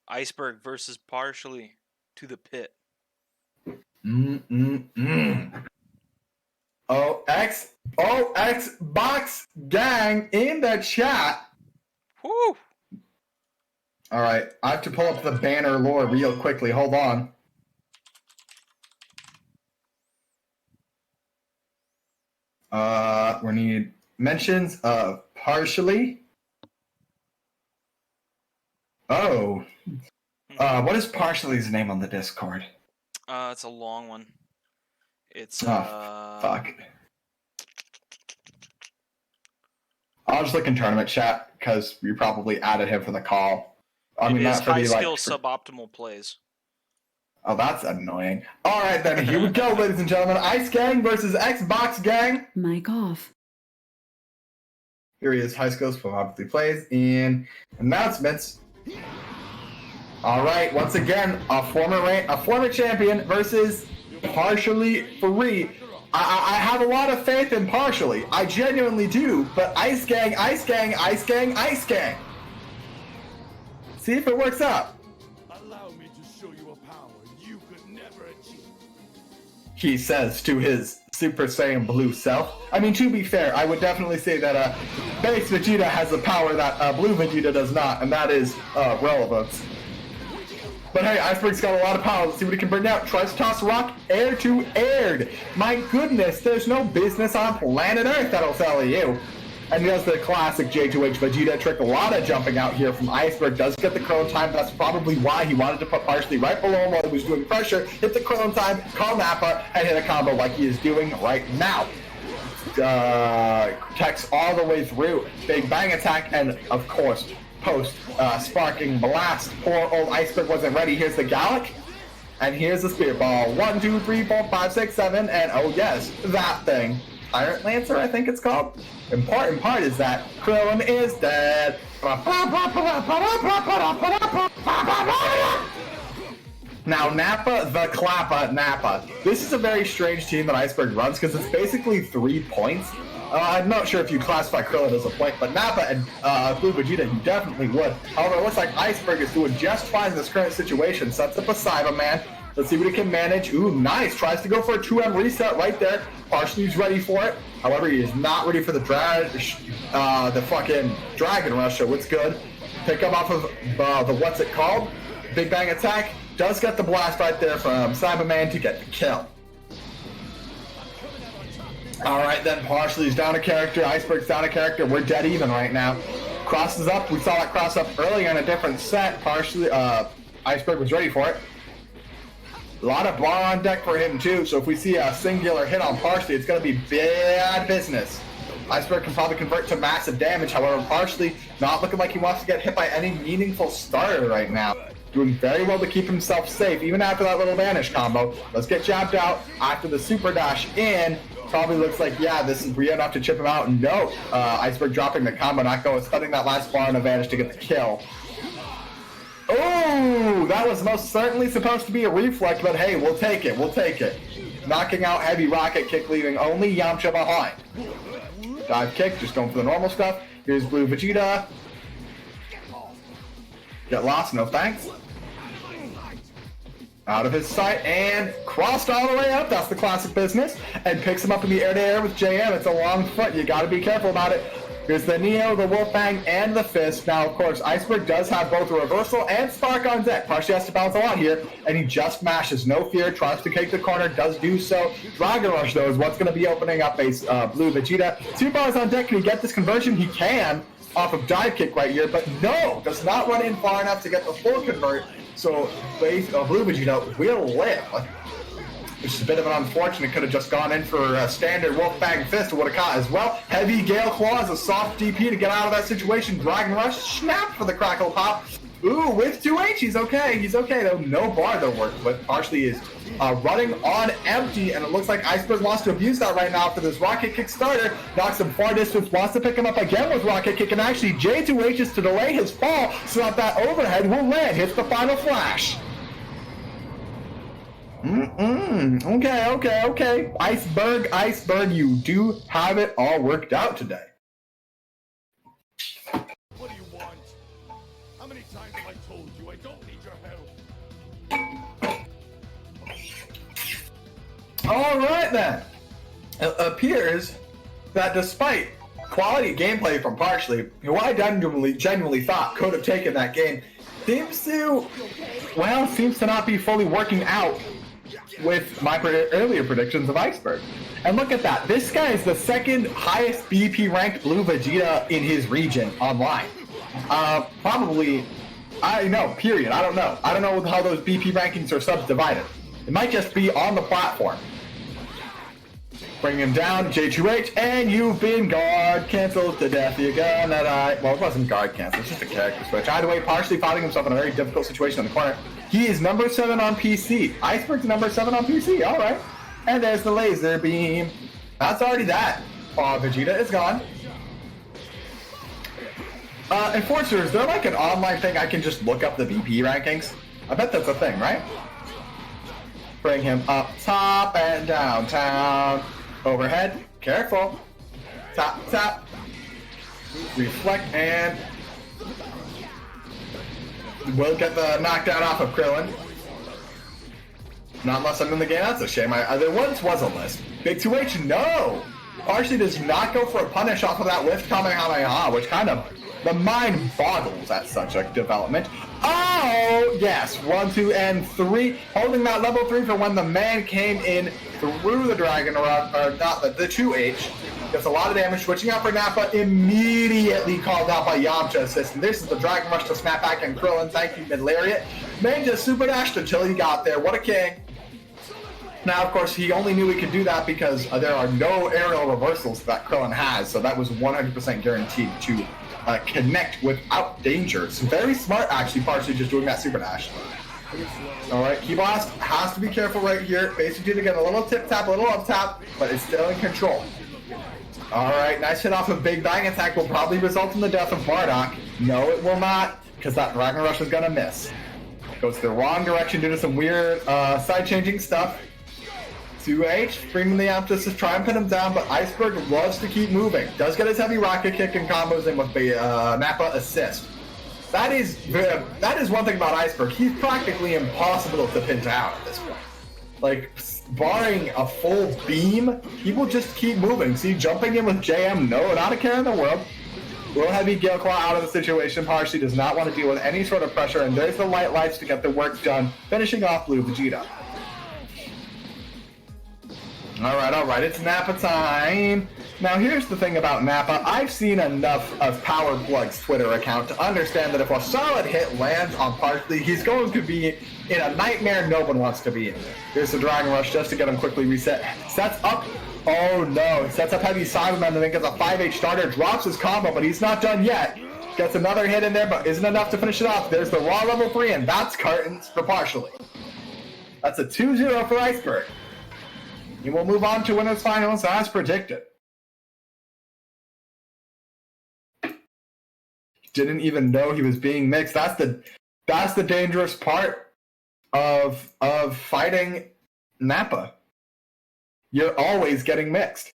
Iceberg versus partially to the pit. Xbox gang in the chat. Woo! All right, I have to pull up the banner lore real quickly. Hold on. We need mentions of partially. Oh. What is partially's name on the Discord? It's a long one. It's fuck. I'll just look in tournament chat because you probably added him for the call. I mean, it is not for high the skill suboptimal plays. Oh, that's annoying. All right, then here we go, ladies and gentlemen. Ice Gang versus Xbox Gang. Mic off. Here he is, high skills for obviously plays in announcements. All right, once again, a former champion versus partially free. I have a lot of faith in partially. I genuinely do, but Ice Gang. See if it works out. Allow me to show you a power you could never achieve. He says to his Super Saiyan Blue self. I mean, to be fair, I would definitely say that base Vegeta has a power that Blue Vegeta does not, and that is relevance. But hey, Iceberg's got a lot of power. Let's see what he can bring out. Tries to toss rock air to aired. My goodness, there's no business on planet Earth that'll tell you. And he does the classic J2H Vegeta trick. A lot of jumping out here from Iceberg. Does get the Chrono Time. That's probably why he wanted to put partially right below him while he was doing pressure. Hit the Chrono Time, call Nappa, and hit a combo like he is doing right now. Protects all the way through. Big bang attack, and of course, post sparking blast. Poor old Iceberg wasn't ready. Here's the Gallic, and here's the Spirit Ball. 1, 2, 3, 4, 5, 6, 7, and oh yes, that thing. Tyrant Lancer, I think it's called. Important part is that Krillin is dead. Now, Nappa the Clappa Nappa. This is a very strange team that Iceberg runs because it's basically 3 points. I'm not sure if you classify Krillin as a point, but Nappa and Blue Vegeta, you definitely would. However, it looks like Iceberg is doing just fine in this current situation. Sets up a Cyberman. Let's see what he can manage. Ooh, nice. Tries to go for a 2M reset right there. Partially's ready for it. However, he is not ready for the fucking Dragon Rush, so it's good. Pick him off of the what's it called? Big Bang Attack. Does get the blast right there from Cyberman to get the kill. Alright then, Partially's down a character. Iceberg's down a character. We're dead even right now. Crosses up. We saw that cross up earlier in a different set. Partially, Iceberg was ready for it. A lot of bar on deck for him too, so if we see a singular hit on Parsley, it's going to be bad business. Iceberg can probably convert to massive damage, however, Parsley not looking like he wants to get hit by any meaningful starter right now. Doing very well to keep himself safe, even after that little vanish combo. Let's get jabbed out after the super dash in. Probably looks like, yeah, this is Bria enough to chip him out. No, Iceberg dropping the combo, not going, studying that last bar on a vanish to get the kill. Oh, that was most certainly supposed to be a reflect, but hey, we'll take it, we'll take it. Knocking out heavy rocket kick, leaving only Yamcha behind. Dive kick, just going for the normal stuff. Here's Blue Vegeta. Get lost, no thanks. Out of his sight and crossed all the way up. That's the classic business. And picks him up in the air to air with JM. It's a long foot. You gotta be careful about it. Here's the Neo, the Wolfbang, and the Fist. Now, of course, Iceberg does have both a reversal and spark on deck. Parshi has to balance a lot here, and he just mashes. No fear, tries to take the corner, does do so. Dragon Rush, though, is what's going to be opening up a Blue Vegeta. 2 bars on deck. Can he get this conversion? He can, off of dive kick right here, but no, does not run in far enough to get the full convert. So, Blue Vegeta will live. Which is a bit of an unfortunate. Could have just gone in for a standard Wolfbang Fist or would have caught as well. Heavy Gale Claws, a soft DP to get out of that situation. Dragon Rush, snap for the Crackle Pop. Ooh, with 2H, he's okay. He's okay, though. No bar, though, worked with. Partially is running on empty, and it looks like Iceberg wants to abuse that right now for this Rocket Kick starter. Knocks him far distance, wants to pick him up again with Rocket Kick, and actually J2H is to delay his fall so that overhead will land. Hits the final flash. Okay. Iceberg, you do have it all worked out today. What do you want? How many times have I told you I don't need your help? All right, then. It appears that despite quality gameplay from Parsley, who I genuinely thought could have taken that game, seems to not be fully working out with my earlier predictions of Iceberg. And look at that. This guy is the second highest BP ranked Blue Vegeta in his region online. Probably, period. I don't know. I don't know how those BP rankings are subdivided. It might just be on the platform. Bring him down, J2H, and you've been guard canceled to death. You're gonna die. Well, it wasn't guard cancel, it's just a character switch. Either way, partially finding himself in a very difficult situation in the corner. He is number 7 on PC. Iceberg's number 7 on PC, alright. And there's the laser beam. That's already that. Vegeta is gone. Enforcer, is there like an online thing I can just look up the BP rankings? I bet that's a thing, right? Bring him up top and downtown. Overhead, careful. Tap. Reflect and we'll get the knockdown off of Krillin. Not unless I'm in the game, that's a shame. There once was a list. Big 2H, no! Parsley does not go for a punish off of that lift Kamehameha, which kind of, the mind boggles at such a development. Oh, yes, 1, 2, and 3. Holding that level 3 for when the man came in through the Dragon Rush, or not, the 2H. Gets a lot of damage, switching out for Nappa, immediately called out by Yamcha assist. And this is the Dragon Rush to snap back and Krillin, thank you, mid-lariat. Man just super dashed until he got there, what a king. Now, of course, he only knew he could do that because there are no aerial reversals that Krillin has, so that was 100% guaranteed to connect without danger. It's very smart, actually, partially just doing that super dash. Alright, Key Blast has to be careful right here. Basically to get a little tip-tap, a little up-tap, but it's still in control. Alright, nice hit off of Big Bang attack will probably result in the death of Bardock. No, it will not, because that Dragon Rush is gonna miss. Goes the wrong direction due to some weird side-changing stuff. 2H, bringing the emphasis, try and pin him down, but Iceberg loves to keep moving. Does get his heavy rocket kick and combos in with the Nappa assist. That is one thing about Iceberg. He's practically impossible to pin down at this point. Like, barring a full beam, he will just keep moving. See, jumping in with JM, no, not a care in the world. Will heavy Gale Claw out of the situation. Parsley does not want to deal with any sort of pressure, and there's the light lights to get the work done, finishing off Blue Vegeta. Alright, it's Nappa time. Now here's the thing about Nappa. I've seen enough of Power Plug's Twitter account to understand that if a solid hit lands on Parsley, he's going to be in a nightmare no one wants to be in. Here's the Dragon Rush just to get him quickly reset. Sets up. Oh no, sets up heavy Cyberman and then gets a 5H starter, drops his combo, but he's not done yet. Gets another hit in there, but isn't enough to finish it off. There's the raw level 3, and that's Cartons for partially. That's a 2-0 for Iceberg. He will move on to winners finals as predicted. Didn't even know he was being mixed. That's the dangerous part of fighting Nappa. You're always getting mixed.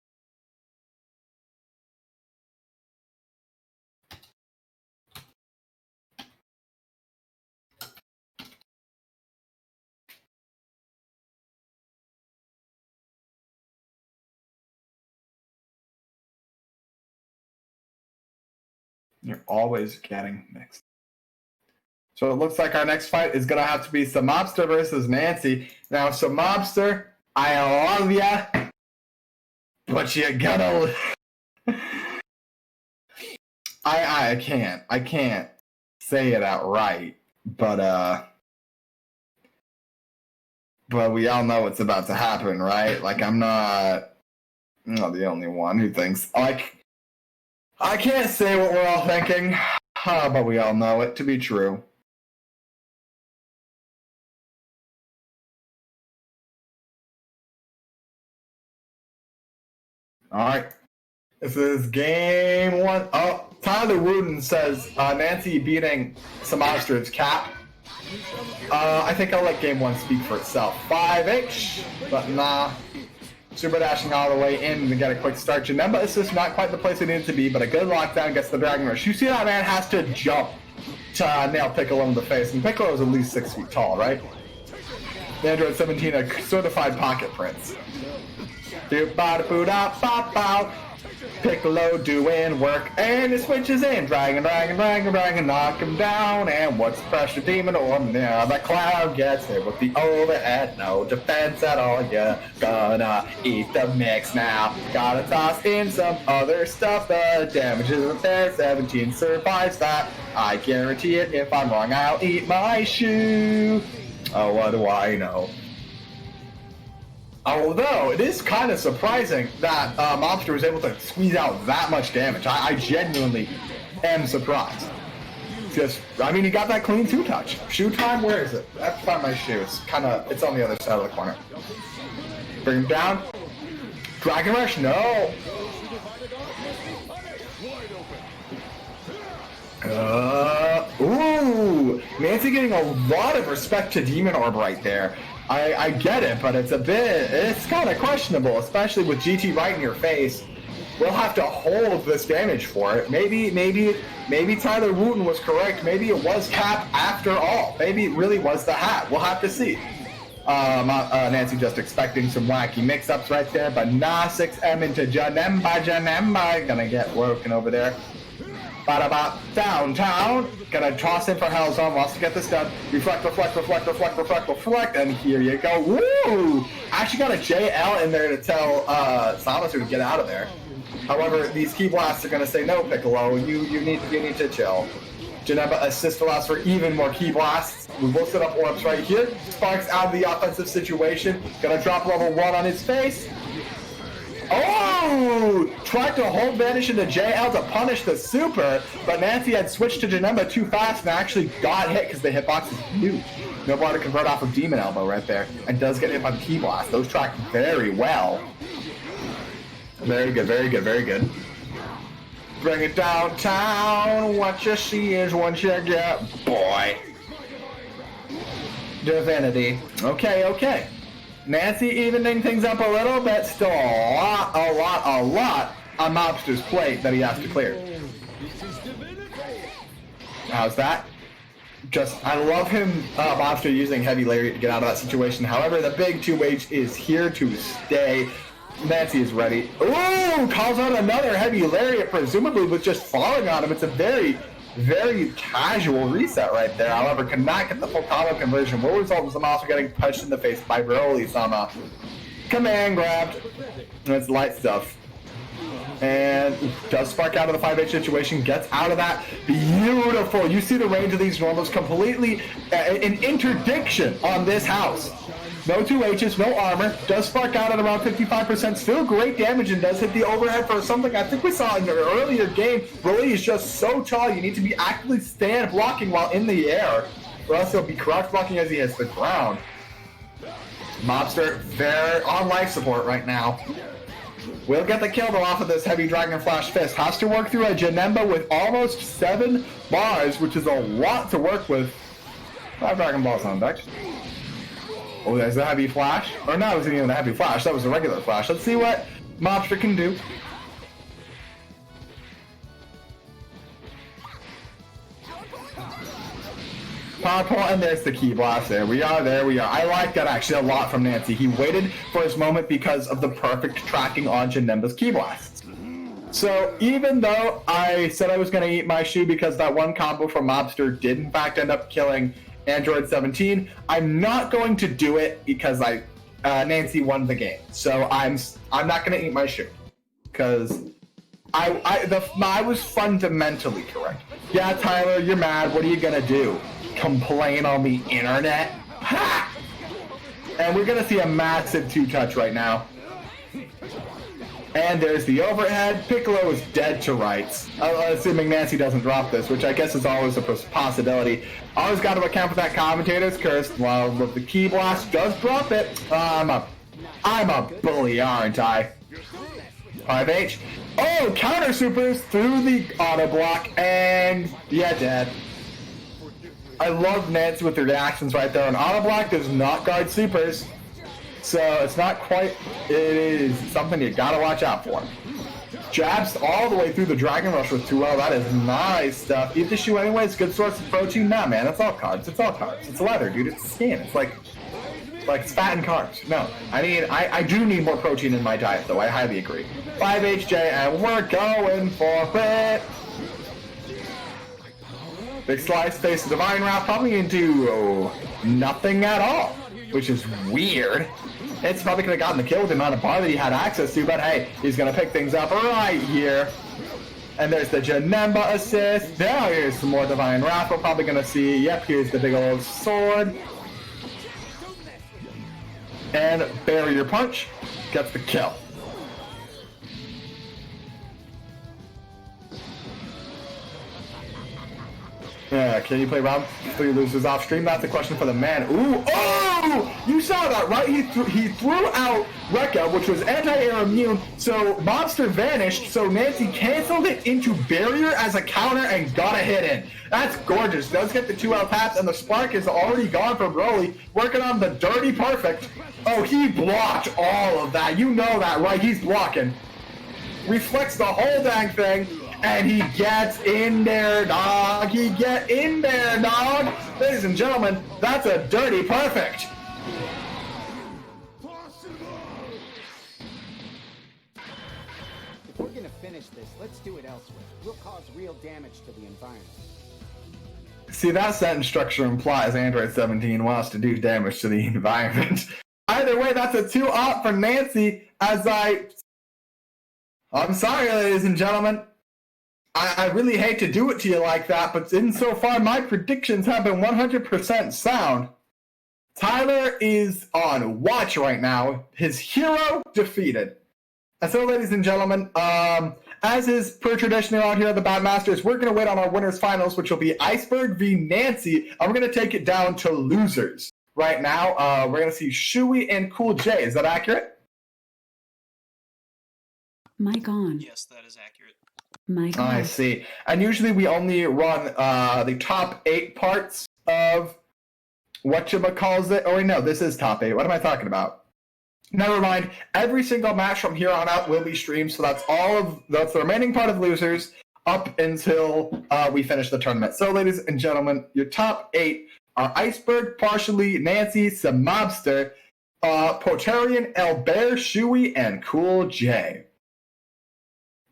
You're always getting mixed. So it looks like our next fight is going to have to be some Mobster versus Nancy. Now, some Mobster, I love ya, but you gotta... I can't say it outright, but we all know what's about to happen, right? Like, I'm not the only one who thinks, like, I can't say what we're all thinking, but we all know it to be true. Alright. This is game 1. Oh, Tyler Wooden says Nancy beating some Mobsters cap. I think I'll let game 1 speak for itself. 5H, but nah. Super dashing all the way in to get a quick start. Janemba is just not quite the place it needed to be, but a good lockdown gets the Dragon Rush. You see that man has to jump to nail Piccolo in the face, and Piccolo is at least 6 feet tall, right? The Android 17, a certified pocket prince. Piccolo doing work, and it switches in. Dragon, knock him down. And what's pressure demon orb? Now the cloud gets hit with the overhead. No defense at all. You're gonna eat the mix now. Gotta toss in some other stuff. The damage isn't there. 17 survives that. I guarantee it. If I'm wrong, I'll eat my shoe. Oh, what do I know? Although, it is kind of surprising that Mobster was able to squeeze out that much damage. I genuinely am surprised. I mean, he got that clean 2-touch. Shoe time? Where is it? I have to find my shoe. It's on the other side of the corner. Bring him down. Dragon Rush? No. Ooh. Nancy getting a lot of respect to Demon Orb right there. I get it, but it's kind of questionable, especially with GT right in your face. We'll have to hold this damage for it. Maybe Tyler Wooten was correct. Maybe it was Cap after all. Maybe it really was the hat. We'll have to see. Nancy just expecting some wacky mix-ups right there, but nah, 6M into Janemba. Gonna get woken over there. Downtown. Gonna toss in for Hell's Zone. Wants to get this done. Reflect, and here you go. Woo! Actually got a JL in there to tell Samus to get out of there. However, these key blasts are gonna say no, Piccolo. You need to chill. Janemba assist allows for even more key blasts. We will set up orbs right here. Sparks out of the offensive situation. Gonna drop level 1 on his face. Oh! Tried to hold vanish into JL to punish the super, but Nancy had switched to Janemba too fast and actually got hit because the hitbox is huge. No bar to convert off of Demon Elbow right there, and does get hit by the key blast. Those track very well. Very good. Bring it downtown. What you see is what you get, boy. Divinity. Okay. Nancy evening things up a little bit. Still a lot on Mobster's plate that he has to clear. How's that? I love him, Mobster, using Heavy Lariat to get out of that situation. However, the big 2H is here to stay. Nancy is ready. Ooh! Calls out another Heavy Lariat, presumably with just falling on him. It's a very, very casual reset right there. However, could not get the full combo conversion. Will result in some also getting punched in the face by Broly-sama. Command grabbed. That's light stuff. And does spark out of the 5H situation, gets out of that. Beautiful. You see the range of these normals completely an interdiction on this house. No 2Hs, no armor. Does spark out at around 55%. Still great damage and does hit the overhead for something I think we saw in the earlier game. Broly is just so tall, you need to be actively stand blocking while in the air, or else he'll be crouch blocking as he hits the ground. Mobster, they're on life support right now. We'll get the kill though off of this heavy Dragon Flash Fist. Has to work through a Janemba with almost 7 bars, which is a lot to work with. 5 Dragon Balls on deck. Oh, there's a heavy flash. Or no, it wasn't even a heavy flash. That was a regular flash. Let's see what Mobster can do. PowerPoint, and there's the key blast. There we are, there we are. I like that actually a lot from Nancy. He waited for his moment because of the perfect tracking on Janemba's key blasts. So even though I said I was going to eat my shoe because that one combo from Mobster did in fact end up killing Android 17, I'm not going to do it because Nancy won the game. So I'm not going to eat my shoe because I was fundamentally correct. Yeah, Tyler, you're mad. What are you going to do? Complain on the internet? Ha! And we're going to see a massive 2-touch right now. And there's the overhead. Piccolo is dead to rights. Assuming Nancy doesn't drop this, which I guess is always a possibility. Always got to account for that commentator's curse. While the key blast does drop it, I'm a bully, aren't I? 5H. Oh, counter supers through the auto block, and yeah, dead. I love Nancy with her reactions right there. An auto block does not guard supers, so it's not quite. It is something you gotta watch out for. Jabs all the way through the Dragon Rush with 2L. That is nice stuff. Eat the shoe anyways. Good source of protein. Nah, man, it's all carbs. It's all carbs. It's leather, dude. It's skin. It's like it's fat and carbs. No, I mean I do need more protein in my diet, though. I highly agree. 5HJ, and we're going for it. Big slice, face the Divine Wrath, probably into nothing at all, which is weird. It's probably could have gotten the kill with the amount of bar that he had access to, but hey, he's going to pick things up right here. And there's the Janemba assist. Now here's some more Divine Wrath. We're probably going to see, yep, here's the big old sword. And Barrier Punch gets the kill. Yeah, can you play round 3 losers off stream? That's a question for the man. Ooh, oh! You saw that, right? He threw out Rekka, which was anti-air immune, so Mobster vanished, so Nancy canceled it into Barrier as a counter and got a hit in. That's gorgeous. Does get the 2L taps, and the spark is already gone from Broly, working on the dirty perfect. Oh, he blocked all of that. You know that, right? He's blocking. Reflects the whole dang thing. And he gets in there, dog. He get in there, dog. Ladies and gentlemen, that's a dirty perfect. If we're gonna finish this, let's do it elsewhere. We'll cause real damage to the environment. See, that sentence structure implies Android 17 wants to do damage to the environment. Either way, that's a 2-op for Nancy, I'm sorry, ladies and gentlemen. I really hate to do it to you like that, but insofar my predictions have been 100% sound. Tyler is on watch right now. His hero defeated. And so, ladies and gentlemen, as is per tradition around here at the Bapmasters, we're going to wait on our winners finals, which will be Iceberg v Nancy, and we're going to take it down to losers. Right now, we're going to see Shui and Cool J. Is that accurate? Mic on. Yes, that is accurate. Mic on. I see. And usually we only run the top 8 parts of whatchamacallit. Oh, wait, no, this is top 8. What am I talking about? Never mind. Every single match from here on out will be streamed, so that's the remaining part of losers up until we finish the tournament. So, ladies and gentlemen, your top 8 are Iceberg, partially Nancy, some Mobster, Potarian, Elbear, Shui, and Cool J.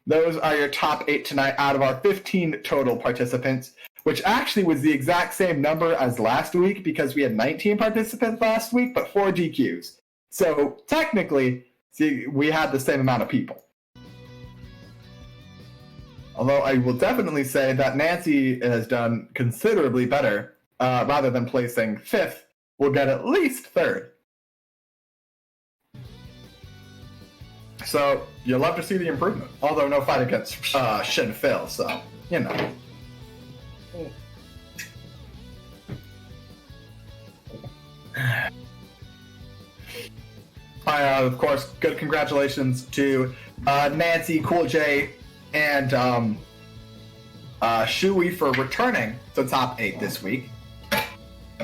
Those are your top 8 tonight out of our 15 total participants, which actually was the exact same number as last week because we had 19 participants last week, but 4 DQs. So technically, see, we had the same amount of people. Although I will definitely say that Nancy has done considerably better. Rather than placing 5th, will get at least 3rd. So, you'll love to see the improvement. Although no fight against Shin Phil, so, you know. Of course, good congratulations to Nancy, Cool J, and Shui for returning to top 8 this week.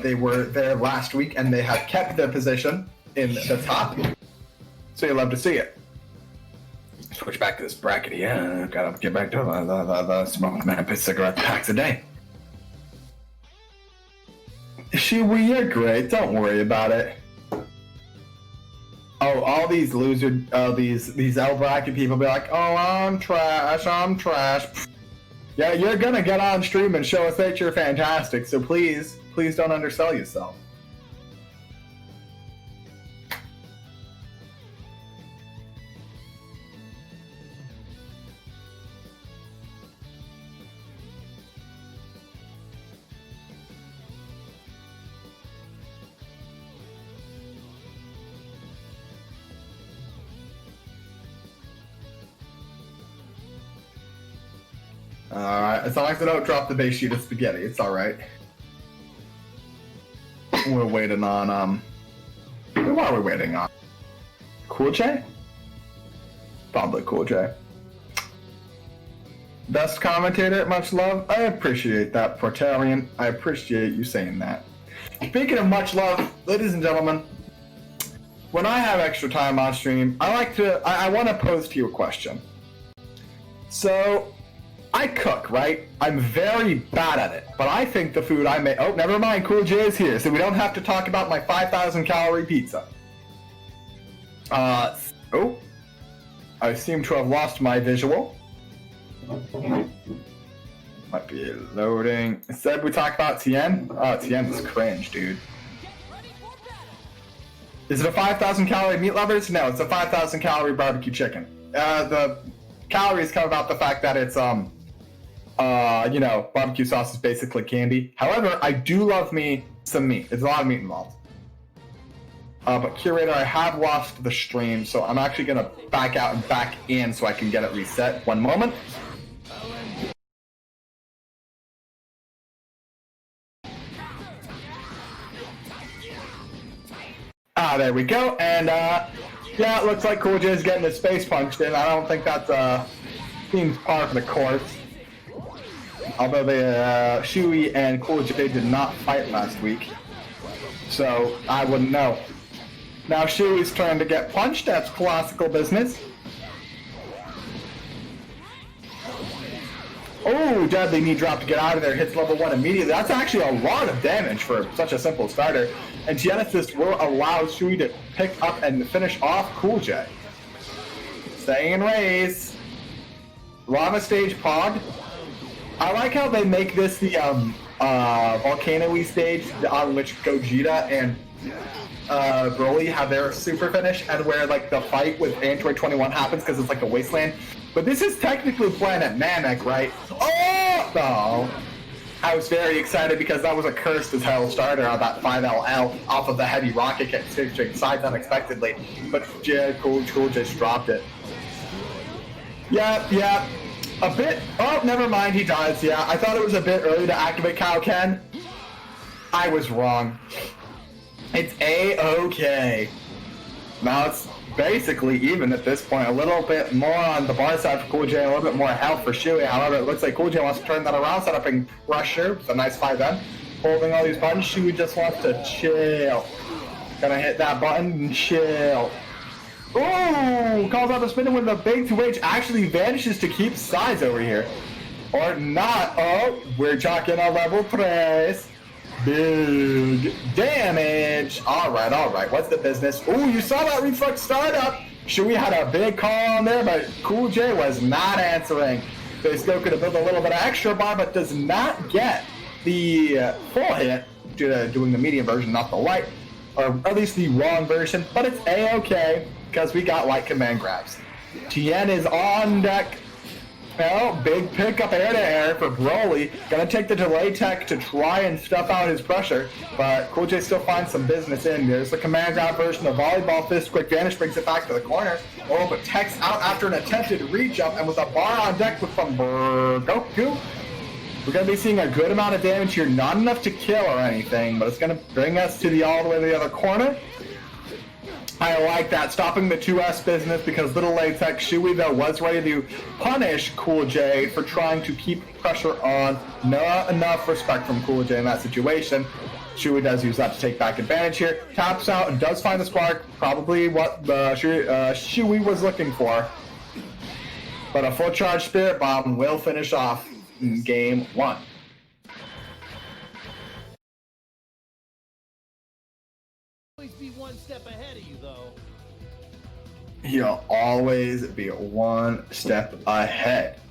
They were there last week, and they have kept their position in the top. So you love to see it. Switch back to this bracket. Yeah, gotta get back to the smoking man cigarette packs a day. Shui, you're great. Don't worry about it. Oh, all these loser, these L bracket people be like, oh, I'm trash. Yeah, you're gonna get on stream and show us that you're fantastic. So please don't undersell yourself. Alright, as long as I don't drop the base sheet of spaghetti, it's alright. We're waiting on, who are we waiting on? Cool J? Probably Cool J. Best commentator, much love. I appreciate that, Portarian. I appreciate you saying that. Speaking of much love, ladies and gentlemen, when I have extra time on stream, I want to pose to you a question. So, I cook, right? I'm very bad at it, but I think the food I make... Oh, never mind, Cool J is here, so we don't have to talk about my 5,000 calorie pizza. Oh. I seem to have lost my visual. Might be loading. Instead, we talk about Tien. Oh, Tien is cringe, dude. Is it a 5,000 calorie meat lovers? No, it's a 5,000 calorie barbecue chicken. The calories come about the fact that it's, you know, barbecue sauce is basically candy. However, I do love me some meat. There's a lot of meat involved. But Curator, I have lost the stream, so I'm actually going to back out and back in so I can get it reset. One moment. There we go. And, yeah, it looks like Cool J is getting his face punched in. I don't think that's, seems par for the course. Although the Shui and Cool J did not fight last week, so I wouldn't know. Now Shui's turn to get punched. That's classical business. Oh, deadly knee drop to get out of there. Hits level 1 immediately. That's actually a lot of damage for such a simple starter. And Genesis will allow Shui to pick up and finish off Cool J. Staying in raise. Lava Stage Pog. I like how they make this the Volcano-y stage on which Gogeta and Broly have their super finish, and where like the fight with Android 21 happens because it's like a wasteland. But this is technically Planet Namek, right? Oh! No. I was very excited because that was a cursed as hell starter on that 5LL off of the heavy rocket kick switching sides unexpectedly. But Cool just dropped it. Yeah. A bit... Oh, never mind, he dies. Yeah, I thought it was a bit early to activate Kaioken. I was wrong. It's A-okay. Now it's basically even at this point. A little bit more on the bar side for Cool J, a little bit more health for Shui. However, it looks like Cool J wants to turn that around, set up a pressure. It's a nice 5M. Holding all these buttons, Shui just wants to chill. Gonna hit that button and chill. Ooh! Calls out the spinner with a big 2H. Actually vanishes to keep size over here. Or not. Oh, we're talking a level 3. Big damage. Alright. What's the business? Ooh, you saw that reflex startup. Shui had a big call on there, but Cool J was not answering. They still could have built a little bit of extra bar, but does not get the full hit due to doing the medium version, not the light. Or at least the wrong version, but it's A-okay because we got light command grabs. Tien is on deck. Well, big pickup air to air for Broly. Gonna take the delay tech to try and stuff out his pressure, but Cool J still finds some business in. There's the command grab version of Volleyball Fist. Quick Vanish brings it back to the corner. Oh, but Tech's out after an attempted re-jump, and with a bar on deck from Goku, we're gonna be seeing a good amount of damage here. Not enough to kill or anything, but it's gonna bring us to all the way to the other corner. I like that, stopping the 2S business because Little Latex Shui, though, was ready to punish Cool J for trying to keep pressure on. Not enough respect from Cool J in that situation. Shui does use that to take back advantage here. Taps out and does find the spark, probably what Shui was looking for. But a full charge Spirit Bomb will finish off in game 1. Always be one step ahead of you, though. He'll always be one step ahead.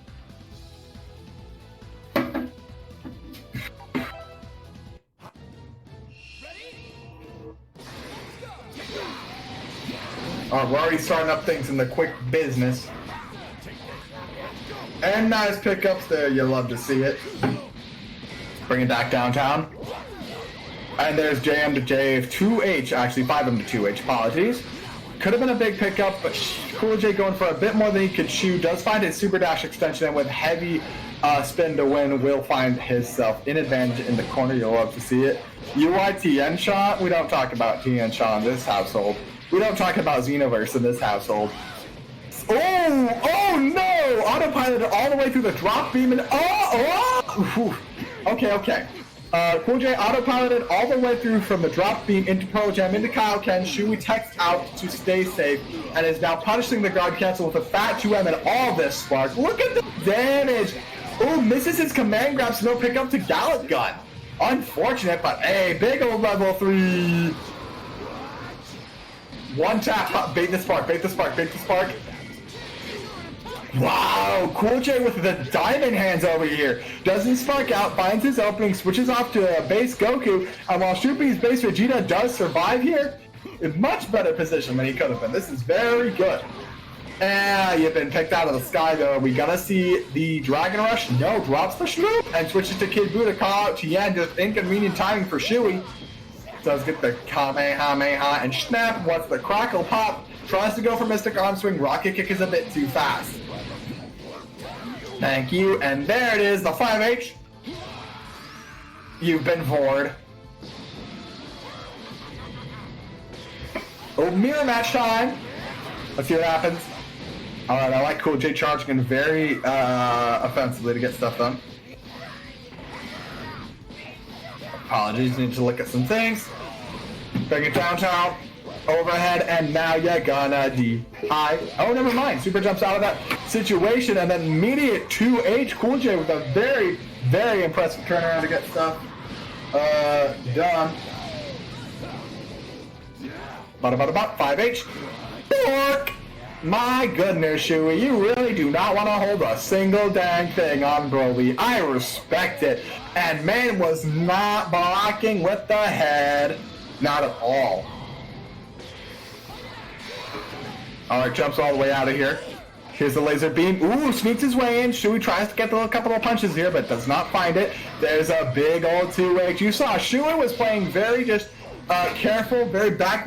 We're already starting up things in the quick business. And nice pickups there, you love to see it. Bring it back downtown. And there's JM to J, 2H, actually 5M to 2H, apologies. Could have been a big pickup, but Cool J going for a bit more than he could chew. Does find his super dash extension, and with heavy spin to win, will find himself in advantage in the corner. You'll love to see it. UI Tien shot, we don't talk about Tien shot in this household. We don't talk about Xenoverse in this household. Oh no! Autopiloted all the way through the drop beam and Okay. Cool J autopiloted all the way through from the drop beam into Pearl Jam into Kaioken. Shui techs out to stay safe and is now punishing the guard cancel with a fat 2M and all this spark. Look at the damage! Oh, misses his command grab, so no pickup to Gallic Gun. Unfortunate, but hey, big old level 3. One tap, bait the spark. Wow, Cool J with the diamond hands over here. Doesn't spark out, finds his opening, switches off to base Goku, and while Shupi's base Vegeta does survive here, in much better position than he could have been. This is very good. You've been picked out of the sky though. Are we gonna see the Dragon Rush? No, drops the Shloop and switches to Kid Buu to call out Tien. Just inconvenient timing for Shui. Does get the Kamehameha and snap. What's the crackle pop? Tries to go for Mystic Arm Swing. Rocket Kick is a bit too fast. Thank you. And there it is, the 5H. You've been forward. Oh, mirror match time. Let's see what happens. Alright, I like Cool J charging in very offensively to get stuff done. Apologies, need to look at some things. Bring it downtown, overhead, and now you're gonna DI. Oh, never mind. Super jumps out of that situation, and then immediate 2H. Cool J with a very, very impressive turnaround to get stuff done. 5H. Bork! My goodness, Shui, you really do not want to hold a single dang thing on Broly. I respect it. And man was not blocking with the head. Not at all. Alright, jumps all the way out of here. Here's the laser beam. Ooh, sneaks his way in. Shui tries to get the couple of punches here, but does not find it. There's a big old 2H. You saw Shui was playing very just careful, very back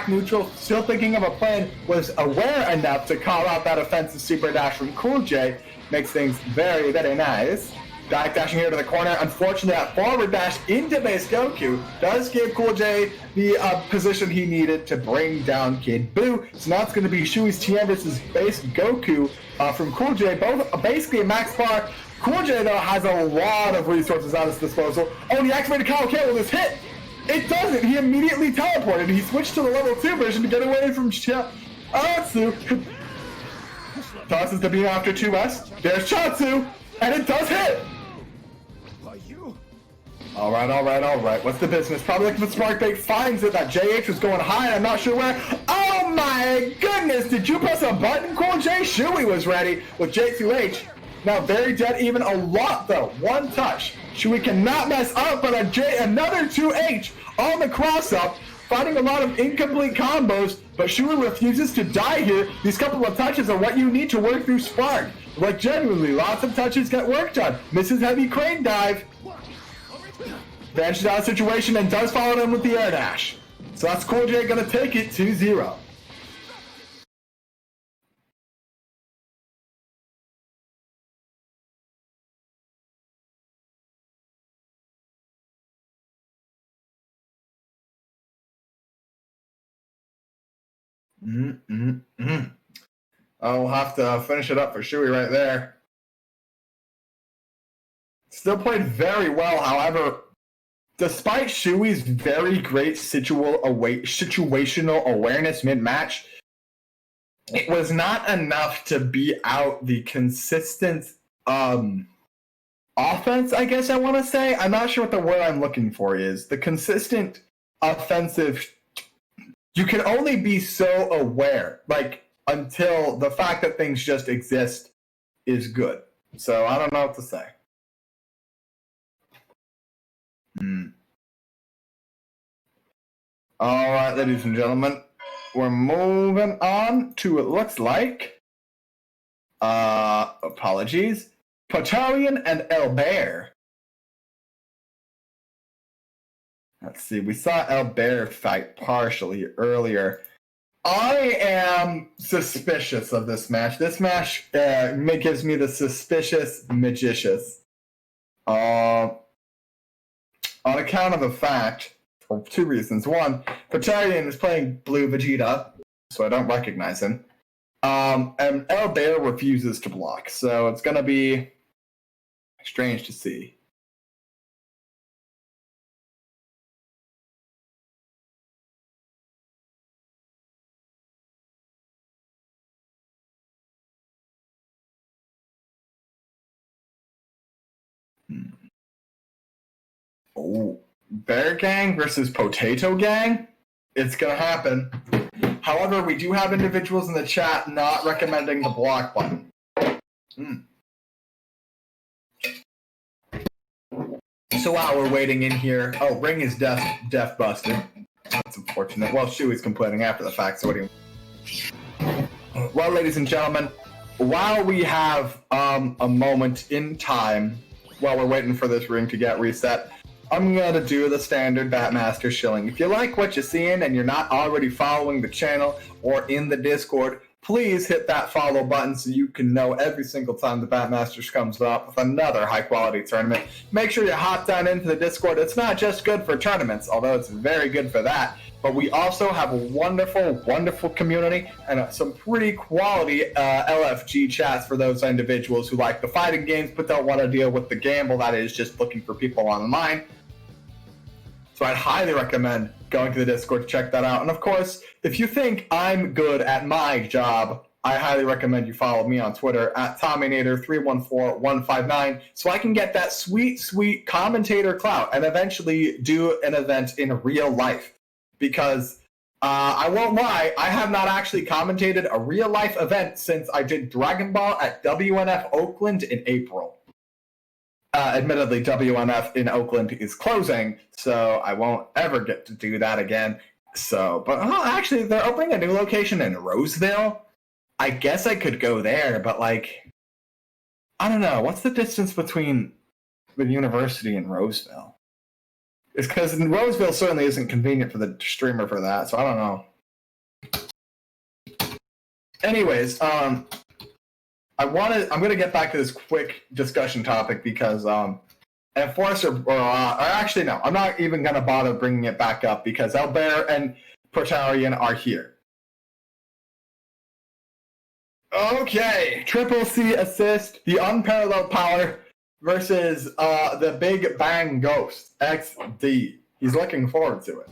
neutral, still thinking of a plan, was aware enough to call out that offensive super dash from Cool J. Makes things very, very nice. Back dashing here to the corner. Unfortunately, that forward dash into base Goku does give Cool J the position he needed to bring down Kid Buu. So now it's going to be Shui's Tien versus base Goku from Cool J. Both basically a max bar. Cool J, though, has a lot of resources at his disposal. Oh, and he activated Kaioken with his hit! It doesn't! He immediately teleported. He switched to the level 2 version to get away from Chatsu. Tosses the beam after 2S. There's Chatsu! And it does hit! Alright. What's the business? Probably looking for Spark Bait, finds it. That JH was going high, I'm not sure where. Oh my goodness! Did you press a button, Cool J? Shui was ready with J2H. Now very dead even a lot though. One touch. Shui cannot mess up, but another 2H on the cross up. Fighting a lot of incomplete combos, but Shui refuses to die here. These couple of touches are what you need to work through Spark. Like, genuinely, lots of touches get worked on. Misses heavy crane dive. Vanishes out of the situation and does follow them with the air dash. So that's Cool J gonna take it 2-0. I'll have to finish it up for Shuey right there. Still played very well, however, despite Shuey's very great situational awareness mid-match, it was not enough to beat out the consistent offense, I guess I want to say. I'm not sure what the word I'm looking for is. The consistent offensive... You can only be so aware, like, until the fact that things just exist is good. So I don't know what to say. All right, ladies and gentlemen, we're moving on to, it looks like, apologies, Potarian and Elbear. Let's see, we saw Elbear fight partially earlier. I am suspicious of this match. This match gives me the suspicious magicious. On account of the fact, for two reasons. One, Potarian is playing Blue Vegeta, so I don't recognize him. And Elbear refuses to block, so it's going to be strange to see. Oh, Bear Gang versus Potato Gang? It's gonna happen. However, we do have individuals in the chat not recommending the block button. So while we're waiting in here, oh, Ring is deaf busted. That's unfortunate. Well, Shuey's complaining after the fact, so what do you... Well, ladies and gentlemen, while we have a moment in time, while we're waiting for this ring to get reset, I'm going to do the standard Bapmasters shilling. If you like what you're seeing and you're not already following the channel or in the Discord, please hit that follow button so you can know every single time the Bapmasters comes up with another high-quality tournament. Make sure you hop down into the Discord. It's not just good for tournaments, although it's very good for that, but we also have a wonderful, wonderful community and some pretty quality LFG chats for those individuals who like the fighting games but don't want to deal with the gamble that is just looking for people online. So I'd highly recommend going to the Discord to check that out. And of course, if you think I'm good at my job, I highly recommend you follow me on Twitter at TommyNader314159 so I can get that sweet, sweet commentator clout and eventually do an event in real life. Because I won't lie, I have not actually commentated a real life event since I did Dragon Ball at WNF Oakland in April. Admittedly, WNF in Oakland is closing, so I won't ever get to do that again. So, but actually, they're opening a new location in Roseville. I guess I could go there, but like, I don't know. What's the distance between the university and Roseville? It's because Roseville certainly isn't convenient for the streamer for that, so I don't know. Anyways, I'm gonna get back to this quick discussion topic because Enforcer, or actually no, I'm not even gonna bother bringing it back up because Elbear and Protarian are here. Okay, Triple C assist, the unparalleled power versus the Big Bang Ghost XD. He's looking forward to it.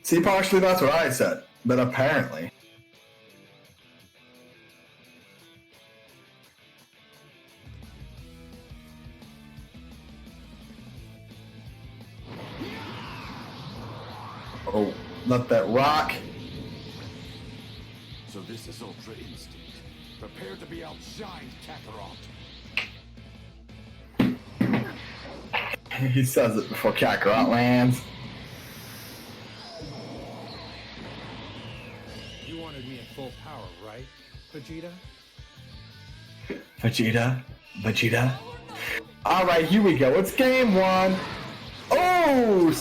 See, partially that's what I said, but apparently. Oh, let that rock. So this is Ultra Instinct. Prepare to be outshined, Kakarot. He says it before Kakarot lands. full power, right, Vegeta? Vegeta. All right, here we go. It's game one. Oh,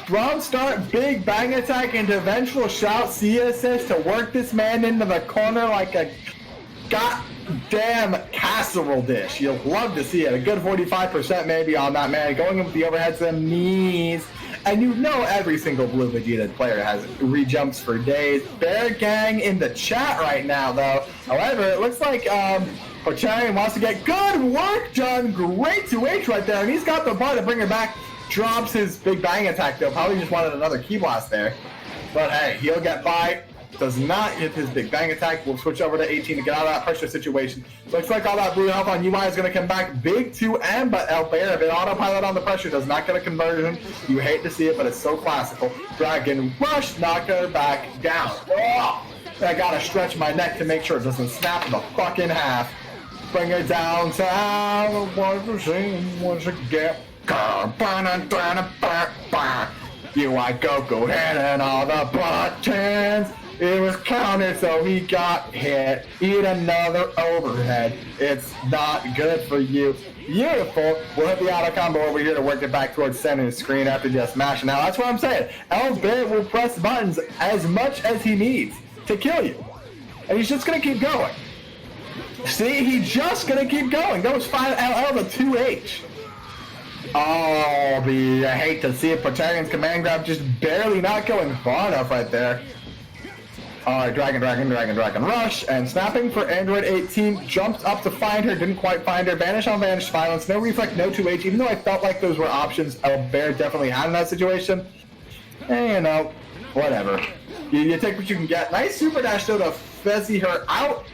strong start, big bang attack into eventual shout. C assist to work this man into the corner like a goddamn casserole dish. You'll love to see it. A good 45% maybe on that man. Going in with the overhead to the knees. And you know every single Blue Vegeta player has re-jumps for days. Bear Gang in the chat right now, though. However, it looks like Porcharian wants to get good work done. Great 2H right there. And he's got the bar to bring it back. Drops his big bang attack, though. Probably just wanted another key blast there. But hey, he'll get by. Does not hit his big bang attack. We'll switch over to 18 to get out of that pressure situation. Looks like all that blue health on UI is going to come back big 2M, but Albert, an autopilot on the pressure, does not get a conversion. You hate to see it, but it's so classical. Dragon Rush, knock her back down. Oh, I got to stretch my neck to make sure it doesn't snap the fucking half. Bring her downtown. Once again. UI go hitting all the buttons. It was counted, so he got hit. Eat another overhead. It's not good for you. Beautiful. We'll hit the auto combo over here to work it back towards center of the screen after just mashing out. That's what I'm saying. Albert will press buttons as much as he needs to kill you. And he's just going to keep going. See, he's just going to keep going. That was 5LL to 2H. Oh, I hate to see it. Portarian's command grab just barely not going far enough right there. Alright, Dragon Rush, and snapping for Android 18, jumped up to find her, didn't quite find her, vanish on vanish, silence, no reflect, no 2H, even though I felt like those were options Albert definitely had in that situation. And you know, whatever. You take what you can get. Nice super dash though to fezzy her out,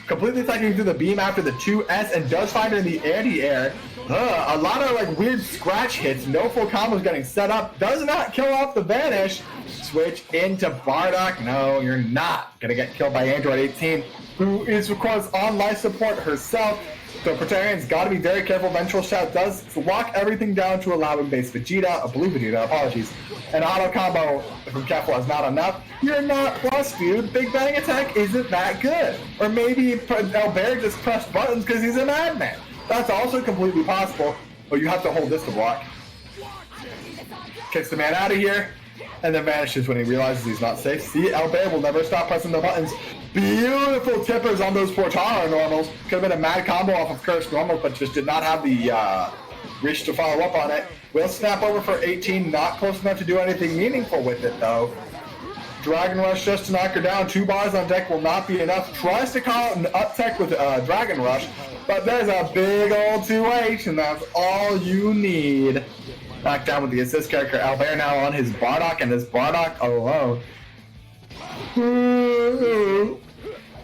completely attacking through the beam after the 2S, and does find her in the anti-air. A lot of like weird scratch hits, no full combos getting set up, does not kill off the vanish. Switch into Bardock. No, you're not gonna get killed by Android 18, who is of course on life support herself. So Portarian's gotta be very careful. Ventral Shout does lock everything down to allow him base Vegeta, a blue Vegeta, apologies. An auto combo from Kefla is not enough. You're not plus, dude. Big bang attack isn't that good. Or maybe Albert just pressed buttons because he's a madman. That's also completely possible. But you have to hold this to block. Kicks the man out of here, and then vanishes when he realizes he's not safe. See, Albert will never stop pressing the buttons. Beautiful tippers on those Portara normals. Could have been a mad combo off of Curse normals, but just did not have the reach to follow up on it. Will snap over for 18, not close enough to do anything meaningful with it though. Dragon Rush just to knock her down. 2 bars on deck will not be enough. Tries to call an up tech with Dragon Rush, but there's a big old 2H, and that's all you need. Knocked down with the assist character. Albert now on his Bardock, and his Bardock alone.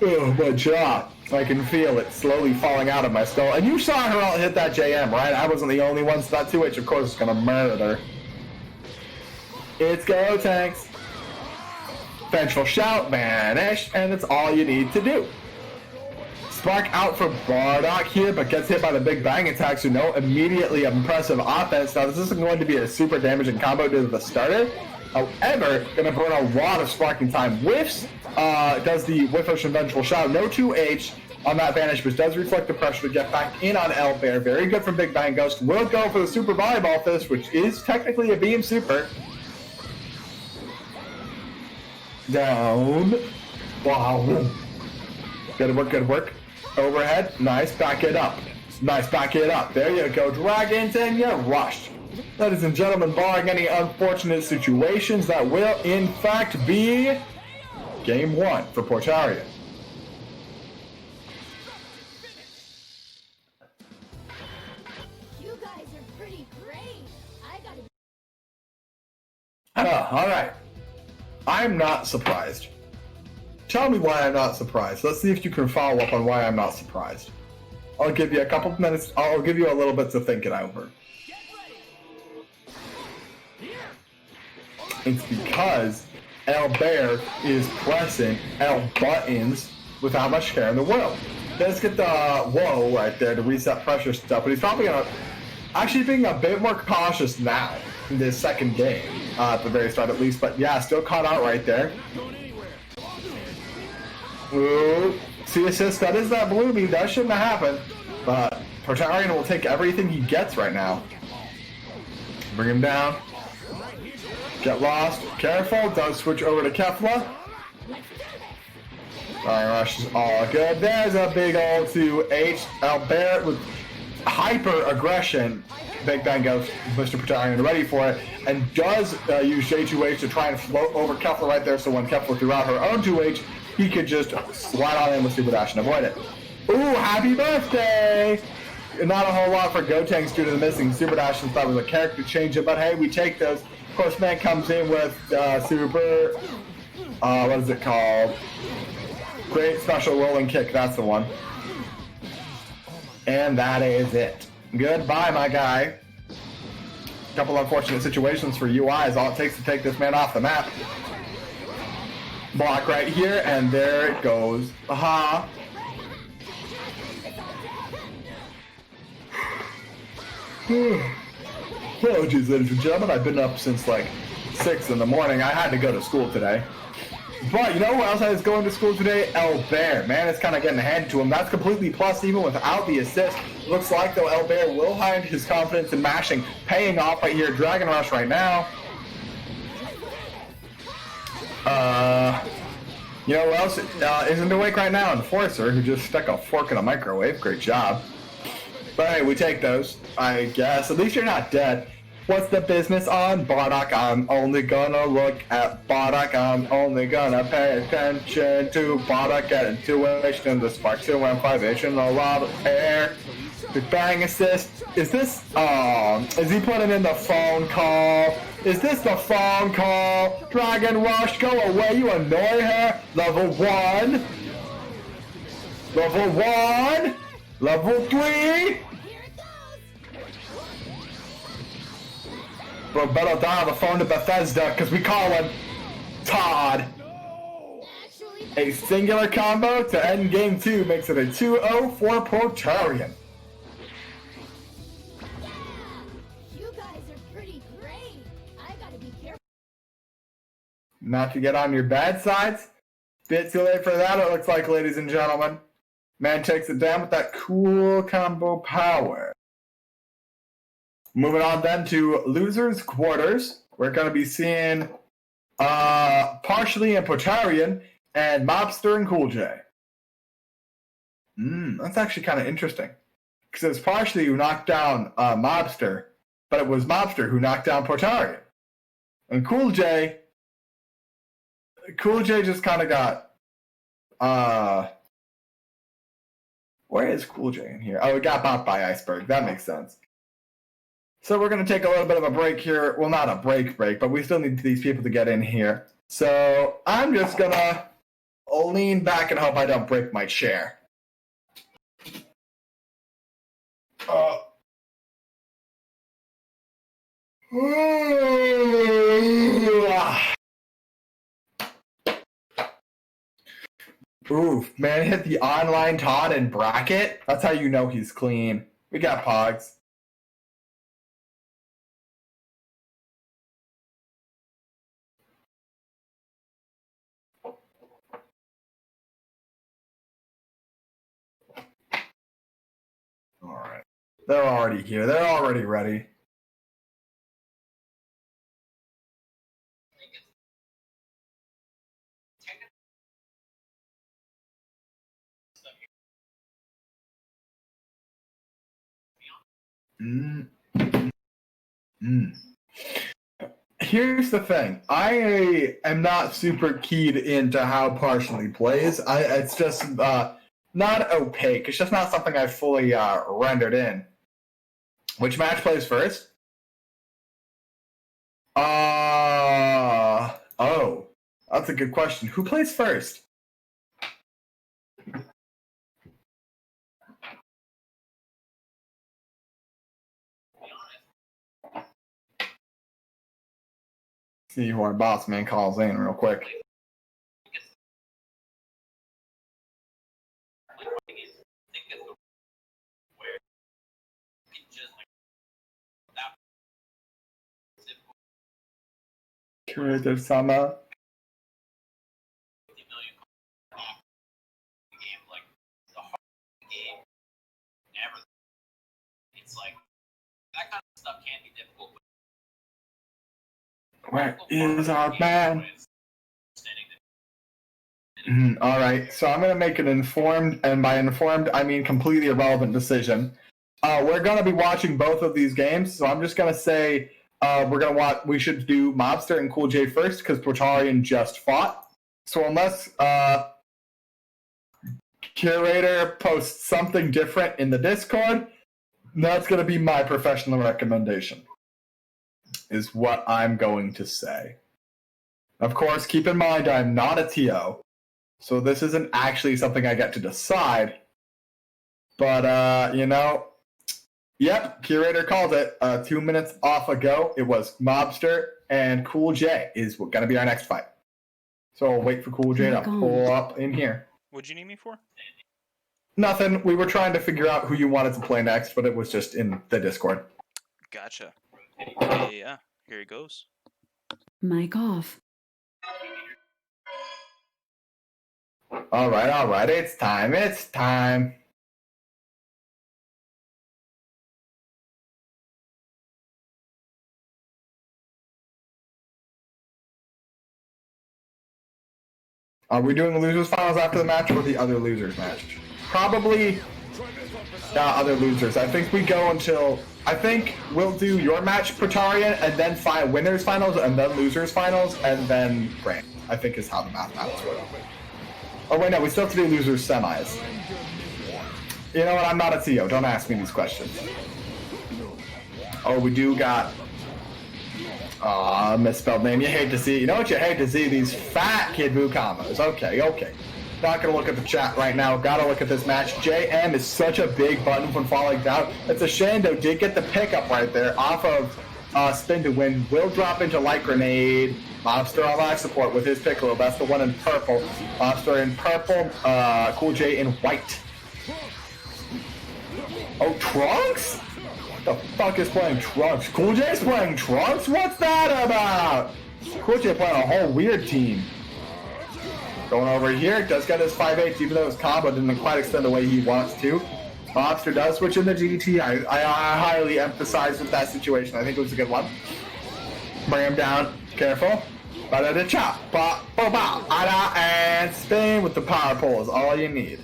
Oh, my jaw. I can feel it slowly falling out of my skull. And you saw her all hit that JM, right? I wasn't the only one, so that 2H, of course, is going to murder. It's go tanks. Vengeful Shout, vanish, and it's all you need to do. Spark out for Bardock here, but gets hit by the big bang attack, so no immediately impressive offense. Now, this isn't going to be a super damaging combo to the starter. However, going to burn a lot of sparking time. Whiffs, does the Whiff Ocean Vengeful Shout. No 2H on that vanish, but does reflect the pressure to get back in on Albert. Very good from Big Bang Ghost. Will go for the Super Volleyball Fist, which is technically a beam super. Down. Wow. Good work, good work. Overhead. Nice. Back it up. Nice. Back it up. There you go. Dragons, and you rushed. Ladies and gentlemen, barring any unfortunate situations, that will in fact be game 1 for Portaria. You guys are pretty great. I gotta. All right. I'm not surprised. Tell me why I'm not surprised. Let's see if you can follow up on why I'm not surprised. I'll give you a couple of minutes. I'll give you a little bit to think it over. It's because Albert is pressing L buttons without much care in the world. Let's get the whoa right there to reset pressure stuff, but he's probably gonna actually being a bit more cautious now in this second game, at the very start at least, but yeah, still caught out right there. Ooh. See assist, that is that blue beam. That shouldn't have happened. But Portarian will take everything he gets right now. Bring him down. Get lost. Careful. Does switch over to Kefla. Fire Rush is all good. There's a big old 2H. Albert with hyper aggression. Big Bang goes Mr. Portarian ready for it. And does use J2H to try and float over Kefla right there. So when Kefla threw out her own 2H, he could just slide on in with Super Dash and avoid it. Ooh, happy birthday! Not a whole lot for Gotenks due to the missing Super Dash since that was a character change, but hey, we take those. Of course, man comes in with Super, what is it called? Great Special Rolling Kick, that's the one. And that is it. Goodbye, my guy. Couple unfortunate situations for UI is all it takes to take this man off the map. Block right here, and there it goes. Aha. Oh, geez, ladies and gentlemen, I've been up since like 6 in the morning. I had to go to school today. But you know who else is going to school today? Albert. Man, it's kind of getting handed to him. That's completely plus even without the assist. Looks like, though, Albert will hide his confidence in mashing. Paying off right here. Dragon Rush right now. You know who else isn't awake right now? Enforcer, who just stuck a fork in a microwave. Great job. But hey, we take those, I guess. At least you're not dead. What's the business on Bardock? I'm only gonna look at Bardock. I'm only gonna pay attention to Bardock. Get intuition, the spark 2 and 5H in a lot of air. Big Bang assist. Is this, is he putting in the phone call? Is this the phone call? Dragon Rush, go away, you annoy her. Level 1. Level 1. Level 3. Bro, better dial on the phone to Bethesda, because we call him Todd. A singular combo to end game 2 makes it a 2-0 for Portarian. You guys are pretty great. I gotta be careful. Not to get on your bad sides. Bit too late for that, it looks like, ladies and gentlemen. Man takes it down with that cool combo power. Moving on then to Losers Quarters. We're going to be seeing Partially and Portarian and Mobster and Cool J. That's actually kind of interesting. Because it was Partially who knocked down Mobster, but it was Mobster who knocked down Portarian. And Cool J just kind of got... where is Cool J in here? Oh, it got bopped by Iceberg. That makes sense. So we're going to take a little bit of a break here. Well, not a break, but we still need these people to get in here. So I'm just going to lean back and hope I don't break my chair. Oof, man, hit the online Todd and bracket. That's how you know he's clean. We got Pogs. Alright. They're already here. They're already ready. Here's the thing. I am not super keyed into how Partially plays. It's just not opaque. It's just not something I've fully rendered in. Which match plays first? Oh. That's a good question. Who plays first? See who our boss man calls in real quick. Curator Sama. Where is our man? All right, so I'm gonna make an informed, and by informed I mean completely irrelevant decision. We're gonna be watching both of these games, so I'm just gonna say we're gonna watch. We should do Mobster and Cool J first because Portarian just fought. So unless Curator posts something different in the Discord, that's gonna be my professional recommendation. Is what I'm going to say. Of course, keep in mind I'm not a TO. So this isn't actually something I get to decide. But, yep, Curator called it 2 minutes off ago. It was Mobster and Cool J is going to be our next fight. So I'll wait for Cool J to pull up in here. What'd you need me for? Nothing. We were trying to figure out who you wanted to play next, but it was just in the Discord. Gotcha. Yeah, here it goes. Mic off. All right. It's time. Are we doing the losers finals after the match or the other losers match? Probably other losers. I think we go until... I think we'll do your match, Portarian, and then winners finals, and then losers finals, and then grand. I think is how the mathematics work. Oh wait, no, we still have to do losers semis. You know what, I'm not a TO, don't ask me these questions. Oh, we do got... misspelled name, you hate to see... You know what you hate to see? These fat Kid Buu combos. Okay. Not gonna look at the chat right now, gotta look at this match. JM is such a big button when falling down. It's a shame though, did get the pickup right there off of spin to win. Will drop into light grenade. Mobster on live support with his Piccolo. That's the one in purple. Mobster in purple. Cool J in white. Oh, Trunks? What the fuck is playing Trunks? Cool J's playing Trunks? What's that about? Cool J playing a whole weird team. Going over here, does get his 5/8, even though his combo didn't quite extend the way he wants to. Mobster does switch in the GT. I highly emphasize with that situation. I think it was a good one. Bring him down. Careful. Ba-da-da chop. Ba-ba-ba. Ada and spin with the power pole is all you need.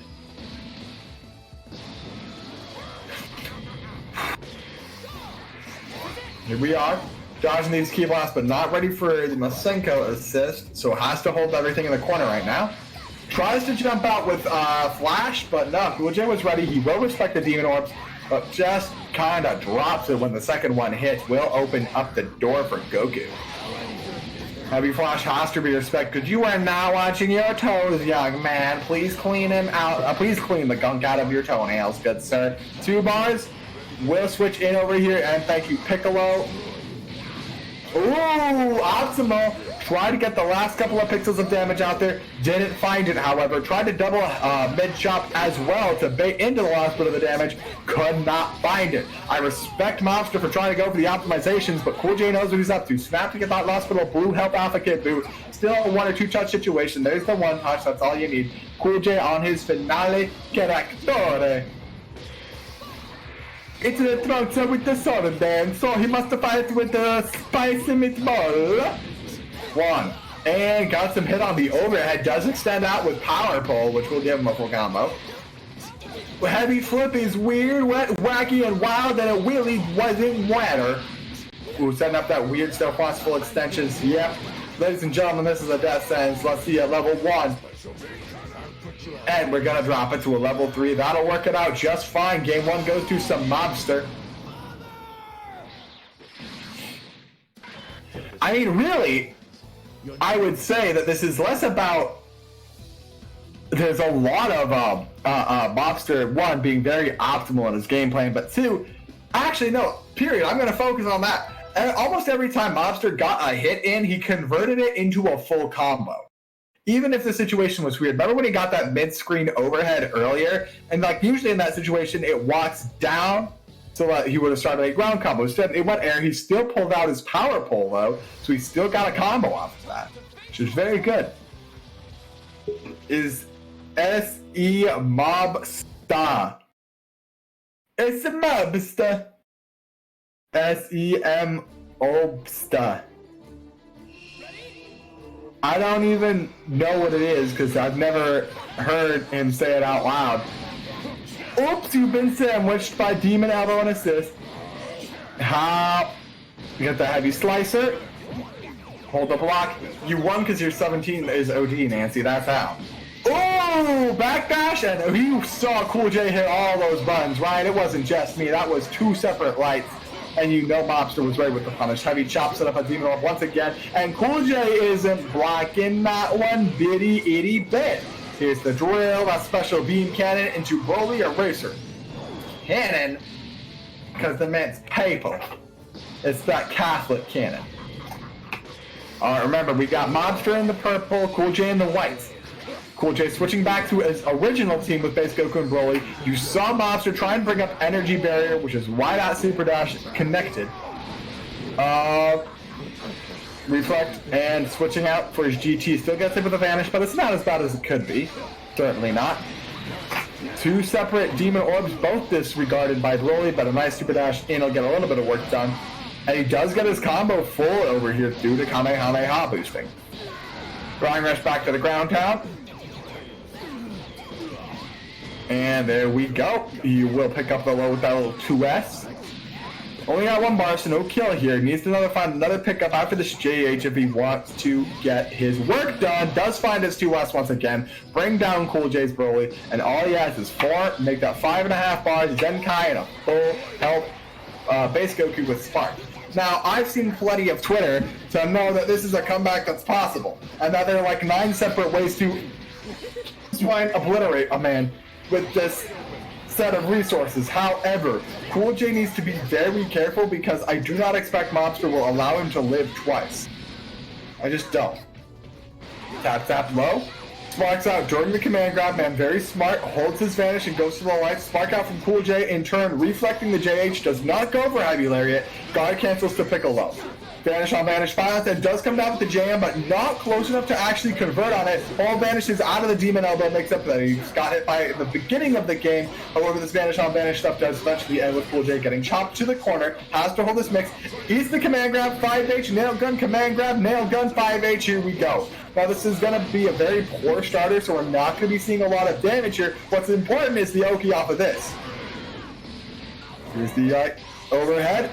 Here we are. Josh needs key blast, but not ready for the Masenko assist, so has to hold everything in the corner right now. Tries to jump out with Flash, but no, Cool J was ready. He will respect the Demon Orbs, but just kind of drops it when the second one hits. Will open up the door for Goku. Heavy Flash has to be respected. You are now watching your toes, young man. Please clean him out. Please clean the gunk out of your toenails, good sir. 2 bars. Will switch in over here, and thank you, Piccolo. Ooh, Optimal. Tried to get the last couple of pixels of damage out there. Didn't find it, however. Tried to double mid-chop as well to bait into the last bit of the damage. Could not find it. I respect Mobster for trying to go for the optimizations, but Cool J knows what he's up to. Snap to get that last bit of blue help Alpha Kid Buu. Still a 1 or 2 touch situation. There's the 1 touch. That's all you need. Cool J on his finale character. It's the Trunks with the sword then, so he must fight with the spicy meatball. 1. And got some hit on the overhead. Does extend out with power pole, which will give him a full combo. Heavy flip is weird, wet, wacky, and wild, and it really wasn't wetter. Ooh, setting up that weird stuff, wants full extensions. Yep. Ladies and gentlemen, this is a death sentence. Let's see at level 1. And we're gonna drop it to a level 3. That'll work it out just fine. Game 1 goes to some Mobster. I mean, really, I would say that this is less about... There's a lot of Mobster, 1, being very optimal in his game plan, but 2, actually, no, period. I'm gonna focus on that. And almost every time Mobster got a hit in, he converted it into a full combo. Even if the situation was weird. Remember when he got that mid-screen overhead earlier? And like usually in that situation, it walks down so he would have started a ground combo. Instead, it went air. He still pulled out his power pole though, so he still got a combo off of that, which is very good. Is S-E Mobster. It's a Mobster. S-E-M Obster. I don't even know what it is because I've never heard him say it out loud. Oops, you've been sandwiched by Demon Elbow and assist. How? You got the heavy slicer. Hold the block. You won because your 17 is OD, Nancy. That's how. Oh, backdash, and you saw Cool J hit all those buttons, right? It wasn't just me. That was two separate lights. And you know Mobster was right with the punish. Heavy chop set up a Demon Orb once again. And Cool J isn't blocking that one bitty itty bit. Here's the drill, that special beam cannon into Broly Eraser. Cannon, because the man's papal. It's that Catholic cannon. Alright, remember, we got Mobster in the purple, Cool J in the whites. Cool J switching back to his original team with base Goku and Broly. You saw Mobster try and bring up Energy Barrier, which is why that Super Dash connected. Reflect and switching out for his GT. Still gets hit with a Vanish, but it's not as bad as it could be. Certainly not. Two separate Demon Orbs, both disregarded by Broly, but a nice Super Dash in. He'll get a little bit of work done. And he does get his combo full over here due to Kamehameha boosting. Drawing Rush back to the ground pound. And there we go. You will pick up the low with that little 2S. Only got one bar, so no kill here. Needs to find another pickup after this JH if he wants to get his work done. Does find his 2S once again. Bring down Cool J's Broly. And all he has is 4. Make that 5.5 bars. Zenkai and a full health base Goku with Spark. Now, I've seen plenty of Twitter to know that this is a comeback that's possible. And that there are like 9 separate ways to try and obliterate a man with this set of resources. However, Cool J needs to be very careful because I do not expect Mobster will allow him to live twice. I just don't. Tap, tap, low. Sparks out during the command grab. Man, very smart. Holds his Vanish and goes to the light. Spark out from Cool J. In turn, reflecting the JH. Does not go for Heavy Lariat. Guard cancels to Piccolo. Vanish on Vanish Violence and does come down with the jam, but not close enough to actually convert on it. All vanishes out of the Demon Elbow, makes up that he got hit by the beginning of the game. However, this Vanish on Vanish stuff does eventually end with Cool J getting chopped to the corner. Has to hold this mix. Eats the command grab, 5H, nail gun, command grab, nail gun, 5H. Here we go. Now, this is going to be a very poor starter, so we're not going to be seeing a lot of damage here. What's important is the Oki off of this. Here's the overhead.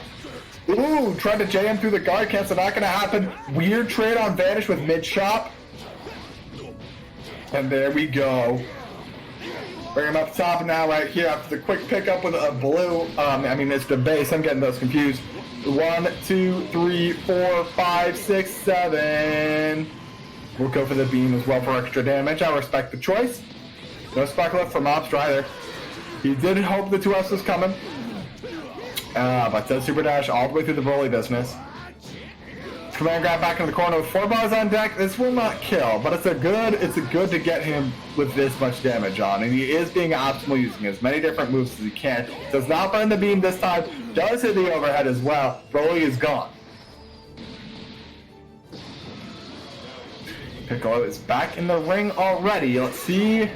Ooh, tried to jam through the guard cancel, not gonna happen. Weird trade on Vanish with mid-chop. And there we go. Bring him up top now, right here, after the quick pickup with a blue. It's the base, I'm getting those confused. 1, 2, 3, 4, 5, 6, 7. We'll go for the beam as well for extra damage. I respect the choice. No spark left for Mobster either. He did hope the 2S was coming. But does Super Dash all the way through the Broly business. Command grab back in the corner with 4 bars on deck. This will not kill, but it's a good to get him with this much damage on. And he is being optimal using as many different moves as he can. Does not burn the beam this time. Does hit the overhead as well. Broly is gone. Piccolo is back in the ring already. Let's see.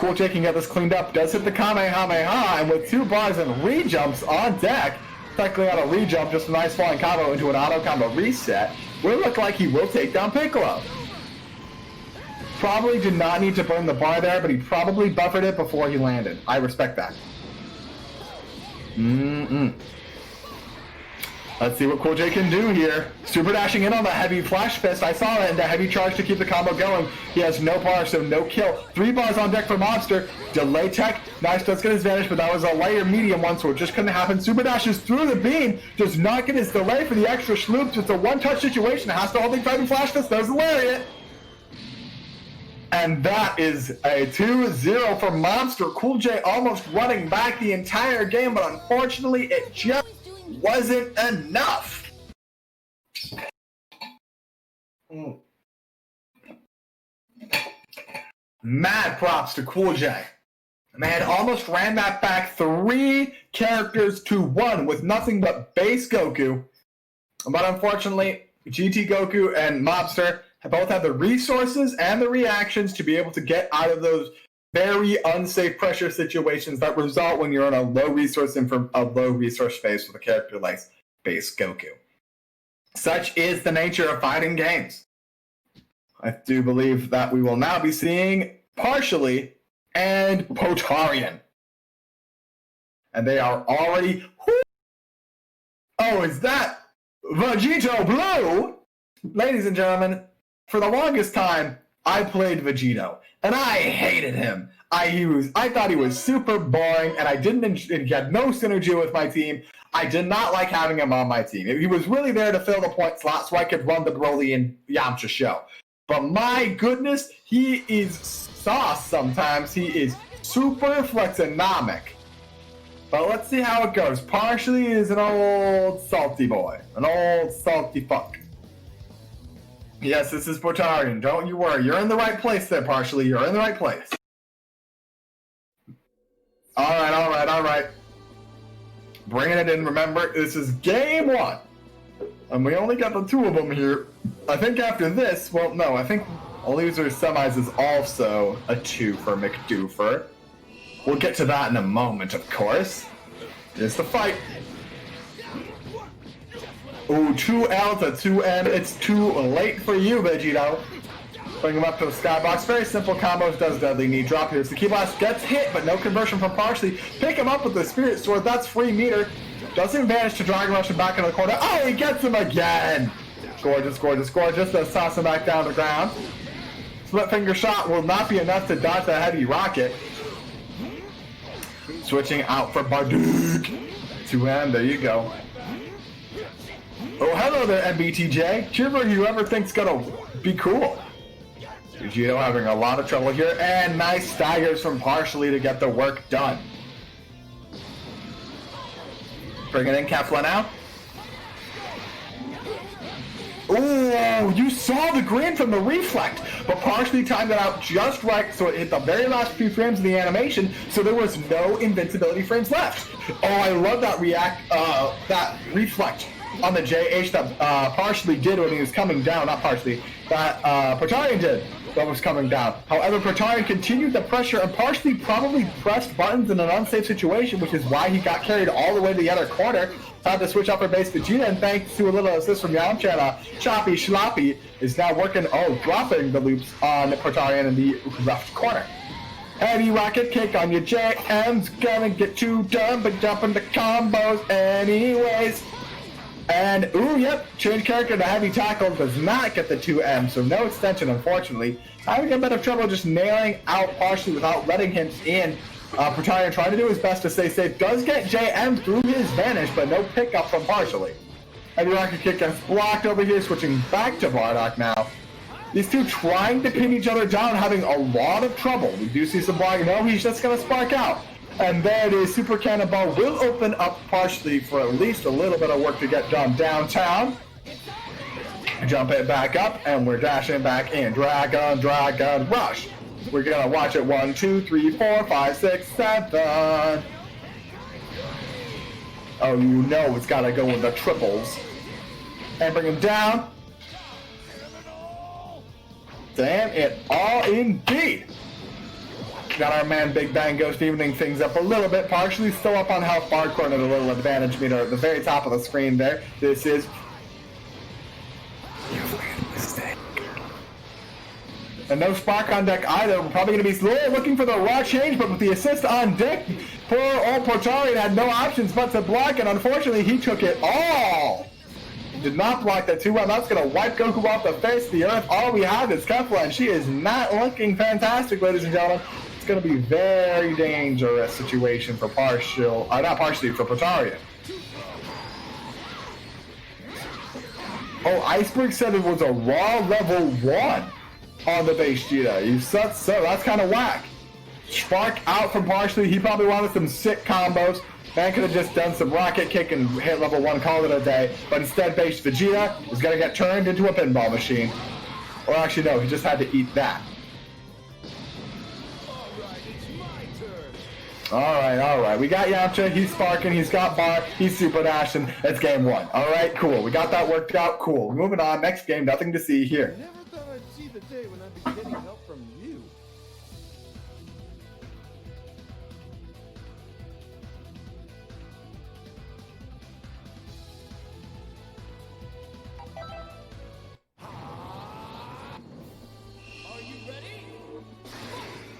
Cool J can get this cleaned up. Does hit the Kamehameha, and with 2 bars and re-jumps on deck, technically not a re-jump, just a nice flying combo into an auto combo reset, will look like he will take down Piccolo. Probably did not need to burn the bar there, but he probably buffered it before he landed. I respect that. Let's see what Cool J can do here. Super dashing in on the heavy flash fist. I saw it, and the heavy charge to keep the combo going. He has no bar, so no kill. 3 bars on deck for Mobster. Delay tech. Nice, does get his Vanish, but that was a lighter medium one, so it just couldn't happen. Super dashes through the beam. Does not get his delay for the extra sloops. It's a one-touch situation. Has to hold the fighting flash fist. There's the lariat. And that is a 2-0 for Mobster. Cool J almost running back the entire game, but unfortunately it just wasn't enough. Mad props to Cool J. Man, almost ran that back 3 characters to 1 with nothing but base Goku. But unfortunately, GT Goku and Mobster both have the resources and the reactions to be able to get out of those very unsafe pressure situations that result when you're in a low resource space with a character like base Goku. Such is the nature of fighting games. I do believe that we will now be seeing Partially and Potarian. And they are already... Oh, is that Vegito Blue? Ladies and gentlemen, for the longest time, I played Vegito, and I hated him. I thought he was super boring, and he had no synergy with my team. I did not like having him on my team. He was really there to fill the point slot so I could run the Broly and Yamcha show. But my goodness, he is sauce sometimes. He is super flexonomic. But let's see how it goes. Partially is an old salty boy. An old salty fuck. Yes, this is Potarian. Don't you worry. You're in the right place there, Partially. You're in the right place. Alright. Bringing it in. Remember, this is game 1. And we only got the 2 of them here. I think after this, well, no, I think Loser Semis is also a 2 for McDoofer. We'll get to that in a moment, of course. Here's the fight. Ooh, 2L to 2M. It's too late for you, Vegito. Bring him up to the skybox. Very simple combos. Does deadly knee drop. Here's the key blast. Gets hit, but no conversion from Partially. Pick him up with the Spirit Sword. That's free meter. Doesn't manage to Dragon Rush him back into the corner. Oh, he gets him again. Gorgeous. Does toss him back down to the ground. Split finger shot will not be enough to dodge the heavy rocket. Switching out for Barduk. 2M, there you go. Oh, hello there, MBTJ. Cheerful whoever thinks gonna be cool. Vegito having a lot of trouble here, and nice staggers from Partially to get the work done. Bringing in Kefla now. Ooh, you saw the green from the reflect, but Partially timed it out just right, so it hit the very last few frames of the animation, so there was no invincibility frames left. Oh, I love that that reflect on the JH that Partially did when he was coming down, not Partially, that Potarian did that was coming down. However, Potarian continued the pressure and Partially probably pressed buttons in an unsafe situation, which is why he got carried all the way to the other corner. Had to switch up for base Vegeta, and thanks to a little assist from Yamcha, and Choppy Schloppy is now working, dropping the loops on Potarian in the left corner. Heavy rocket kick on your JM's gonna get you done, but jumping the combos anyways. And, ooh, yep, change character to heavy tackle does not get the 2M, so no extension, unfortunately. Having a bit of trouble just nailing out Partially without letting him in. Potarian trying to do his best to stay safe. Does get JM through his vanish, but no pickup from Partially. Heavy rocket kick gets blocked over here, switching back to Bardock now. These two trying to pin each other down, having a lot of trouble. We do see some blocking. No, he's just going to spark out. And there it is. Super Cannonball will open up Partially for at least a little bit of work to get done downtown. Jump it back up, and we're dashing back in. Dragon Rush. We're gonna watch it 1, 2, 3, 4, 5, 6, 7. Oh, you know it's gotta go with the triples. And bring him down. Damn it all indeed. Got our man Big Bang Ghost evening things up a little bit. Partially still up on health bar, corner, a little advantage meter at the very top of the screen there. This is... You made a mistake. And no spark on deck either. We're probably going to be looking for the raw change, but with the assist on deck, poor old Potarian had no options but to block, and unfortunately he took it all. Did not block that 2-1. That's going to wipe Goku off the face of the earth. All we have is Kefla, and she is not looking fantastic, ladies and gentlemen. It's going to be a very dangerous situation for for Potarian. Oh, Iceberg said it was a raw level 1 on the base Vegeta. You said so. That's kind of whack. Spark out from Partially. He probably wanted some sick combos. Man could have just done some rocket kick and hit level 1, call it a day. But instead, base Vegeta is going to get turned into a pinball machine. Or actually, no, he just had to eat that. Alright. We got Yamcha. He's sparking. He's got bar. He's super dashing. It's game 1. Alright, cool. We got that worked out. Cool. Moving on. Next game. Nothing to see here. I never thought I'd see the day when I'd be getting help from you.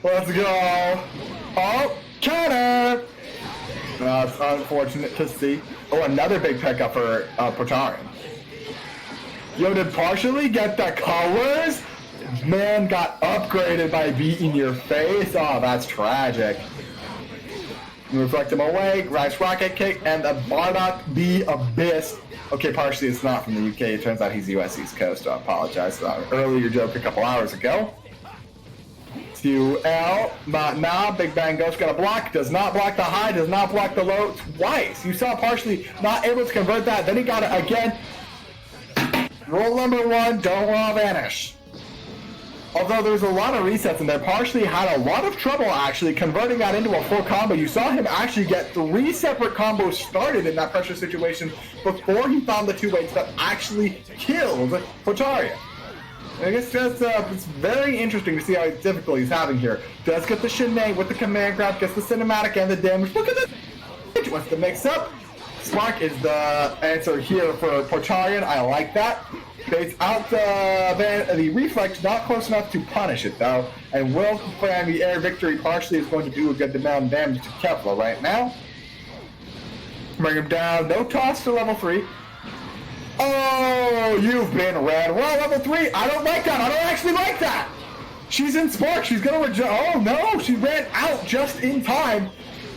Let's go. Oh, counter. It's unfortunate to see. Oh, another big pickup for Portarian. Yo, did partially get the colors? Man got upgraded by beating your face. Oh, that's tragic. You reflect him away, Rice Rocket Kick, and the Bardock the Abyss. Okay, partially it's not from the UK. It turns out he's US East Coast, so I apologize for that earlier joke a couple hours ago. 2L, but now Big Bang Ghost got a block, does not block the high, does not block the low twice. You saw partially not able to convert that, then he got it again. Rule number 1, don't all vanish. Although there's a lot of resets in there, partially had a lot of trouble actually converting that into a full combo. You saw him actually get 3 separate combos started in that pressure situation before he found the 2 weights that actually killed Portaria. I guess that's it's very interesting to see how difficult he's having here. Does get the Shinne with the command grab, gets the cinematic and the damage. Look at this! Wants to mix up. Spark is the answer here for Portarian. I like that. Fades out the reflex, not close enough to punish it though. And will find the air victory partially is going to do a good amount of damage to Kefla right now. Bring him down. No toss to level 3. Oh, you've been red. Well, level 3. I don't like that. I don't actually like that. She's in Spark. She's going to oh no, she ran out just in time.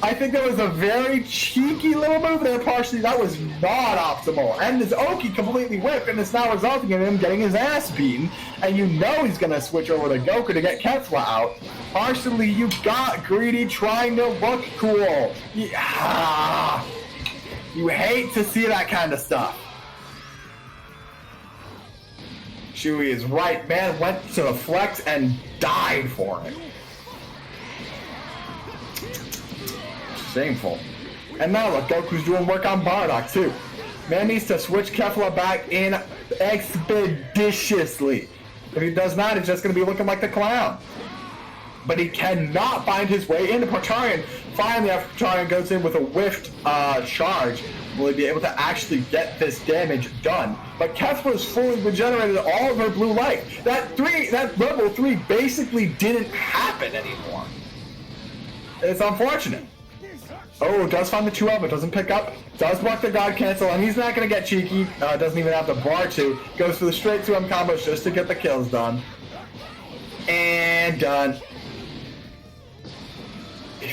I think that was a very cheeky little move there, partially. That was not optimal. And this Oki completely whipped, and it's now resulting in him getting his ass beaten. And you know he's going to switch over to Goku to get Kefla out. Partially, you got Greedy trying to look cool. Yeah. You hate to see that kind of stuff. Shui is right, man. Went to the flex and died for it. Shameful. And now look, Goku's doing work on Bardock too. Man needs to switch Kefla back in expeditiously. If he does not, it's just going to be looking like the clown. But he cannot find his way into Portarian. Finally, after Portarian goes in with a whiffed charge, will he be able to actually get this damage done? But Kefla's fully regenerated all of her blue life. That level 3 basically didn't happen anymore. It's unfortunate. Oh, does find the 2L, but doesn't pick up. Does block the God Cancel, and he's not going to get cheeky. Doesn't even have the bar to. Goes for the straight 2M combos just to get the kills done. And done.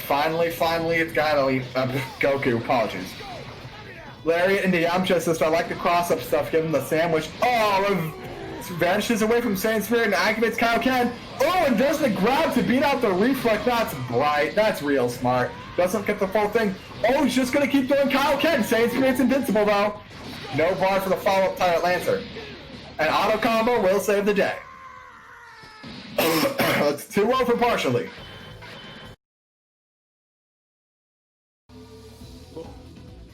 Finally, it's gotta Goku, apologies. Lariat into Yamcha sister. I like the cross-up stuff, give him the sandwich. Oh, vanishes away from Saiyan Spirit and activates Kaioken. Oh, and does the grab to beat out the reflex. That's bright. That's real smart. Doesn't get the full thing. Oh, he's just going to keep doing Kaioken. Saiyan Spirit's invincible, though. No bar for the follow-up Tyrant Lancer. An auto combo will save the day. That's 2-0 for partially. Oh,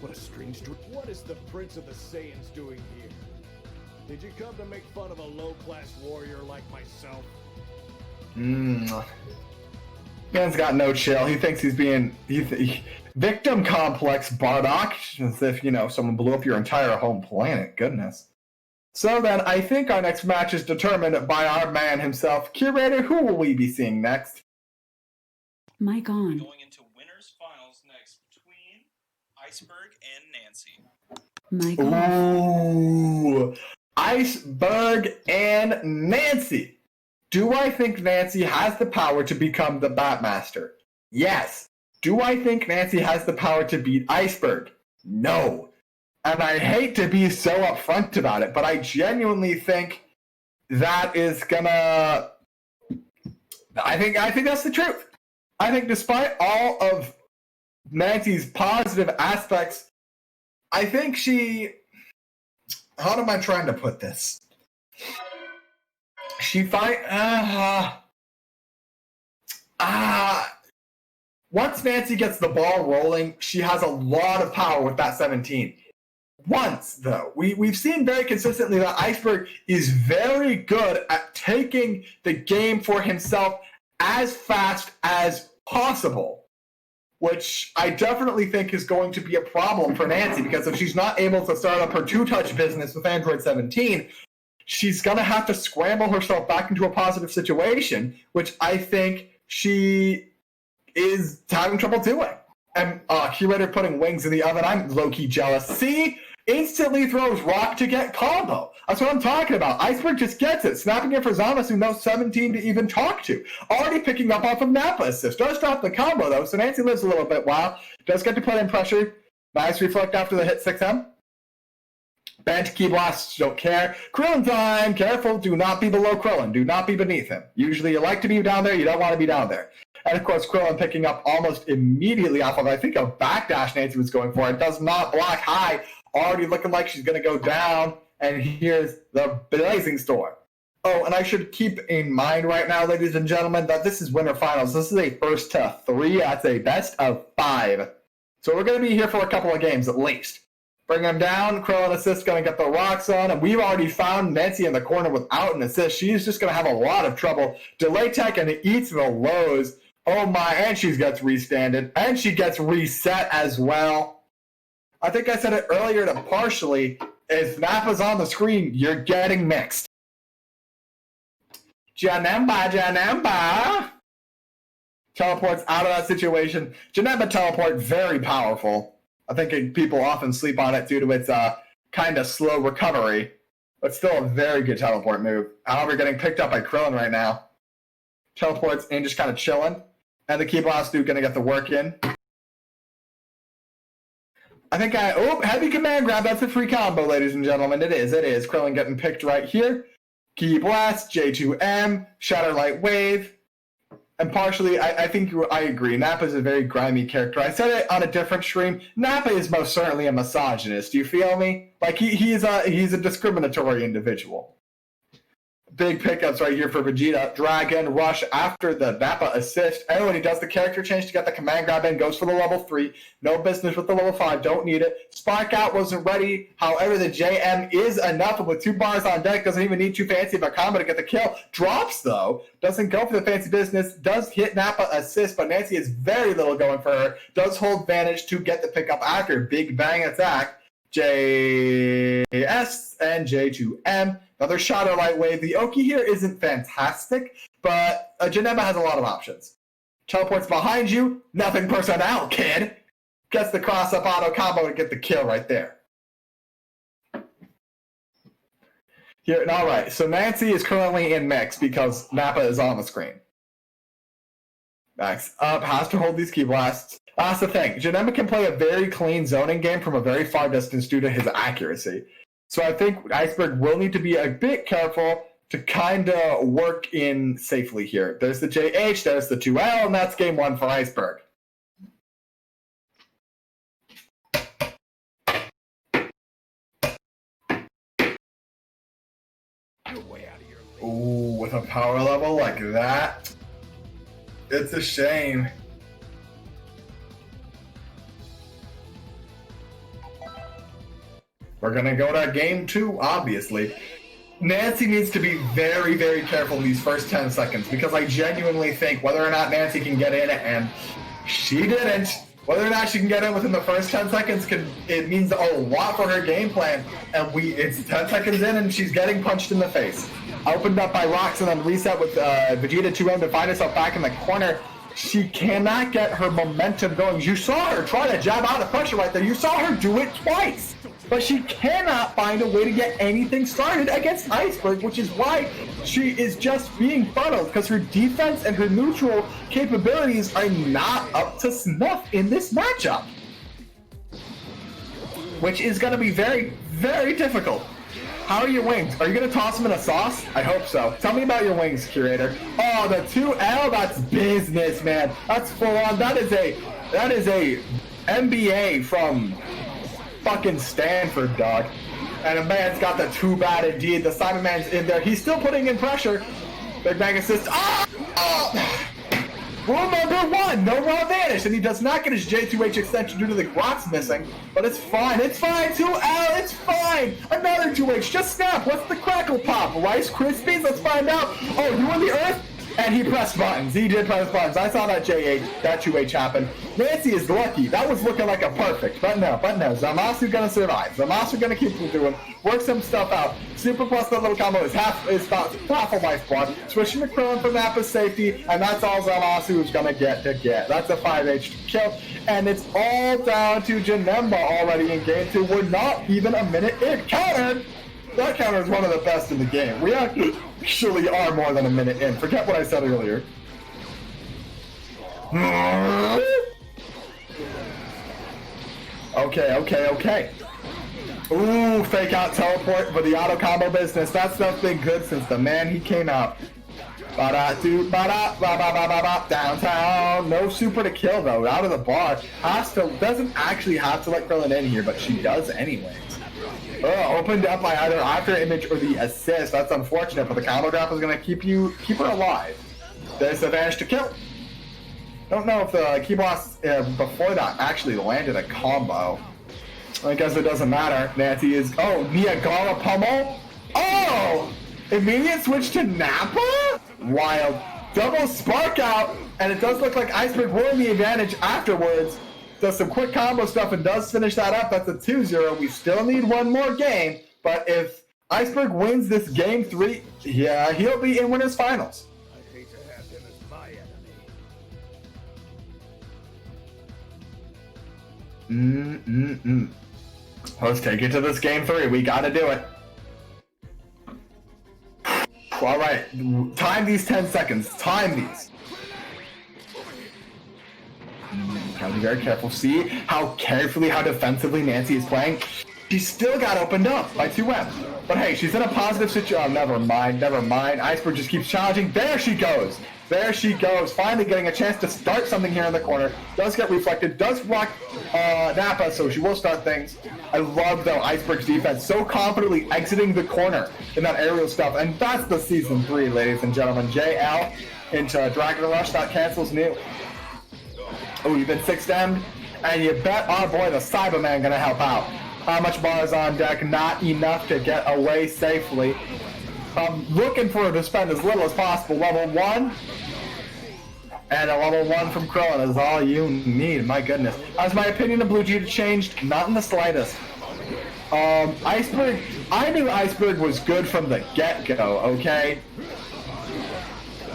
what a strange dream. What is the Prince of the Saiyans doing here? Did you come to make fun of a low-class warrior like myself? Man's got no chill. He thinks he's being victim complex, Bardock, as if, you know, someone blew up your entire home planet. Goodness. So then, I think our next match is determined by our man himself. Curator, who will we be seeing next? Mic on. Going into winners finals next between Iceberg and Nancy. Mic on. Ooh, Iceberg and Nancy. Do I think Nancy has the power to become the Bapmaster? Yes. Do I think Nancy has the power to beat Iceberg? No. And I hate to be so upfront about it, but I genuinely think that is gonna... I think that's the truth. I think despite all of Nancy's positive aspects, I think she... How am I trying to put this? She once Nancy gets the ball rolling, she has a lot of power with that 17. Once, though, we've seen very consistently that Iceberg is very good at taking the game for himself as fast as possible, which I definitely think is going to be a problem for Nancy, because if she's not able to start up her two-touch business with Android 17, she's going to have to scramble herself back into a positive situation, which I think she is having trouble doing. And Curator putting wings in the oven, I'm low-key jealous. See? Instantly throws rock to get combo. That's what I'm talking about. Iceberg just gets it. Snapping it for Zamasu, no 17 to even talk to. Already picking up off of Nappa assist. Does drop the combo though, so Nancy lives a little bit while. Does get to put in pressure. Nice reflect after the hit 6M. Bent key blasts, don't care. Krillin time, careful, do not be below Krillin. Do not be beneath him. Usually you like to be down there, you don't want to be down there. And of course, Krillin picking up almost immediately off of, I think, a backdash Nancy was going for. It does not block high. Already looking like she's going to go down. And here's the Blazing Storm. Oh, and I should keep in mind right now, ladies and gentlemen, that this is winter finals. This is a first to 3. That's a best of 5. So we're going to be here for a couple of games at least. Bring them down. Krillin assist going to get the rocks on. And we've already found Nancy in the corner without an assist. She's just going to have a lot of trouble. Delay tech and it eats the lows. Oh my, and she gets restanded. And she gets reset as well. I think I said it earlier to partially, if Nappa's on the screen, you're getting mixed. Janemba. Teleports out of that situation. Janemba teleport, very powerful. I think people often sleep on it due to its kind of slow recovery. But still a very good teleport move. However, getting picked up by Krillin right now. Teleports in, just kind of chilling. And the Key Blast dude gonna get the work in. I think heavy command grab. That's a free combo, ladies and gentlemen. It is. Krillin getting picked right here. Key Blast, J2M, Shatter Light Wave. And partially, I think I agree. Nappa is a very grimy character. I said it on a different stream. Nappa is most certainly a misogynist. Do you feel me? Like, he's a discriminatory individual. Big pickups right here for Vegeta. Dragon Rush after the Nappa assist. And when he does the character change to get the command grab in, goes for the level 3. No business with the level 5. Don't need it. Spark out wasn't ready. However, the JM is enough. And with 2 bars on deck, doesn't even need too fancy of a combo to get the kill. Drops, though. Doesn't go for the fancy business. Does hit Nappa assist, but Nancy has very little going for her. Does hold advantage to get the pickup after. Big bang attack. JS and J2M. Another Shadow Light Wave. The Oki here isn't fantastic, but Janemba has a lot of options. Teleports behind you. Nothing personnel, kid. Gets the cross-up auto combo to get the kill right there. Here, all right, so Nancy is currently in mix because Nappa is on the screen. Nice. Up, has to hold these key blasts. That's the thing. Janemba can play a very clean zoning game from a very far distance due to his accuracy. So I think Iceberg will need to be a bit careful to kind of work in safely here. There's the JH, there's the 2L, and that's game 1 for Iceberg. Ooh, with a power level like that, it's a shame. We're going to go to game 2, obviously. Nancy needs to be very, very careful in these first 10 seconds because I genuinely think whether or not Nancy can get in, and she didn't, whether or not she can get in within the first 10 seconds, it means a lot for her game plan. And it's 10 seconds in and she's getting punched in the face. Opened up by rocks and then reset with Vegeta 2M to find herself back in the corner. She cannot get her momentum going. You saw her try to jab out of pressure right there. You saw her do it twice. But she cannot find a way to get anything started against Iceberg, which is why she is just being funneled, because her defense and her neutral capabilities are not up to snuff in this matchup. Which is going to be very, very difficult. How are your wings? Are you going to toss them in a sauce? I hope so. Tell me about your wings, Curator. Oh, the 2L, that's business, man. That's full on. That is a MBA from fucking Stanford, dog. And a man's got the 2 bad indeed. The Simon Man's in there. He's still putting in pressure. Big Bang assist. Rule number 1, no raw vanish, and he does not get his J2H extension due to the Grots missing, but it's fine, 2L, it's fine, another 2H, just snap, what's the crackle pop, Rice Krispies, let's find out. Oh, you in the earth? And he pressed buttons. He did press buttons. I saw that 2H happen. Nancy is lucky. That was looking like a perfect. But no. Zamasu gonna survive. Zamasu gonna keep doing, work some stuff out. Super plus the little combo is half a life block. Switching to Krillin for Nappa's safety, and that's all Zamasu is gonna get to get. That's a 5H kill. And it's all down to Janemba already in game 2. We're not even a minute in. Countered! That counter is one of the best in the game. We actually are more than a minute in. Forget what I said earlier. Okay. Ooh, fake out teleport for the auto combo business. That stuff's been good since the man he came out. Downtown. No super to kill though. Out of the bar. Doesn't actually have to let Krillin in here, but she does anyways. Opened up by either after image or the assist. That's unfortunate, but the combo drop is gonna keep her alive. There's the vanish to kill. Don't know if the key boss before that actually landed a combo. I guess it doesn't matter. Nancy is Niagara pummel. Immediate switch to Nappa. Wild double spark out, and it does look like Iceberg will the advantage afterwards. Does some quick combo stuff and does finish that up. That's a 2-0. We still need one more game, but if Iceberg wins this game 3, yeah, he'll be in winners finals. I hate to have him as my enemy. Let's take it to this game 3. We gotta do it. All right, time these 10 seconds. Time these. Gotta be very careful. See how defensively Nancy is playing? She's still got opened up by 2M. But hey, she's in a positive situation. Oh, never mind. Iceberg just keeps challenging. There she goes. Finally getting a chance to start something here in the corner. Does get reflected. Does block Nappa, so she will start things. I love, though, Iceberg's defense. So confidently exiting the corner in that aerial stuff. And that's the Season 3, ladies and gentlemen. JL into Dragon Rush. That cancels new. Oh, you've been 6M'd, and you bet our boy the Cyberman gonna help out. How much bar is on deck? Not enough to get away safely. Looking for her to spend as little as possible. Level 1, and a level 1 from Krillin is all you need. My goodness. Has my opinion of Blue Vegeta changed? Not in the slightest. Iceberg, I knew Iceberg was good from the get-go, okay?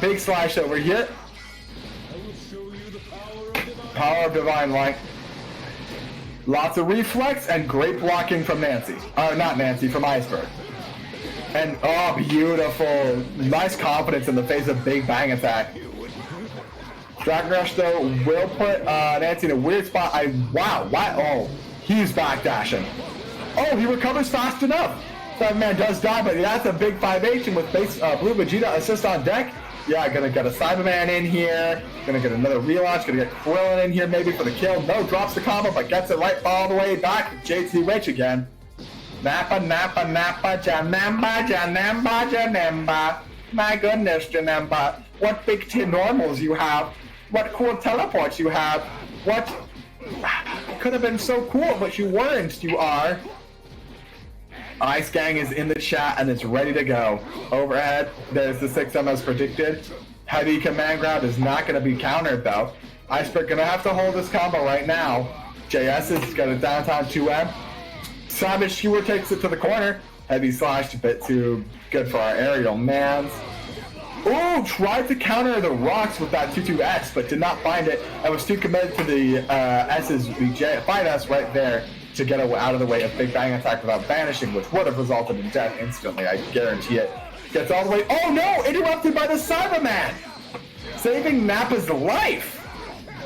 Big slash over here. Power of Divine Light. Lots of reflex and great blocking from Nancy. Not Nancy, from Iceberg. And, beautiful. Nice confidence in the face of Big Bang attack. Dragon Rush, though, will put Nancy in a weird spot. He's backdashing. Oh, he recovers fast enough. That man does die, but that's a big 5H, and with base Blue Vegeta assist on deck, yeah, gonna get a Cyberman in here. Gonna get another relaunch. Gonna get Krillin in here maybe for the kill. No, drops the combo, but gets it right all the way back. J2H again. Nappa, Janemba. My goodness, Janemba. What big normals you have. What cool teleports you have. What could have been so cool, but you weren't. You are. Ice Gang is in the chat and it's ready to go. Overhead, there's the 6M as predicted. Heavy command grab is not going to be countered though. Iceberg going to have to hold this combo right now. JS is got a downtown 2M. Savage Skewer takes it to the corner. Heavy slash a bit too good for our aerial mans. Ooh, tried to counter the rocks with that 2-2X, but did not find it. I was too committed to the S's, the 5S right there to get out of the way of Big Bang attack without vanishing, which would have resulted in death instantly, I guarantee it. Gets all the way, oh no, interrupted by the Cyberman! Saving Nappa's life!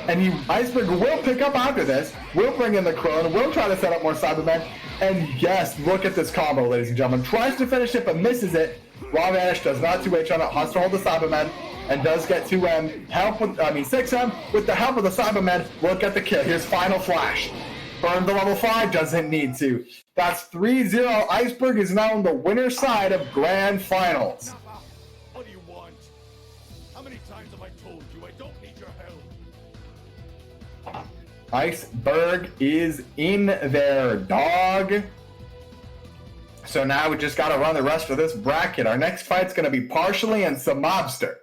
And Iceberg will pick up after this, will bring in the Krillin, will try to set up more Cybermen, and yes, look at this combo, ladies and gentlemen. Tries to finish it, but misses it. Raw Vanish does not 2H on it, has to hold the Cybermen, and does get 6M, with the help of the Cybermen, will get the kill. Here's Final Flash. Burn the level 5, doesn't need to. That's 3-0. Iceberg is now on the winner's side of Grand Finals. What do you want? How many times have I told you I don't need your help? Iceberg is in there, dog. So now we just got to run the rest of this bracket. Our next fight's going to be Partially and some Mobster.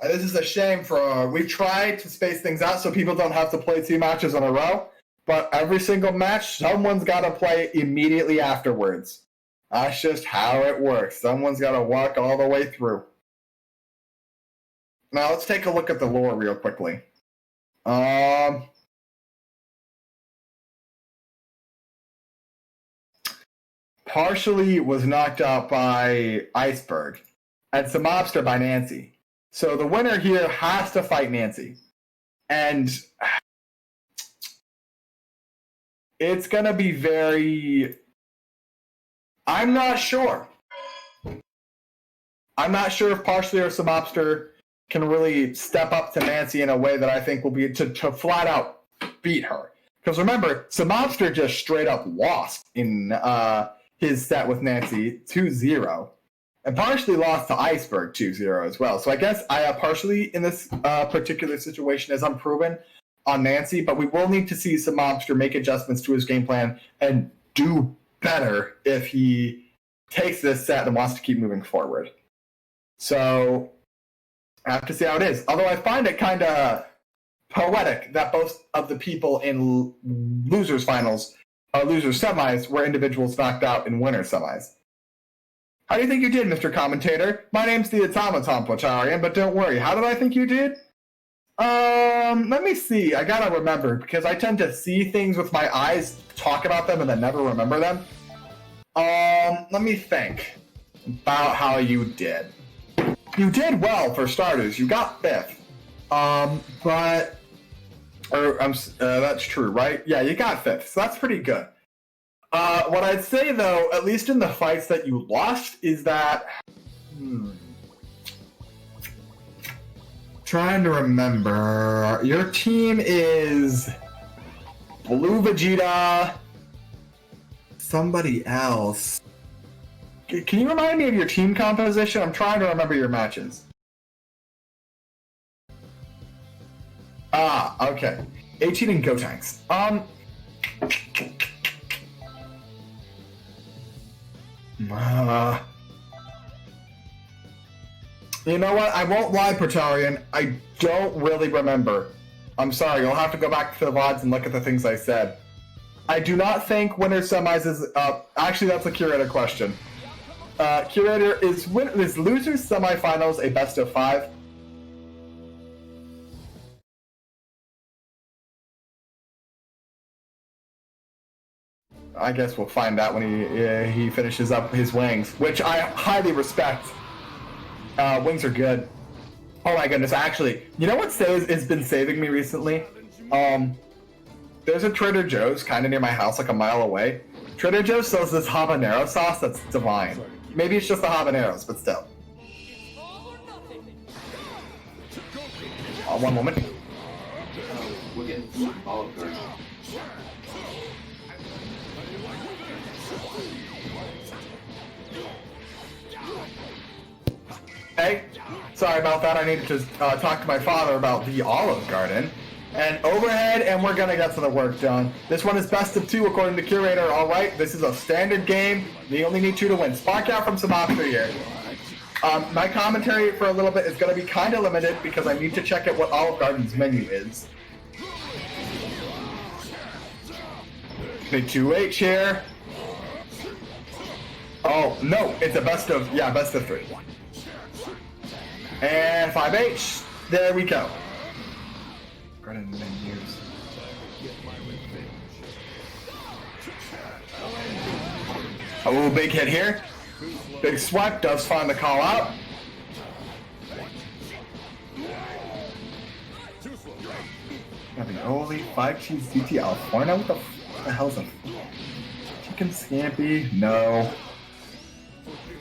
This is a shame for we've tried to space things out so people don't have to play 2 matches in a row, but every single match, someone's got to play immediately afterwards. That's just how it works. Someone's got to walk all the way through. Now let's take a look at the lore real quickly. Partially was knocked out by Iceberg, and some mobster by Nancy. So the winner here has to fight Nancy. And it's going to be very... I'm not sure. I'm not sure if Partially or some mobster can really step up to Nancy in a way that I think will be to flat out beat her. Because remember, some mobster just straight up lost in his set with Nancy 2-0. And Partially lost to Iceberg 2-0 as well. So I guess I Partially in this particular situation is unproven on Nancy, but we will need to see some mobster make adjustments to his game plan and do better if he takes this set and wants to keep moving forward. So I have to see how it is. Although I find it kind of poetic that both of the people in losers finals, losers semis, were individuals knocked out in winner semis. How do you think you did, Mr. Commentator? My name's the AuTomaton Platarian, but don't worry. How did I think you did? Let me see. I gotta remember, because I tend to see things with my eyes, talk about them, and then never remember them. Let me think about how you did. You did well, for starters. You got 5th. That's true, right? Yeah, you got 5th, so that's pretty good. What I'd say, though, at least in the fights that you lost, is that... Trying to remember... Your team is... Blue Vegeta... Somebody else... Can you remind me of your team composition? I'm trying to remember your matches. Okay. 18 and Gotenks. You know what? I won't lie, Praetarian. I don't really remember. I'm sorry. You'll have to go back to the VODs and look at the things I said. I do not think winner semis is... actually, that's a curator question. Curator, is losers semifinals a best of 5? I guess we'll find out when he finishes up his wings, which I highly respect. Wings are good. Oh my goodness, actually, you know what has been saving me recently? There's a Trader Joe's kind of near my house, like a mile away. Trader Joe's sells this habanero sauce that's divine. Maybe it's just the habaneros, but still. One moment. We're getting Olive Garden. Hey, sorry about that. I needed to talk to my father about the Olive Garden. And overhead, and we're gonna get some of the work done. This one is best of 2 according to Curator. Alright, this is a standard game. You only need 2 to win. Spark out from Samopter here. My commentary for a little bit is gonna be kind of limited because I need to check out what Olive Garden's menu is. Big 2H here. Oh, no, it's a best of 3. And 5H. There we go. Garden menus. Oh, big hit here. Big swipe does find the call out. Ravioli, 5 cheese DT California. What the hell's a chicken scampi? No.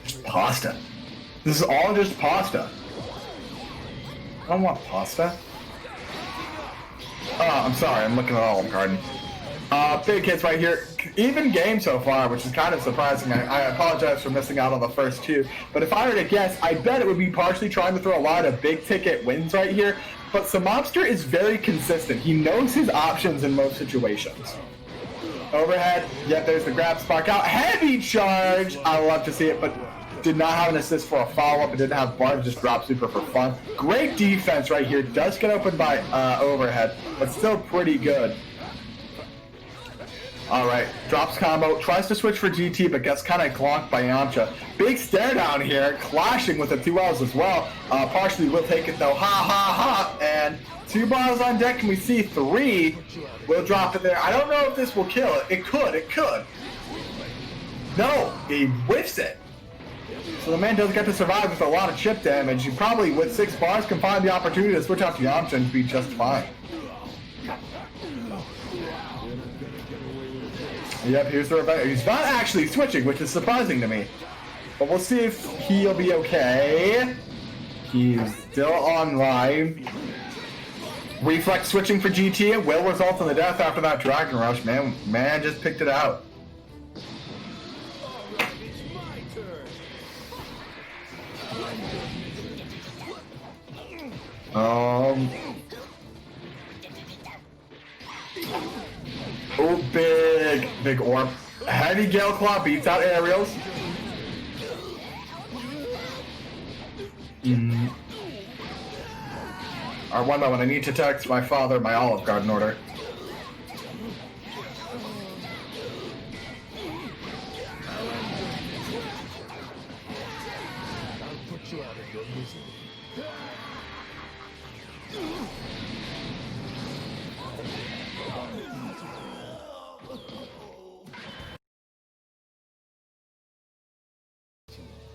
Just pasta. This is all just pasta. I don't want pasta. Oh, I'm sorry, I'm looking at Olive Garden. Big hits right here. Even game so far, which is kind of surprising. I apologize for missing out on the first 2. But if I were to guess, I bet it would be partially trying to throw a lot of big ticket wins right here. But Samopster is very consistent. He knows his options in most situations. Overhead, yep, there's the grab, spark out. Heavy charge! I love to see it, but did not have an assist for a follow-up. It didn't have Barb, just drop super for fun. Great defense right here. Does get opened by overhead, but still pretty good. Alright, drops combo, tries to switch for GT, but gets kind of clonked by Yamcha. Big stare down here, clashing with the 2Ls as well. Partially will take it though, ha ha ha, and 2 bars on deck, and we see 3. We'll drop it there. I don't know if this will kill it. It could. No, he whiffs it. So the man does get to survive with a lot of chip damage. He probably, with 6 bars, can find the opportunity to switch out to Yamcha and be just fine. Yep, here's the revenge. He's not actually switching, which is surprising to me. But we'll see if he'll be okay. He's still online. Reflex switching for GT. It will result in the death after that Dragon Rush. Man just picked it out. Oh, big orb. Heavy Gale Claw beats out aerials. Alright, one moment. I need to text my father my Olive Garden order.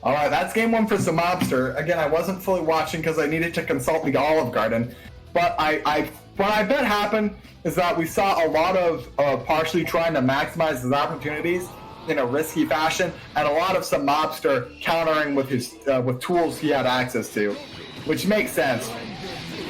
Alright, that's game 1 for some mobster. Again, I wasn't fully watching because I needed to consult the Olive Garden. But what I bet happened is that we saw a lot of partially trying to maximize his opportunities in a risky fashion, and a lot of some mobster countering with his with tools he had access to, which makes sense.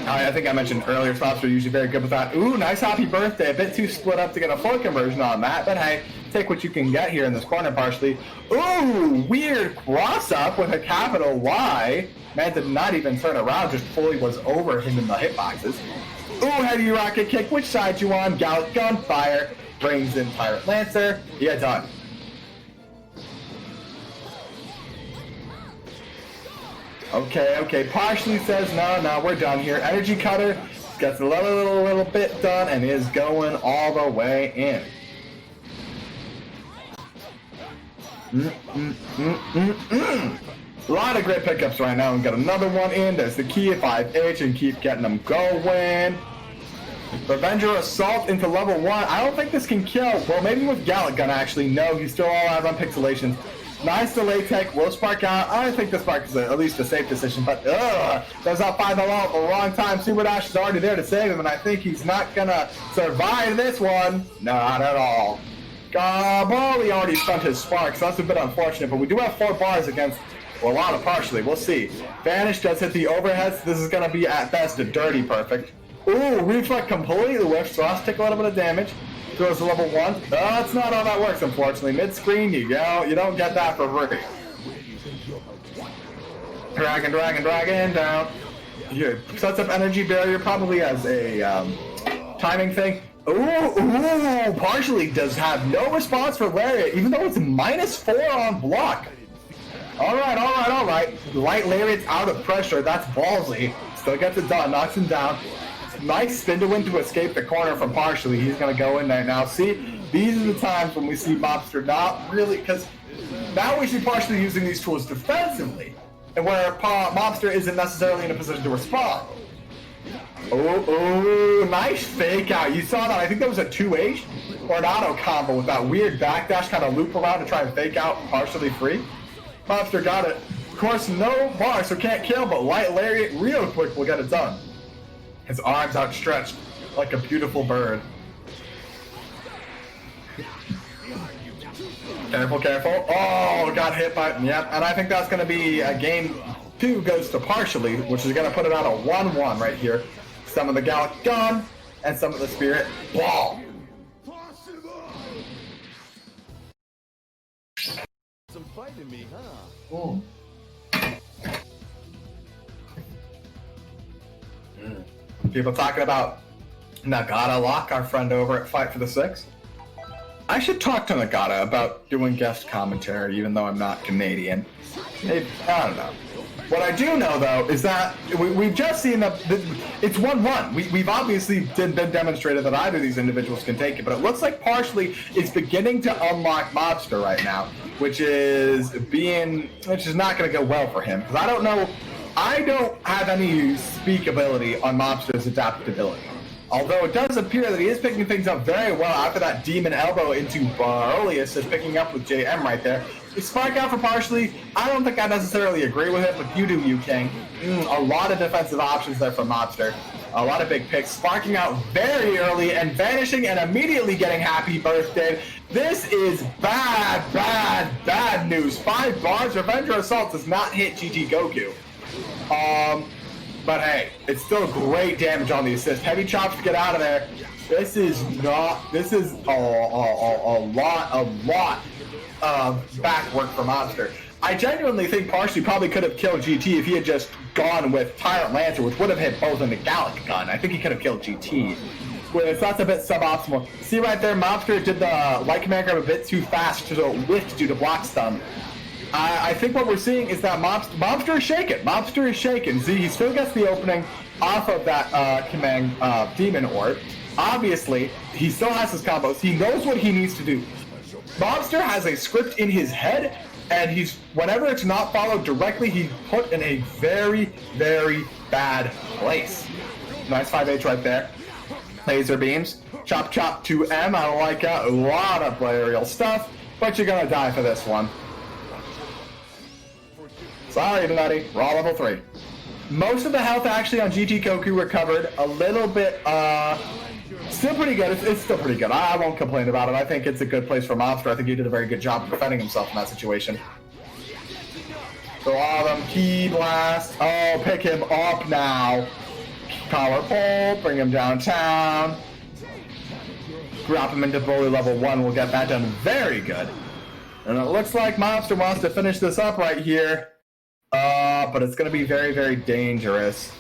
I think I mentioned earlier, mobster are usually very good with that. Ooh, nice happy birthday. A bit too split up to get a full conversion on that, but hey, take what you can get here in this corner partially. Ooh, weird cross up with a capital Y. Man did not even turn around, just fully was over him in the hitboxes. Ooh, heavy rocket kick. Which side you on? Gallic gunfire. Brings in Pirate Lancer. Yeah, done. Okay. Partially says no, we're done here. Energy Cutter gets a little bit done and is going all the way in. A lot of great pickups right now, and got another one in. There's the key at 5H and keep getting them going. Revenger Assault into level 1. I don't think this can kill. Well, maybe with Gallic Gun actually. No, he's still all out on pixelations. Nice delay tech, will spark out. I think the spark is at least a safe decision, but does not find the wall at the wrong time. Super Dash is already there to save him, and I think he's not gonna survive this one. Not at all. He already spent his spark, so that's a bit unfortunate, but we do have 4 bars against a lot of partially. We'll see. Vanish does hit the overheads. This is gonna be at best a dirty perfect. Ooh, Reflect completely whiffed, so let's take a little bit of damage. Goes to level 1. That's not how that works, unfortunately. Mid-screen, you don't get that for free. Dragon down. Here, sets up energy barrier, probably as a timing thing. Ooh, partially does have no response for Lariat, even though it's -4 on block. Alright. Light Lariat's out of pressure, that's ballsy. Still gets it done, knocks him down. Nice spin to win to escape the corner from partially. He's going to go in there now. See, these are the times when we see mobster not really, because now we see partially using these tools defensively, and where mobster isn't necessarily in a position to respond. Oh, nice fake out. You saw that. I think that was a 2H or an auto combo with that weird backdash kind of loop around to try and fake out partially free. Mobster got it. Of course, no bar, so can't kill, but Light Lariat real quick will get it done. His arms outstretched like a beautiful bird. Careful. Oh, got hit by... Yep, and I think that's going to be game 2 goes to partially, which is going to put it on a 1-1 right here. Some of the Gallic Gun and some of the Spirit Ball. Some fighting me, huh? Ooh. People talking about Nagata Lock, our friend over at Fight for the Six. I should talk to Nagata about doing guest commentary, even though I'm not Canadian. I don't know. What I do know, though, is that we've just seen that it's 1-1. We've obviously been demonstrated that either of these individuals can take it, but it looks like partially it's beginning to unlock Mobster right now, which is not going to go well for him. Because I don't have any speakability on Mobster's adaptability. Although it does appear that he is picking things up very well after that demon elbow into Barolius is picking up with JM right there. Spark out for partially. I don't think I necessarily agree with it, but you do, you King. A lot of defensive options there for Mobster. A lot of big picks. Sparking out very early and vanishing and immediately getting happy birthday. This is bad news. 5 bars. Revenger Assault does not hit GG Goku. But hey, it's still great damage on the assist. Heavy chops to get out of there. This is a lot of back work for Mobster. I genuinely think partially probably could have killed GT if he had just gone with Tyrant Lancer, which would have hit both in the Gallic gun. I think he could have killed GT. Whereas that's a bit suboptimal. See right there, Mobster did the light command grab a bit too fast to whiff due to block stun. I think what we're seeing is that Mobster is shaken. Mobster is shaken. See, he still gets the opening off of that command demon orb. Obviously, he still has his combos. He knows what he needs to do. Mobster has a script in his head, and whenever it's not followed directly, he's put in a very, very bad place. Nice 5H right there. Laser beams. Chop chop to M. I like a lot of aerial stuff, but you're gonna die for this one. Sorry, buddy. Raw level 3. Most of the health actually on GT Goku recovered. A little bit, still pretty good. It's still pretty good. I won't complain about it. I think it's a good place for Mobster. I think he did a very good job of defending himself in that situation. So all of them, Key Blast. Oh, pick him up now. Power Pole, bring him downtown. Drop him into bully level 1. We'll get that done very good. And it looks like Mobster wants to finish this up right here. But it's going to be very, very dangerous.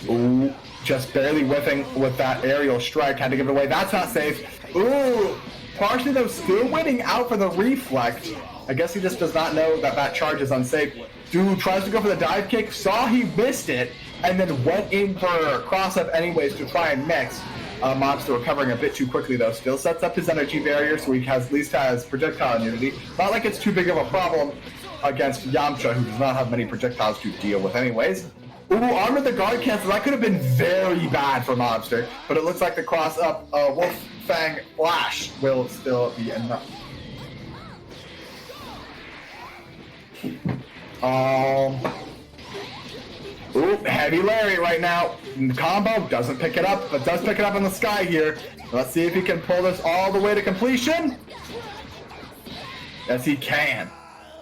Ooh, just barely whiffing with that aerial strike. Had to give it away. That's not safe. Ooh, partially though still winning out for the reflect. I guess he just does not know that that charge is unsafe. Dude tries to go for the dive kick, saw he missed it, and then went in for a cross-up anyways to try and mix. Mobster recovering a bit too quickly though. Still sets up his energy barrier so he at least has projectile immunity. Not like it's too big of a problem against Yamcha, who does not have many projectiles to deal with anyways. Ooh, Armor the Guard cancel. That could have been very bad for Mobster, but it looks like the cross-up Wolf Fang Flash will still be enough. Ooh, heavy Larry right now. Combo doesn't pick it up, but does pick it up in the sky here. Let's see if he can pull this all the way to completion. Yes, he can.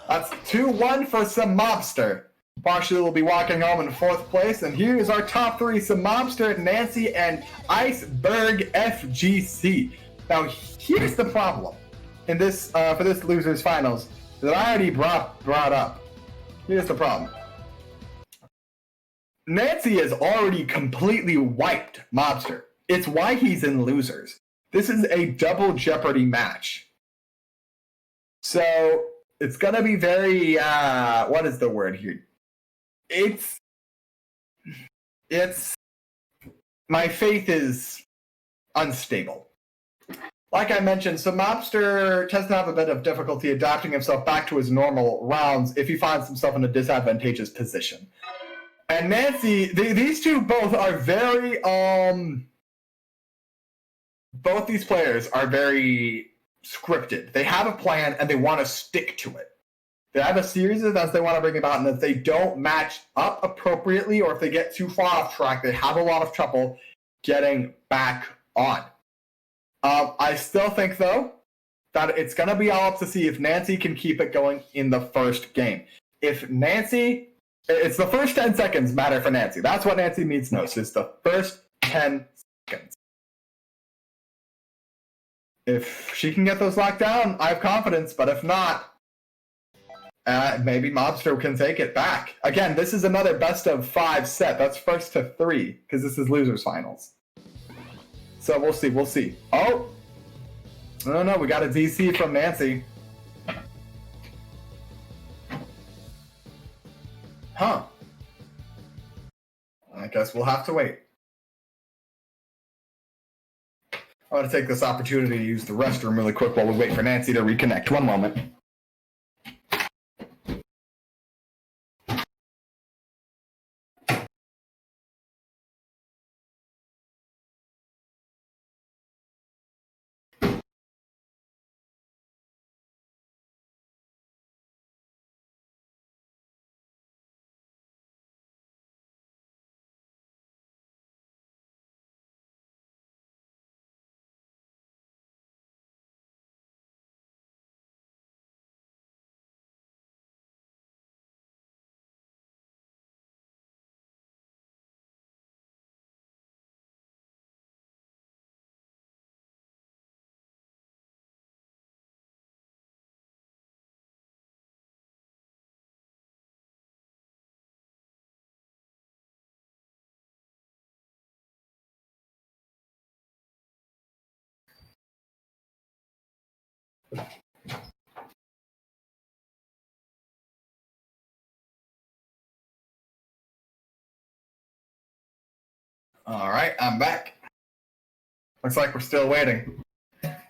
That's 2-1 for some Mobster. Partially will be walking home in 4th place, and here's our top 3: some Mobster, Nancy, and Iceberg FGC. Now, here's the problem in this for this losers finals that I already brought up. Here's the problem. Nancy has already completely wiped Mobster. It's why he's in losers. This is a double Jeopardy match. So it's gonna be very what is the word here? It's my faith is unstable. Like I mentioned, so Mobster tends to have a bit of difficulty adapting himself back to his normal rounds if he finds himself in a disadvantageous position. And Nancy, these two both are very, both these players are very scripted. They have a plan and they want to stick to it. They have a series of events they want to bring about, and if they don't match up appropriately or if they get too far off track, they have a lot of trouble getting back on. I still think, though, that it's going to be all up to see if Nancy can keep it going in the first game. If Nancy... It's the first 10 seconds matter for Nancy. That's what Nancy needs most, is the first 10 seconds. If she can get those locked down, I have confidence, but if not, maybe Mobster can take it back. Again, this is another best of 5 set. That's first to 3, because this is losers finals. So we'll see. We'll see. Oh! No, we got a DC from Nancy. Huh. I guess we'll have to wait. I'm going to take this opportunity to use the restroom really quick while we wait for Nancy to reconnect. One moment. All right, I'm back. Looks like we're still waiting.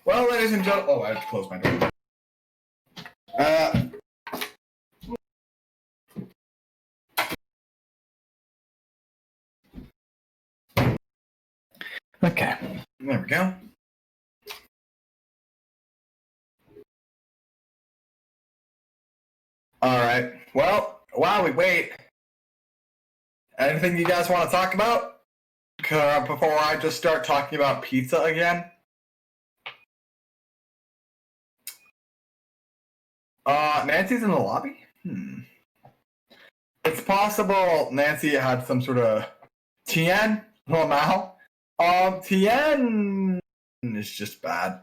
Well, ladies and gentlemen... Oh, I have to close my door. Okay, there we go. All right, well, while we wait, anything you guys want to talk about? Before I just start talking about pizza again? Nancy's in the lobby? It's possible Nancy had some sort of Tien Lamau. Tien is just bad.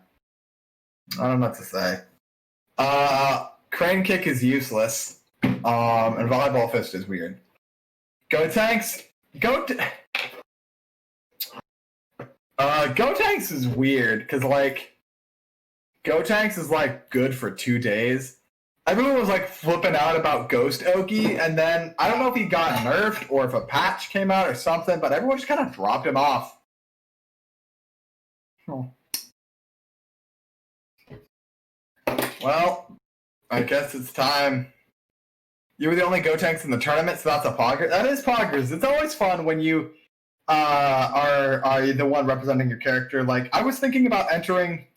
I don't know what to say. Crane kick is useless. And volleyball fist is weird. Go Tanks! Go Tanks is weird, because, like, Go Tanks is, like, good for 2 days. Everyone was, like, flipping out about Ghost Oki, and then, I don't know if he got nerfed or if a patch came out or something, but everyone just kind of dropped him off. Oh. Well, I guess it's time. You were the only Go Tanks in the tournament, so that's a Pogger. That is Poggers. It's always fun when you are the one representing your character. Like, I was thinking about entering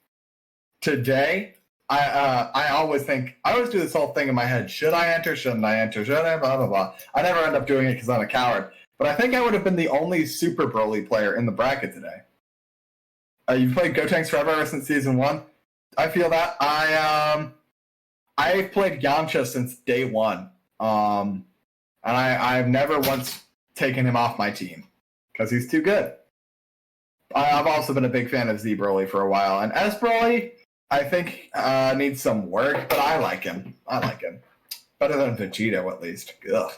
today. I always do this whole thing in my head. Should I enter? Shouldn't I enter? Should I? Blah, blah, blah. I never end up doing it because I'm a coward. But I think I would have been the only Super Broly player in the bracket today. You've played Go Tanks forever, ever since Season 1. I feel that. I've played Yamcha since day one. And I've never once taken him off my team. Because he's too good. I've also been a big fan of Z Broly for a while. And S Broly, I think, needs some work, but I like him. Better than Vegito, at least. Ugh.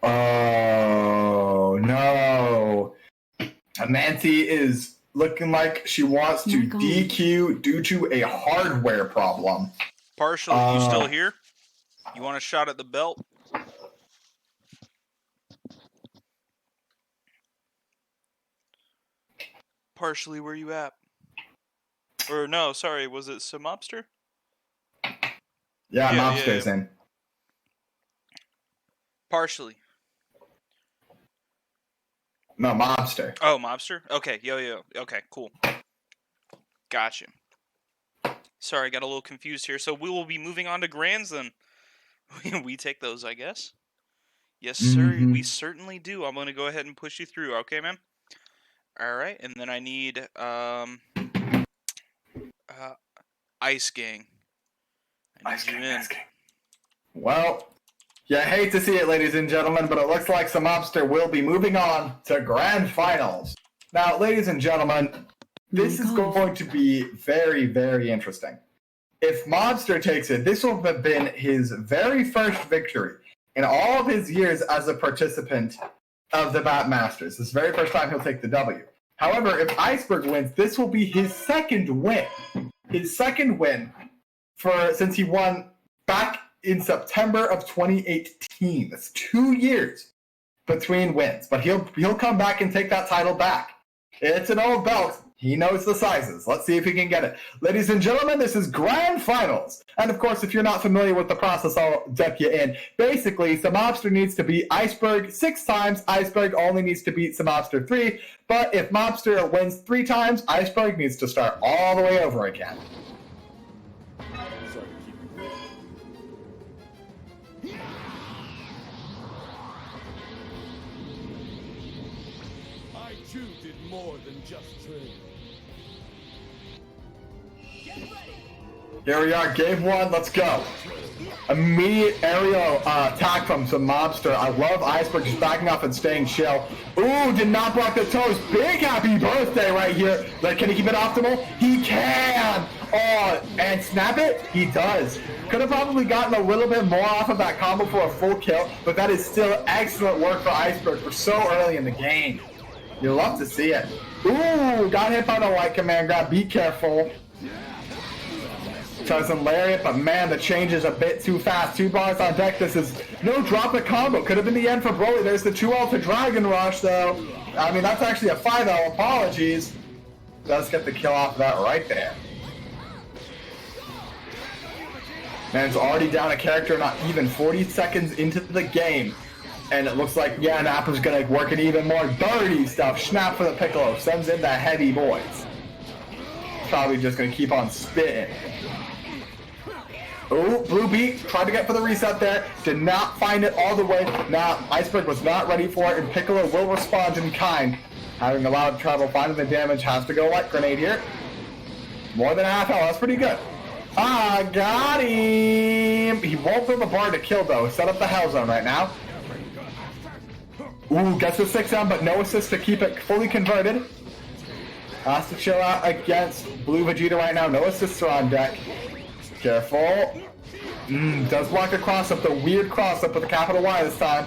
Oh, no. Nancy is looking like she wants to DQ due to a hardware problem. Partially, you still here? You want a shot at the belt? Partially, where you at? Or no, sorry, was it some mobster? Yeah, mobster's in. Partially. No, mobster. Oh, mobster? Okay, yo. Okay, cool. Gotcha. Sorry, I got a little confused here. So we will be moving on to grands then. We take those, I guess. Yes, sir. We certainly do. I'm going to go ahead and push you through. Okay, man? All right, and then I need Ice Gang. Ice Gang. Well, yeah, I hate to see it, ladies and gentlemen, but it looks like some mobster will be moving on to grand finals. Now, ladies and gentlemen, This is going to be very, very interesting. If Mobster takes it, this will have been his very first victory in all of his years as a participant of the Bapmasters. This is the very first time he'll take the W. However, if Iceberg wins, this will be his second win. His second win since he won back in September of 2018. That's 2 years between wins. But he'll come back and take that title back. It's an old belt. He knows the sizes. Let's see if he can get it. Ladies and gentlemen, this is Grand Finals. And of course, if you're not familiar with the process, I'll dip you in. Basically, Mobster needs to beat Iceberg 6 times. Iceberg only needs to beat Mobster 3. But if Mobster wins 3 times, Iceberg needs to start all the way over again. I too did more than just train. Here we are, game 1, let's go. Immediate aerial attack from Mobster. I love Iceberg just backing off and staying chill. Ooh, did not block the toes. Big happy birthday right here. Like, can he keep it optimal? He can! Oh, and snap it? He does. Could have probably gotten a little bit more off of that combo for a full kill, but that is still excellent work for Iceberg for so early in the game. You love to see it. Ooh, got hit by the light command grab. Be careful. Tries some lariat, but man, the change is a bit too fast. 2 bars on deck. This is no drop the combo. Could have been the end for Broly. There's the 2L to Dragon Rush, though. I mean, that's actually a 5L. Apologies. Does get the kill off of that right there. Man's already down a character, not even 40 seconds into the game. And it looks like, yeah, Nappa's gonna work it even more dirty stuff. Snap for the Piccolo. Sends in the heavy boys. Probably just gonna keep on spitting. Oh, Blue Beat tried to get for the reset there. Did not find it all the way. Now, Iceberg was not ready for it, and Piccolo will respond in kind. Having allowed travel, finding the damage, has to go Light Grenade here. More than half health, that's pretty good. Ah, got him! He won't throw the bar to kill, though. Set up the Hell Zone right now. Ooh, gets the 6 down, but no assist to keep it fully converted. Has to chill out against Blue Vegeta right now. No assists are on deck. Careful. Does block a cross-up, the weird cross-up with a capital Y this time.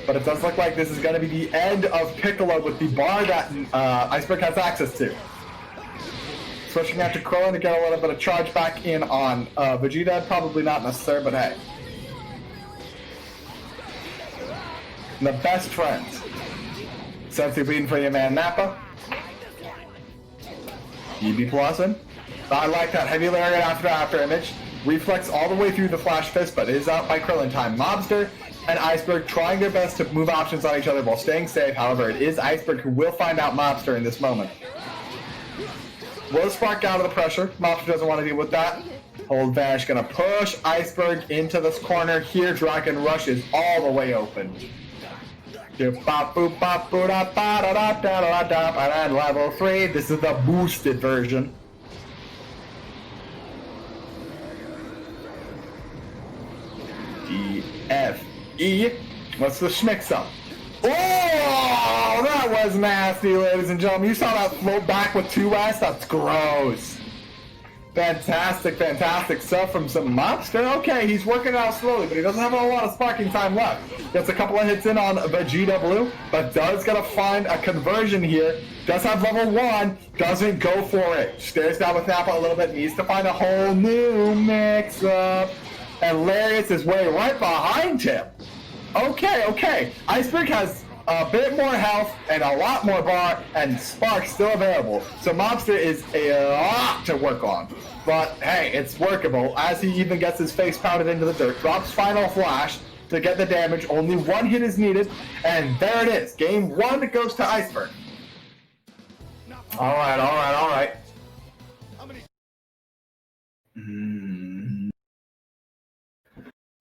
But it does look like this is going to be the end of Piccolo with the bar that Iceberg has access to. Switching out to Krillin to get a little bit of charge back in on Vegeta. Probably not necessary, but hey. The best friends. Sensu beating for your man Nappa. EB Blossom. I like that heavy lariat after image. Reflex all the way through the flash fist, but it is out by Krillin time. Mobster and Iceberg trying their best to move options on each other while staying safe. However, it is Iceberg who will find out Mobster in this moment. Will spark out of the pressure. Mobster doesn't want to deal with that. Hold Vanish gonna push Iceberg into this corner here. Dragon Rush is all the way open. And then level 3, this is the boosted version. DFE. What's the schmix up? Oh, that was nasty, ladies and gentlemen. You saw that float back with 2S? That's gross. Fantastic, fantastic stuff from Mobster. Okay, he's working out slowly, but he doesn't have a lot of sparking time left. Gets a couple of hits in on Vegeta Blue, but does gotta find a conversion here. Does have level 1, doesn't go for it. Stares down with Nappa a little bit, needs to find a whole new mix-up. And Larius is way right behind him. Okay. Iceberg has a bit more health and a lot more bar, and Spark still available. So Mobster is a lot to work on. But hey, it's workable as he even gets his face pounded into the dirt. Drops Final Flash to get the damage. Only 1 hit is needed, and there it is. Game 1 goes to Iceberg. All right.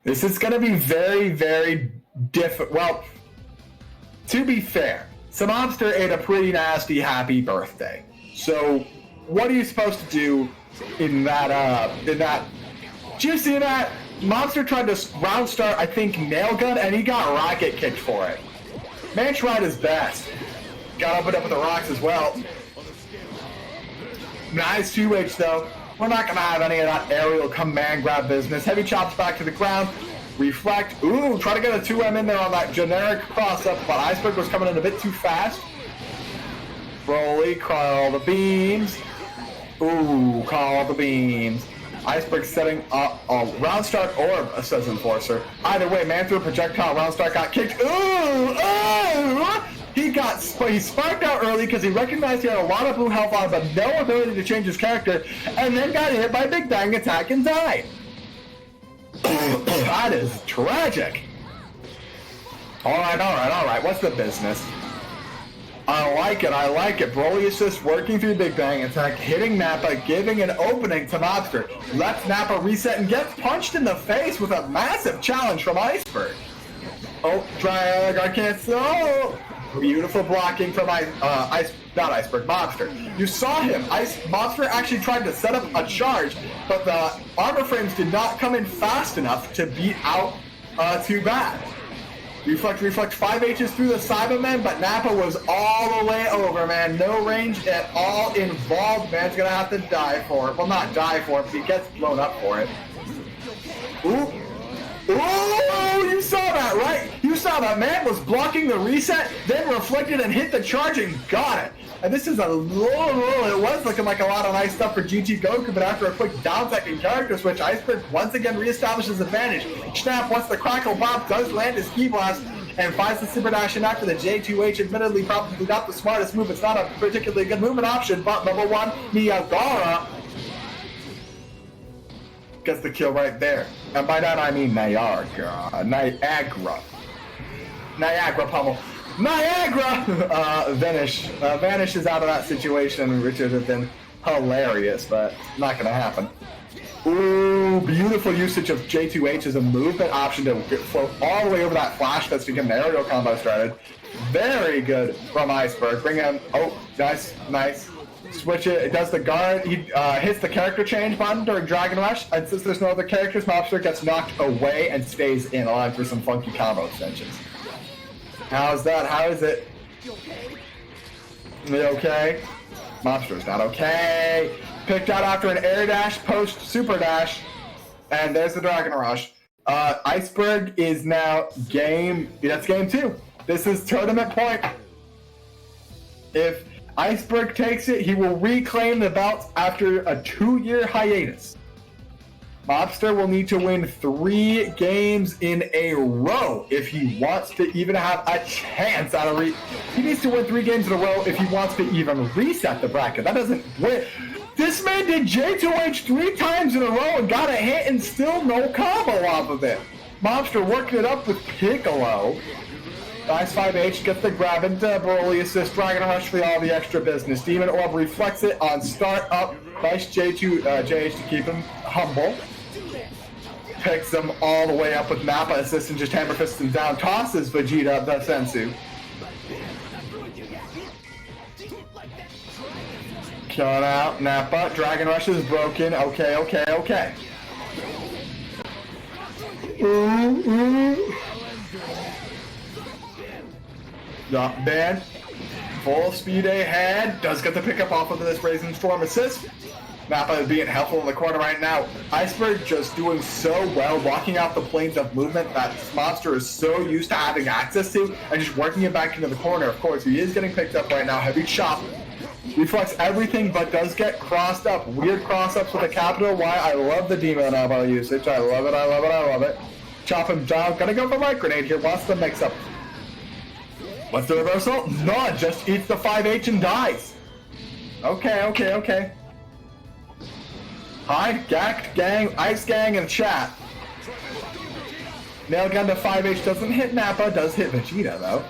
This is going to be very, very different. Well, to be fair, Mobster ate a pretty nasty happy birthday. So, what are you supposed to do in that, Did you see that? Mobster tried to round start, I think, nail gun, and he got rocket kicked for it. Man tried his best. Got up and up with the rocks as well. Nice 2H though. We're not gonna have any of that aerial command grab business. Heavy chops back to the ground. Reflect. Ooh, try to get a 2M in there on that generic cross-up, but Iceberg was coming in a bit too fast. Broly, call the beams. Ooh, call the beams. Iceberg setting up a round start orb, says Enforcer. Either way, man threw a projectile, round start got kicked. Ooh! Ooh! He sparked out early because he recognized he had a lot of blue health on, but no ability to change his character, and then got hit by Big Bang Attack and died. That is tragic. Alright. What's the business? I like it. Broly is just working through Big Bang Attack, hitting Nappa, giving an opening to Mobster. Lets Nappa reset and gets punched in the face with a massive challenge from Iceberg. Oh, drag, I can't so. Beautiful blocking from Mobster. You saw him. Mobster actually tried to set up a charge, but the armor frames did not come in fast enough to beat out Too Bad. Reflect 5 H's through the Cyberman, but Nappa was all the way over, man. No range at all involved. Man's gonna have to die for it. Well, not die for it, but he gets blown up for it. Ooh. Oh, you saw that, right? You saw that man was blocking the reset, then reflected and hit the charge and got it. And this is a roll. It was looking like a lot of nice stuff for GT Goku, but after a quick down second character switch, Iceberg once again reestablishes advantage. Snap, once the Crackle Bop does land his Ki Blast and finds the Super Dash in after the J2H, admittedly probably not the smartest move. It's not a particularly good movement option, but number one, Niagara gets the kill right there. And by that I mean Niagara pummel. Niagara! Vanishes out of that situation, which would have been hilarious, but not gonna happen. Ooh, beautiful usage of J2H as a movement option to float all the way over that flash that's to get an aerial combo started. Very good from Iceberg. Bring him. Oh, nice. Switch it. It does the guard. He hits the character change button during Dragon Rush, and since there's no other characters, Mobster gets knocked away and stays in, allowing for some funky combo extensions. How's that? How is it? You okay? Mobster's not okay. Picked out after an air dash, post super dash, and there's the Dragon Rush. Iceberg is now that's game 2. This is tournament point. If Iceberg takes it, he will reclaim the belts after a 2-year hiatus. Mobster will need to win 3 games in a row if he wants to even have a chance at he needs to win 3 games in a row if he wants to even reset the bracket. That doesn't win. This man did J2H 3 times in a row and got a hit and still no combo off of it. Mobster working it up with Piccolo. Nice 5H, gets the grab into Broly assist, Dragon Rush for all the extra business. Demon Orb reflects it on start up. Nice JH to keep him humble. Picks him all the way up with Nappa assist and just hammer fists him down. Tosses Vegeta the Sensu. Killing out Nappa. Dragon Rush is broken. Okay. Ooh. Not bad. Full speed ahead. Does get the pickup off of this Raisin Storm assist. Nappa is being helpful in the corner right now. Iceberg just doing so well, walking out the planes of movement that this monster is so used to having access to, and just working it back into the corner. Of course, he is getting picked up right now. Heavy chop. Reflects everything, but does get crossed up. Weird cross-ups with a capital Y. I love the Demon Elbow usage. I love it. Chop him down. Gonna go for Light Grenade here. Wants the mix-up. What's the reversal? None. Just eats the 5H and dies. Okay. Hide, Gact, Gang, Ice Gang, and Chat. Nail gun to 5H doesn't hit Nappa, does hit Vegeta though.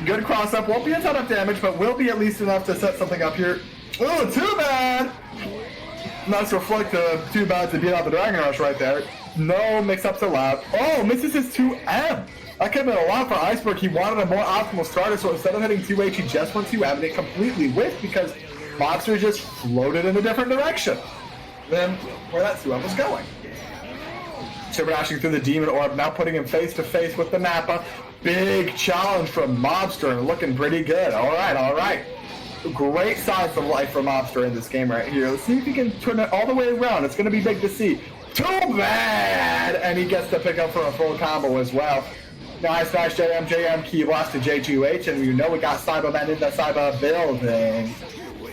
Good cross up, won't be a ton of damage, but will be at least enough to set something up here. Oh, Too Bad! Nice reflect Too Bad to beat out the Dragon Rush right there. No mix-ups allowed. Oh, misses his 2M! That could have been a lot for Iceberg. He wanted a more optimal starter, so instead of hitting 2H, he just went 2M, and it completely whiffed because Mobster just floated in a different direction than where that 2M was going. Super dashing through the Demon Orb, now putting him face to face with the Nappa. Big challenge from Mobster and looking pretty good. All right. great signs of life from Mobster in this game right here. Let's see if he can turn it all the way around. It's going to be big to see. Too bad! And he gets to pick up for a full combo as well. Nice JM key blast to J2H, and you know we got Cyberman in the Cyber building.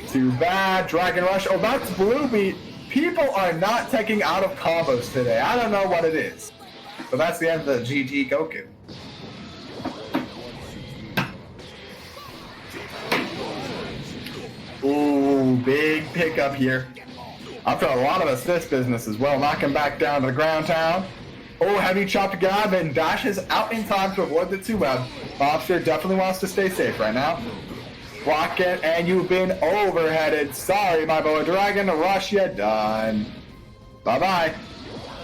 Too bad. Dragon Rush. Oh, that's Bluebeat. People are not taking out of combos today. I don't know what it is. But that's the end of the GG Goku. Ooh, big pickup here. After a lot of assist business as well. Knocking back down to the ground town. Oh, heavy chopped grab and dashes out in time to avoid the 2-web. Mobster definitely wants to stay safe right now. Block it, and you've been overheaded. Sorry, my boy. Dragon Rush, you done. Bye-bye.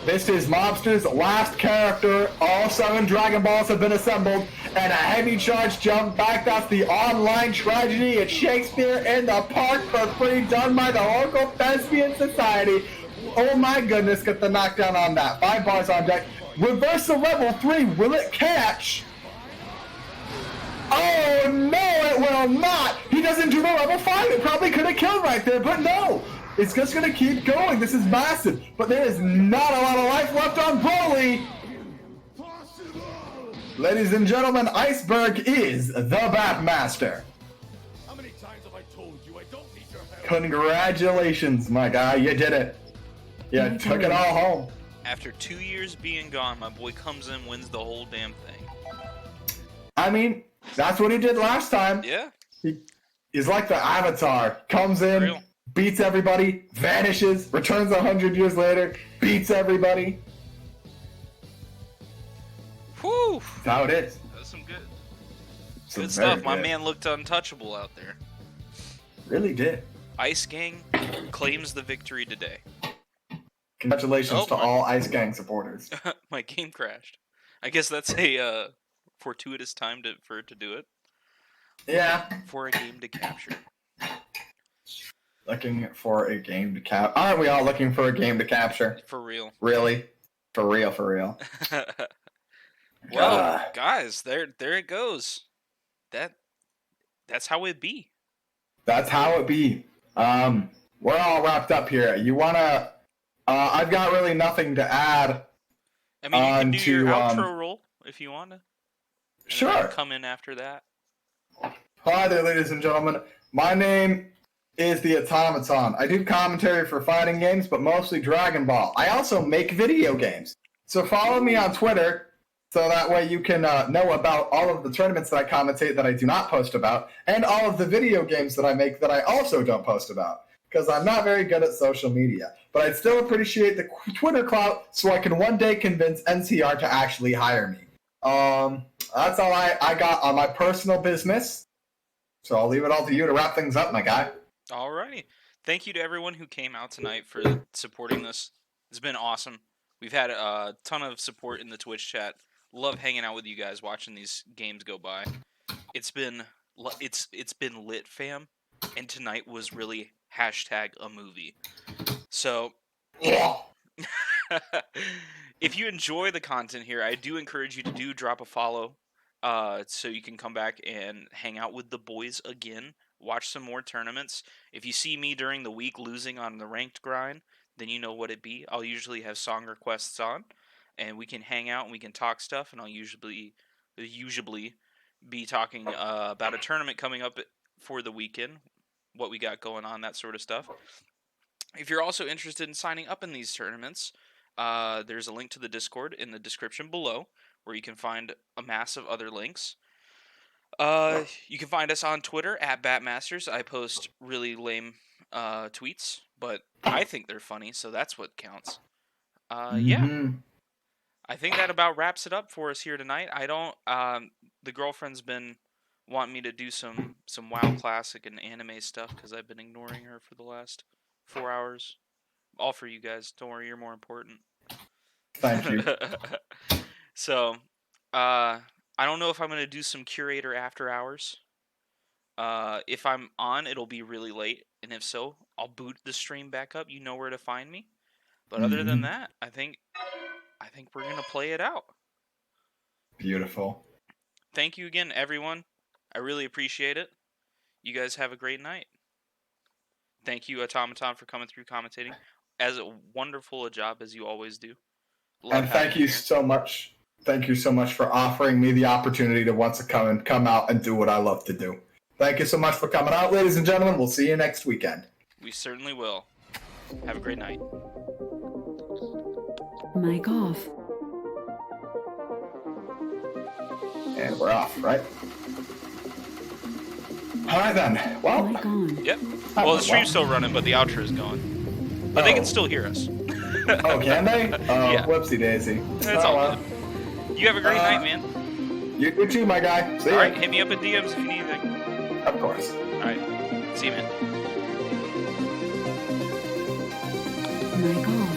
This is Mobster's last character. All 7 Dragon Balls have been assembled, and a heavy charge jump back. That's the online tragedy. It's Shakespeare in the Park for free, done by the local Thespian Society. Oh my goodness, get the knockdown on that. 5 bars on deck. Reversal level 3, will it catch? Oh no, it will not! He doesn't do the level 5. It probably could have killed right there, but no! It's just gonna keep going. This is massive. But there is not a lot of life left on Broly. Ladies and gentlemen, Iceberg is the Bapmaster. How many times have I told you I don't need your help? Congratulations, my guy. You did it. You took it all home. After 2 years being gone, my boy comes in, wins the whole damn thing. I mean, that's what he did last time. Yeah. He's like the Avatar. Comes in, Real. beats everybody, vanishes, returns 100 years later, beats everybody. Whew. That's how it is. That's some good So good very stuff. My good. man looked untouchable out there. Really did. Ice Gang claims the victory today. Congratulations Oh, to my- all Ice Gang supporters. My game crashed. I guess that's a fortuitous time for it to do it. Yeah. For a game to capture. Looking for a game to cap. Aren't we all looking for a game to capture? For real. Really? For real, for real. Well, guys, there it goes. That's how it be. That's how it be. We're all wrapped up here. You wanna? I've got really nothing to add. I mean, you can do your on to, outro roll if you want to. Sure. Come in after that. Hi there, ladies and gentlemen. My name is the AuTomaton. I do commentary for fighting games, but mostly Dragon Ball. I also make video games. So follow me on Twitter, so that way you can know about all of the tournaments that I commentate that I do not post about, and all of the video games that I make that I also don't post about, because I'm not very good at social media. But I'd still appreciate the Twitter clout, so I can one day convince NCR to actually hire me. That's all I got on my personal business. So I'll leave it all to you to wrap things up, my guy. Alrighty. Thank you to everyone who came out tonight for supporting this. It's been awesome. We've had a ton of support in the Twitch chat. Love hanging out with you guys, watching these games go by. It's been lit, fam. And tonight was really # a movie. So, if you enjoy the content here, I do encourage you to drop a follow, so you can come back and hang out with the boys again. Watch some more tournaments. If you see me during the week losing on the ranked grind, then you know what it be. I'll usually have song requests on, and we can hang out and we can talk stuff. And I'll usually be talking about a tournament coming up for the weekend, what we got going on, that sort of stuff. If you're also interested in signing up in these tournaments, there's a link to the Discord in the description below, where you can find a mass of other links. You can find us on Twitter at Bapmasters. I post really lame tweets, but I think they're funny, so that's what counts. Yeah. I think that about wraps it up for us here tonight. I don't. The girlfriend's been wanting me to do some WoW Classic and anime stuff because I've been ignoring her for the last 4 hours. All for you guys. Don't worry, you're more important. Thank you. So, I don't know if I'm gonna do some curator after hours. If I'm on, it'll be really late, and if so, I'll boot the stream back up. You know where to find me. But other than that, I think we're gonna play it out. Beautiful. Thank you again, everyone. I really appreciate it. you guys have a great night. Thank you, AuTomaton, for coming through commentating. As wonderful a job as you always do. Love And thank having you here. so much. Thank you so much for offering me the opportunity to once again come out and do what I love to do. Thank you so much for coming out, ladies and gentlemen. We'll see you next weekend. We certainly will. Have a great night. Mic off. And we're off, right? All right, then. Well, Mic on. Yep. Well, the stream's still running, but the outro is going. But they can still hear us. Oh, can they? Oh, Yeah. whoopsie daisy. That's Oh, all well. good. You have a great night, man. You too, my guy. See All ya. right, hit me up in DMs if you need anything. Of course. All right. See you, man. Mic off.